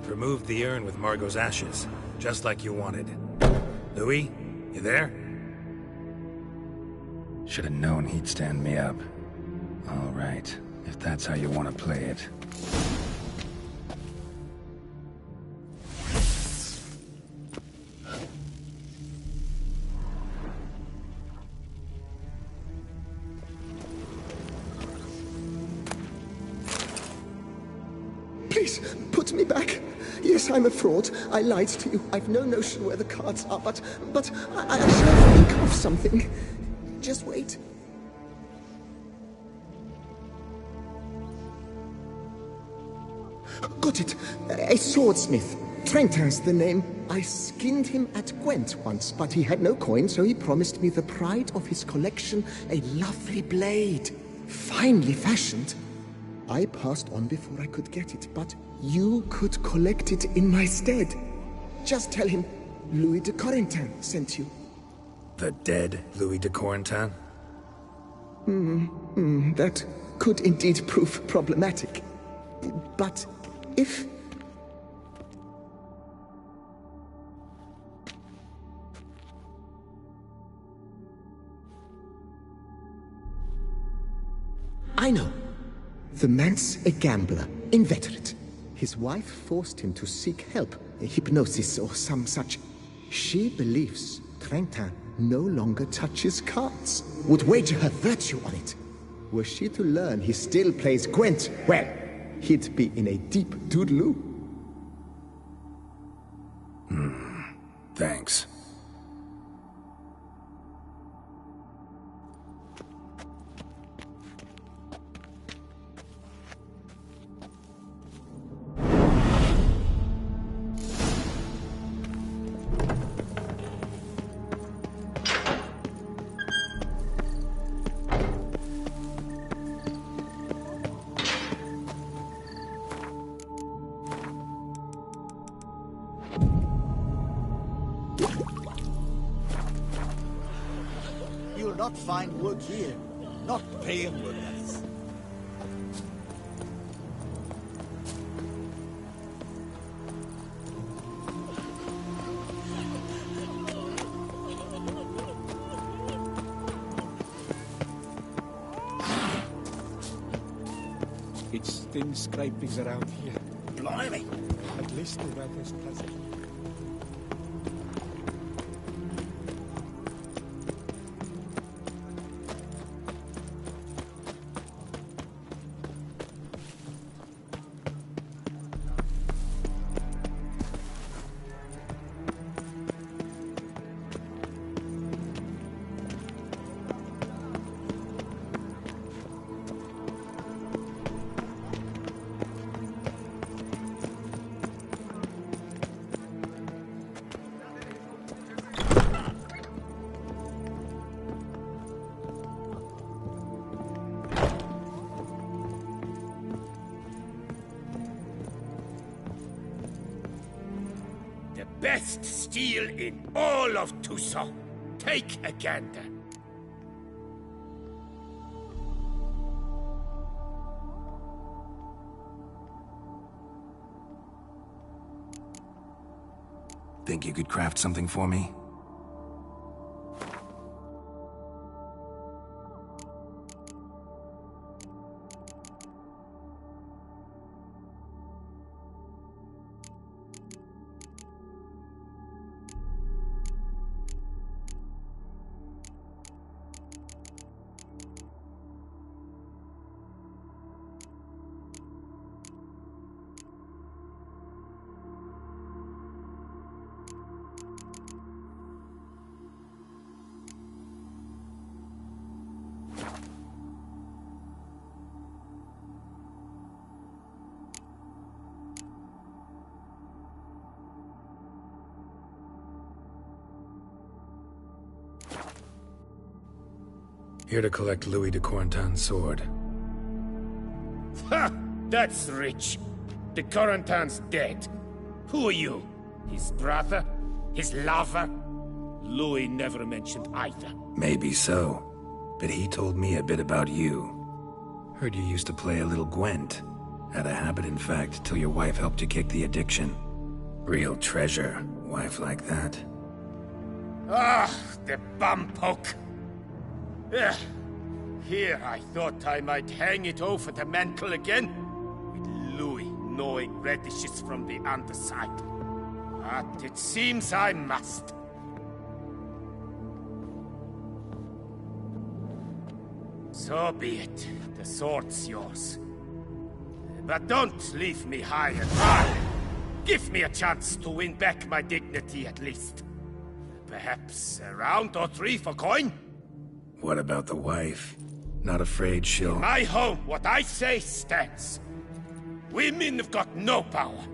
Removed the urn with Margot's ashes, just like you wanted. Louis, you there? Should have known he'd stand me up. All right, if that's how you want to play it. Please, put me back. Yes, I'm a fraud. I lied to you. I've no notion where the cards are, but I shall think of something. Just wait. Got it. A swordsmith. Trentin's the name. I skinned him at Gwent once, but he had no coin, so he promised me the pride of his collection, a lovely blade. Finely fashioned. I passed on before I could get it, but you could collect it in my stead. Just tell him Louis de Corentin sent you. The dead Louis de Corentin? That could indeed prove problematic. But if... I know. The man's a gambler, inveterate. His wife forced him to seek help, hypnosis or some such. She believes Trentin no longer touches cards, would wager her virtue on it. Were she to learn he still plays Gwent, well, he'd be in a deep doodaloo. Thanks. You'll not find work here. Not paying work, that is. It's thin scrapings around here. Blimey! At least the weather's pleasant. Best steel in all of Toussaint. Take a gander. Think you could craft something for me? Here to collect Louis de Corentin's sword. Ha! That's rich. De Corentin's dead. Who are you? His brother? His lover? Louis never mentioned either. Maybe so, but he told me a bit about you. Heard you used to play a little Gwent. Had a habit, in fact, till your wife helped you kick the addiction. Real treasure, wife like that. Ah, the bumpoke! Ugh. Here I thought I might hang it over the mantle again, with Louis gnawing radishes from the underside. But it seems I must. So be it. The sword's yours. But don't leave me high and dry. Give me a chance to win back my dignity at least. Perhaps a round or three for coin? What about the wife? Not afraid she'll... In my home, what I say stands. Women have got no power.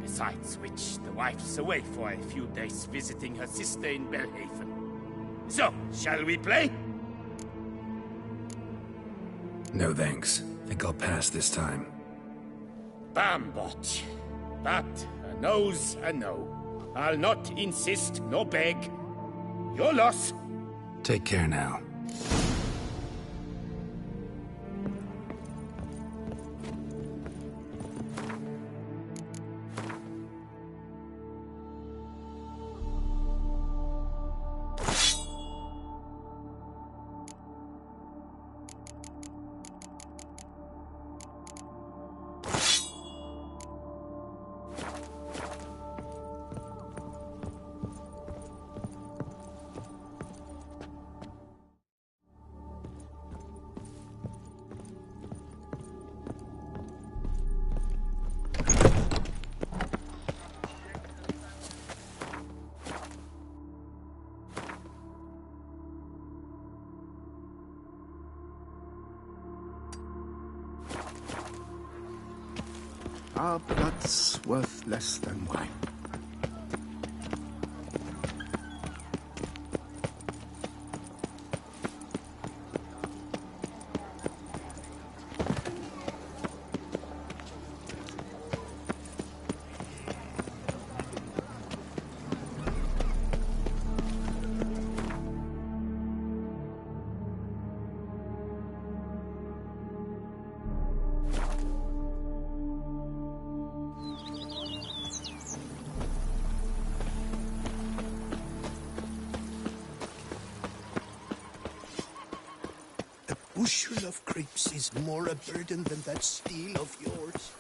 Besides which, the wife's away for a few days visiting her sister in Belhaven. So, shall we play? No thanks. Think I'll pass this time. Bambot. But a no's a no. I'll not insist, nor beg. Your loss. Take care now. Our blood's worth less than wine. Bushel of grapes is more a burden than that steel of yours.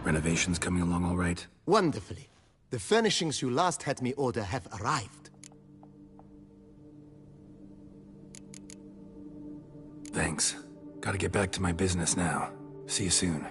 Renovations coming along all right? Wonderfully. The furnishings you last had me order have arrived. Thanks. Gotta get back to my business now. See you soon.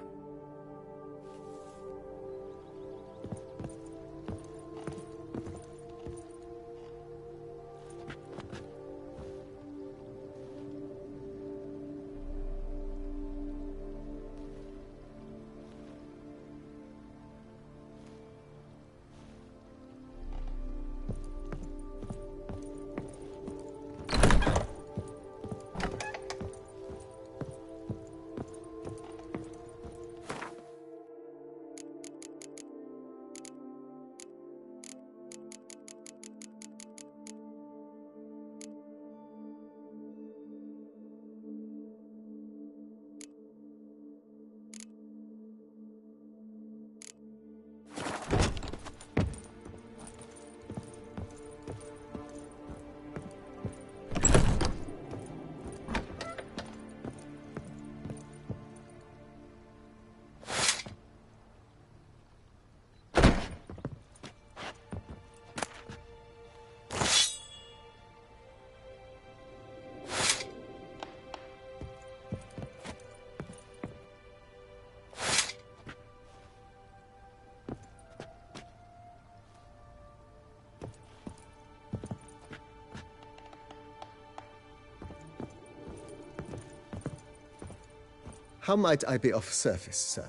How might I be of service, sir?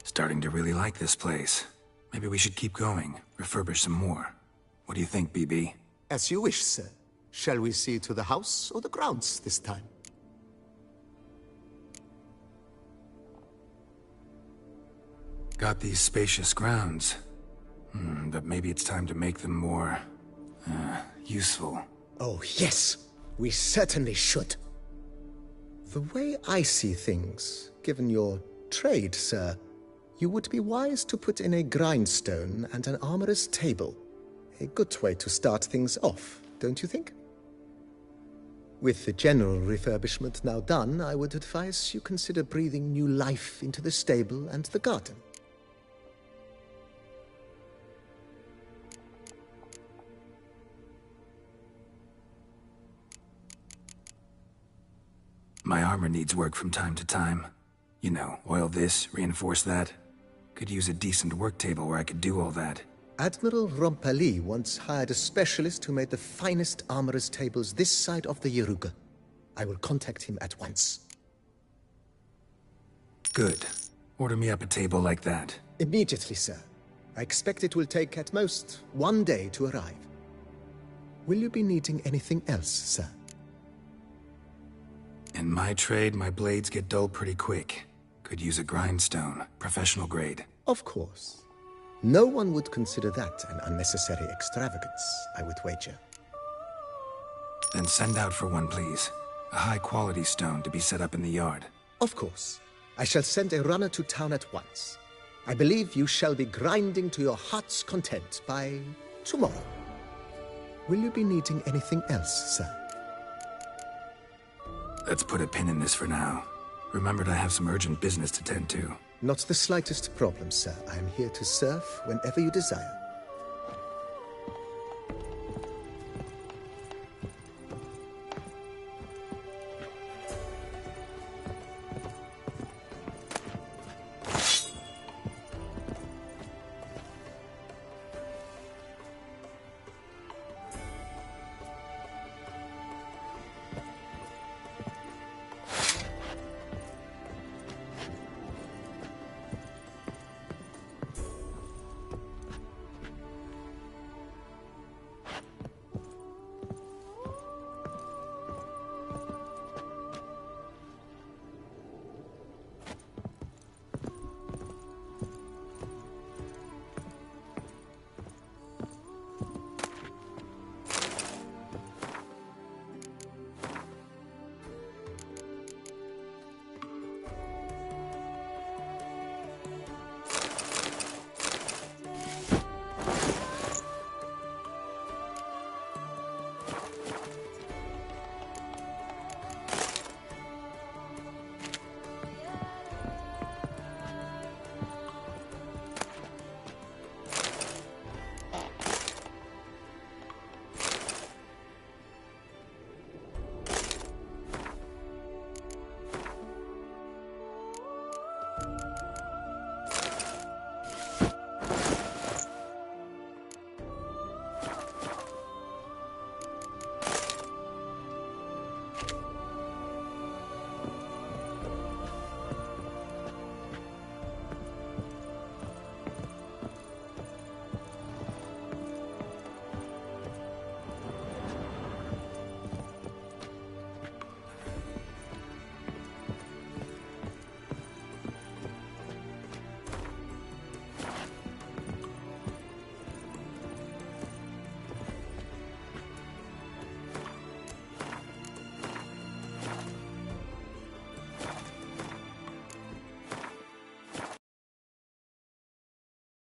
Starting to really like this place. Maybe we should keep going, refurbish some more. What do you think, BB? As you wish, sir. Shall we see to the house or the grounds this time? Got these spacious grounds. But maybe it's time to make them more... useful. Oh, yes. We certainly should. The way I see things, given your trade, sir, you would be wise to put in a grindstone and an armorer's table. A good way to start things off, don't you think? With the general refurbishment now done, I would advise you consider breathing new life into the stable and the garden. My armor needs work from time to time. You know, oil this, reinforce that. Could use a decent work table where I could do all that. Admiral Rompali once hired a specialist who made the finest armorer's tables this side of the Yaruga. I will contact him at once. Good. Order me up a table like that. Immediately, sir. I expect it will take at most 1 day to arrive. Will you be needing anything else, sir? In my trade, my blades get dull pretty quick. Could use a grindstone, professional grade. Of course. No one would consider that an unnecessary extravagance, I would wager. Then send out for one, please. A high-quality stone to be set up in the yard. Of course. I shall send a runner to town at once. I believe you shall be grinding to your heart's content by tomorrow. Will you be needing anything else, sir? Let's put a pin in this for now. Remembered I have some urgent business to tend to. Not the slightest problem, sir. I am here to serve whenever you desire.